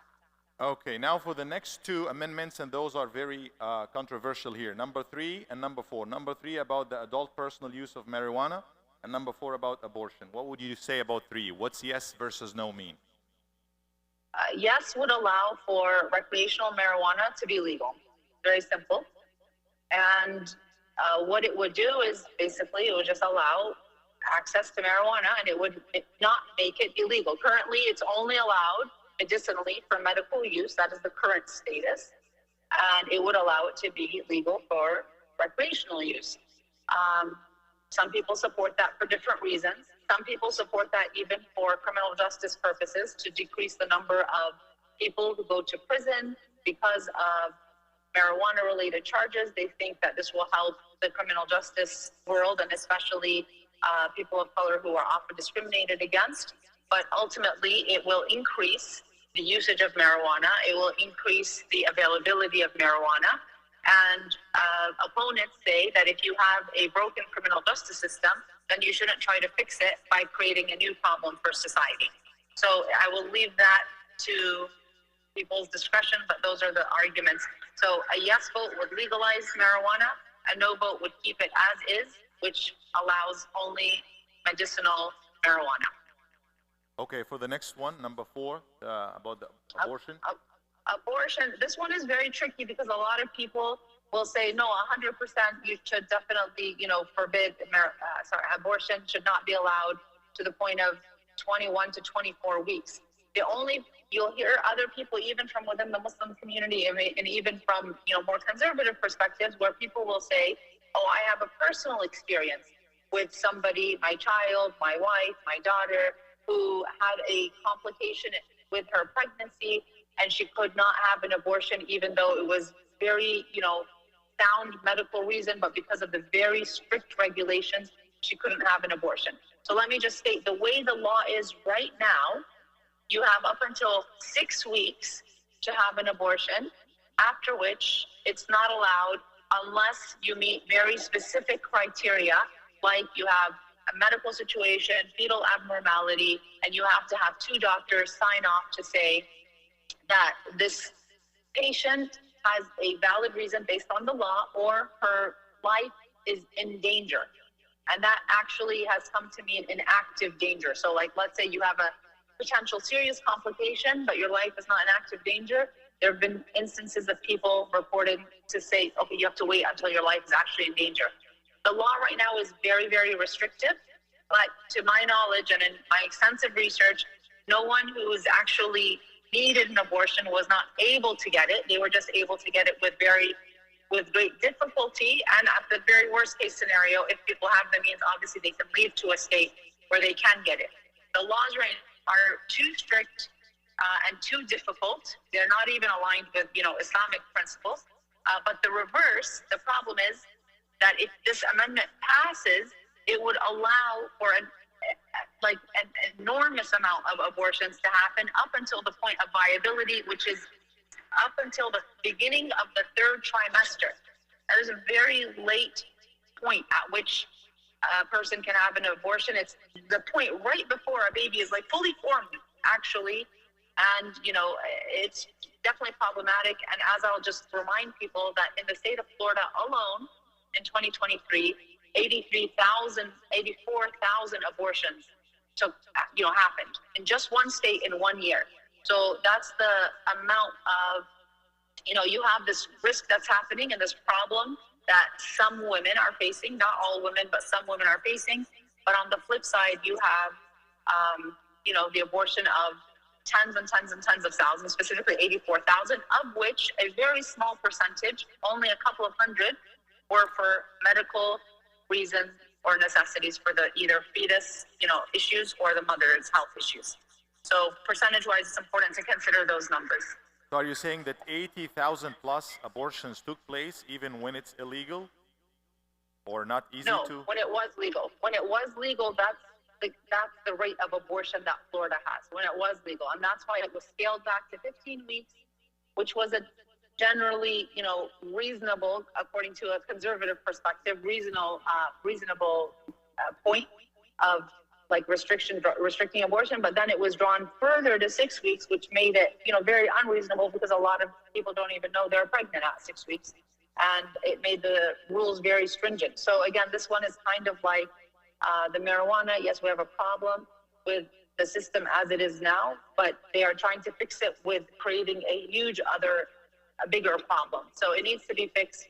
Okay, now for the next two amendments, and those are very controversial here. Number 3 and number 4. Number 3 about the adult personal use of marijuana, and number 4 about abortion. What would you say about 3? What's yes versus no mean? Yes would allow for recreational marijuana to be legal. Very simple. And what it would do is basically it would just allow access to marijuana, and it would not make it illegal. Currently, it's only allowed medicinally for medical use. That is the current status. And it would allow it to be legal for recreational use. Some people support that for different reasons. Some people support that even for criminal justice purposes, to decrease the number of people who go to prison because of marijuana-related charges. They think that this will help the criminal justice world, and especially people of color who are often discriminated against. But ultimately, it will increase the usage of marijuana. It will increase the availability of marijuana. And opponents say that if you have a broken criminal justice system, then you shouldn't try to fix it by creating a new problem for society. So I will leave that to people's discretion, but those are the arguments. So a yes vote would legalize marijuana, a no vote would keep it as is, which allows only medicinal marijuana. Okay, for the next one, number 4, about the abortion. Abortion, this one is very tricky because a lot of people will say, no, 100% you should definitely, forbid, abortion should not be allowed to the point of 21 to 24 weeks. You'll hear other people, even from within the Muslim community, and even from, more conservative perspectives, where people will say, oh, I have a personal experience with somebody, my child, my wife, my daughter, who had a complication with her pregnancy, and she could not have an abortion, even though it was very, sound medical reason, but because of the very strict regulations, she couldn't have an abortion. So let me just state, the way the law is right now, you have up until 6 weeks to have an abortion, after which it's not allowed unless you meet very specific criteria, like you have a medical situation, fetal abnormality, and you have to have 2 doctors sign off to say that this patient has a valid reason based on the law, or her life is in danger. And that actually has come to mean in active danger. So like, let's say you have a potential serious complication, but your life is not in active danger. There have been instances of people reported to say, okay, you have to wait until your life is actually in danger. The law right now is very, very restrictive, but to my knowledge and in my extensive research, no one who is actually needed an abortion was not able to get it. They were just able to get it with great difficulty, and at the very worst case scenario, if people have the means, obviously they can leave to a state where they can get it. The laws right now are too strict and too difficult. They're not even aligned with Islamic principles. But the reverse, the problem is that if this amendment passes, it would allow for an enormous amount of abortions to happen up until the point of viability, which is up until the beginning of the 3rd trimester. That is a very late point at which a person can have an abortion. It's the point right before a baby is fully formed, actually. And, it's definitely problematic. And as I'll just remind people that in the state of Florida alone, in 2023, 84,000 abortions happened in just one state in 1 year. So that's the amount of, you have this risk that's happening and this problem that some women are facing, not all women, but some women are facing. But on the flip side, you have, the abortion of tens and tens and tens of thousands, specifically 84,000, of which a very small percentage, only a couple of hundred, were for medical reasons or necessities for the either fetus, issues or the mother's health issues. So percentage-wise, it's important to consider those numbers. So are you saying that 80,000 plus abortions took place even when it's illegal? Or not easy No, to? when it was legal. When it was legal, that's the rate of abortion that Florida has, when it was legal. And that's why it was scaled back to 15 weeks, which was a generally, reasonable, according to a conservative perspective, reasonable point of restricting abortion. But then it was drawn further to 6 weeks, which made it, very unreasonable, because a lot of people don't even know they're pregnant at 6 weeks. And it made the rules very stringent. So again, this one is kind of like the marijuana. Yes, we have a problem with the system as it is now, but they are trying to fix it with creating a bigger problem. So it needs to be fixed,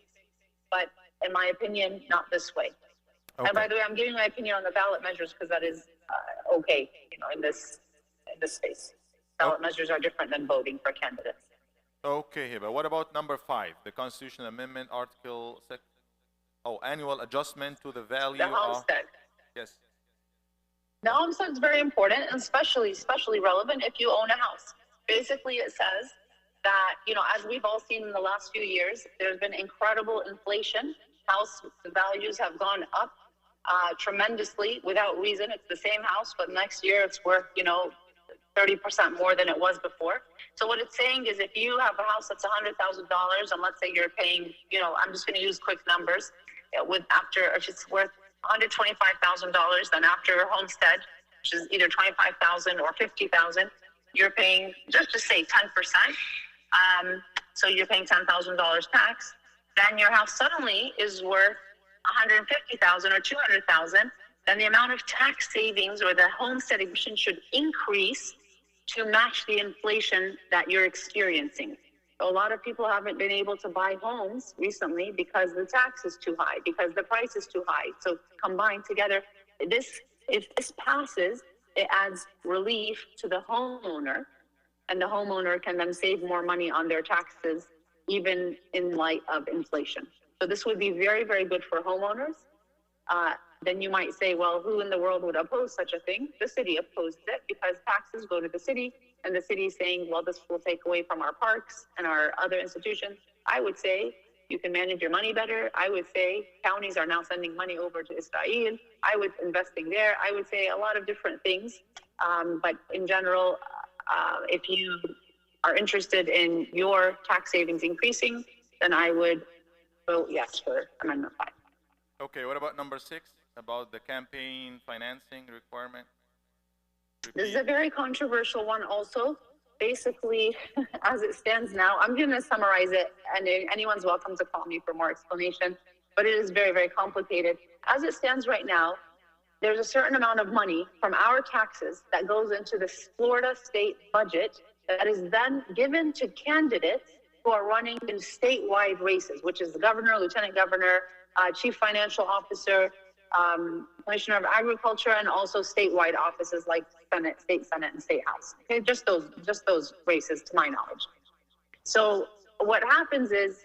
but in my opinion, not this way. Okay. And by the way, I'm giving my opinion on the ballot measures because that is okay, in this space. Ballot measures are different than voting for candidates. Okay, Hiba. What about number 5, the Constitutional Amendment, Article 6? Annual adjustment to the value the homestead. Yes. The homestead is very important, and especially relevant if you own a house. Basically, it says that, as we've all seen in the last few years, there's been incredible inflation. House values have gone up tremendously without reason. It's the same house, but next year it's worth, 30% more than it was before. So what it's saying is, if you have a house that's $100,000, and let's say you're paying, I'm just going to use quick numbers, if it's worth $125,000, then after homestead, which is either $25,000 or $50,000, you're paying, just to say 10%. So you're paying $10,000 tax. Then your house suddenly is worth $150,000 or $200,000. Then the amount of tax savings or the homestead exemption should increase to match the inflation that you're experiencing. A lot of people haven't been able to buy homes recently because the tax is too high, because the price is too high. So combined together, if this passes, it adds relief to the homeowner, and the homeowner can then save more money on their taxes, even in light of inflation. So this would be very, very good for homeowners. Then you might say, well, who in the world would oppose such a thing? The city opposed it because taxes go to the city, and the city is saying, well, this will take away from our parks and our other institutions. I would say you can manage your money better. I would say counties are now sending money over to Israel. I would investing there. I would say a lot of different things. But in general, if you are interested in your tax savings increasing, then I would vote yes for Amendment 5. Okay, what about number 6, about the campaign financing requirement? This is a very controversial one also. Basically, as it stands now, I'm going to summarize it, and anyone's welcome to call me for more explanation, but it is very, very complicated. As it stands right now, there's a certain amount of money from our taxes that goes into the Florida state budget that is then given to candidates who are running in statewide races, which is the governor, lieutenant governor, chief financial officer, commissioner of agriculture, and also statewide offices like Senate, state Senate, and state house. Okay, just those races, to my knowledge. So what happens is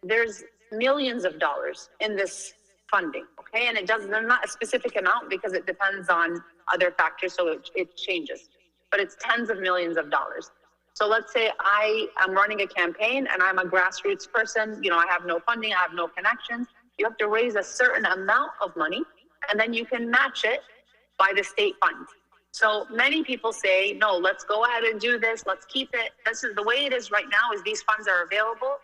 there's millions of dollars in this funding. Okay, and there's not a specific amount because it depends on other factors, so it changes. But it's tens of millions of dollars. So let's say I am running a campaign and I'm a grassroots person. I have no funding, I have no connections. You have to raise a certain amount of money, and then you can match it by the state funds. So many people say, no, let's go ahead and do this. Let's keep it. This is the way it is right now, is these funds are available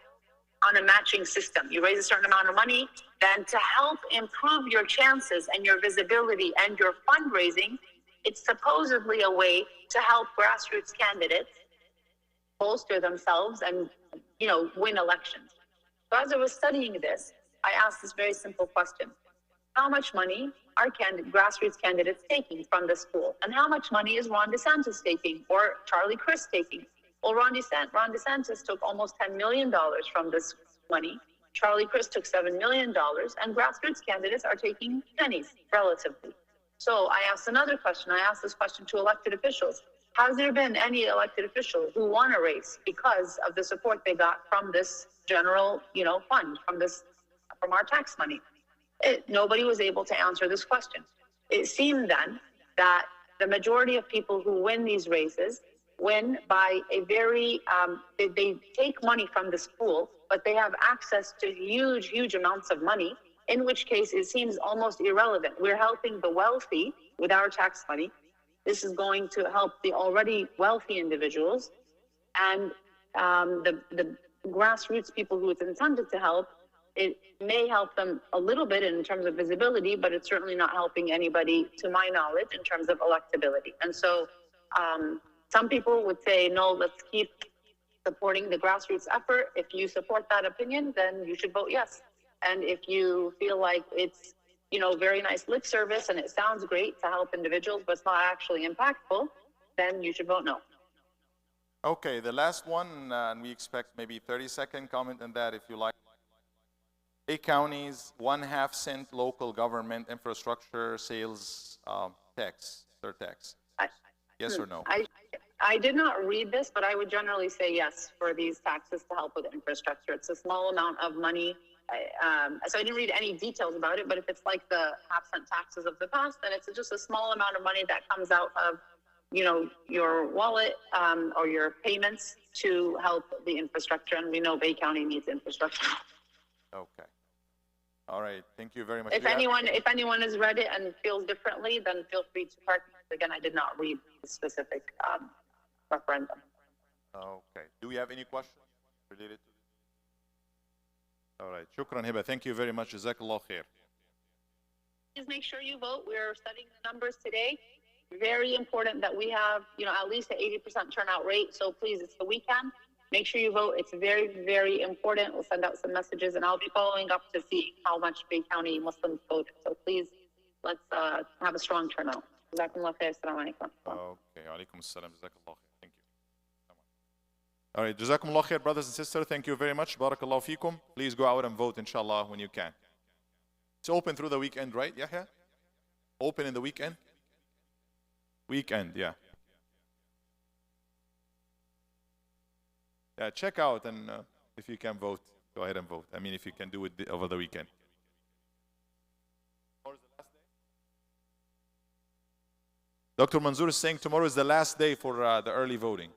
on a matching system. You raise a certain amount of money, then to help improve your chances and your visibility and your fundraising, it's supposedly a way to help grassroots candidates bolster themselves and, win elections. So as I was studying this, I asked this very simple question. How much money are grassroots candidates taking from this pool? And how much money is Ron DeSantis taking, or Charlie Crist taking? Well, Ron DeSantis took almost $10 million from this money. Charlie Crist took $7 million, and grassroots candidates are taking pennies, relatively. So I asked another question. I asked this question to elected officials. Has there been any elected official who won a race because of the support they got from this general, fund, from our tax money? Nobody was able to answer this question. It seemed then that the majority of people who win these races win by a very, they take money from this pool, but they have access to huge, huge amounts of money, in which case it seems almost irrelevant. We're helping the wealthy with our tax money. This is going to help the already wealthy individuals, and the grassroots people who it's intended to help, it may help them a little bit in terms of visibility, but it's certainly not helping anybody, to my knowledge, in terms of electability. And so some people would say, no, let's keep supporting the grassroots effort. If you support that opinion, then you should vote yes. And if you feel like it's, very nice lip service and it sounds great to help individuals, but it's not actually impactful, then you should vote no. Okay, the last one, and we expect maybe 30-second comment on that if you like. 8 counties, 1/2 cent local government infrastructure sales tax, surtax. Yes or no? I did not read this, but I would generally say yes for these taxes to help with infrastructure. It's a small amount of money. So I didn't read any details about it, but if it's like the 1/2 cent taxes of the past, then it's just a small amount of money that comes out of, your wallet or your payments to help the infrastructure. And we know Bay County needs infrastructure. Okay. All right. Thank you very much. If anyone has read it and feels differently, then feel free to correct me. Again, I did not read the specific referendum. Okay. Do we have any questions related to this? All right. Shukran, Hiba. Thank you very much. Jazakallah khair. Please make sure you vote. We're studying the numbers today. Very important that we have, at least an 80% turnout rate. So please, it's the weekend. Make sure you vote. It's very, very important. We'll send out some messages, and I'll be following up to see how much Bay County Muslims voted. So please, let's have a strong turnout. Jazakumullah khair. Assalamu alaikum. Okay. Alaikum assalam. Jazakallah khair. Thank you. All right. Jazakumullah khair, brothers and sisters. Thank you very much. Barakallahu feekum. Please go out and vote, inshallah, when you can. It's open through the weekend, right? Yahya? Open in the weekend? Weekend, yeah. Yeah, check out, and if you can vote, go ahead and vote. I mean, if you can do it over the weekend. Dr. Manzoor is saying tomorrow is the last day for the early voting.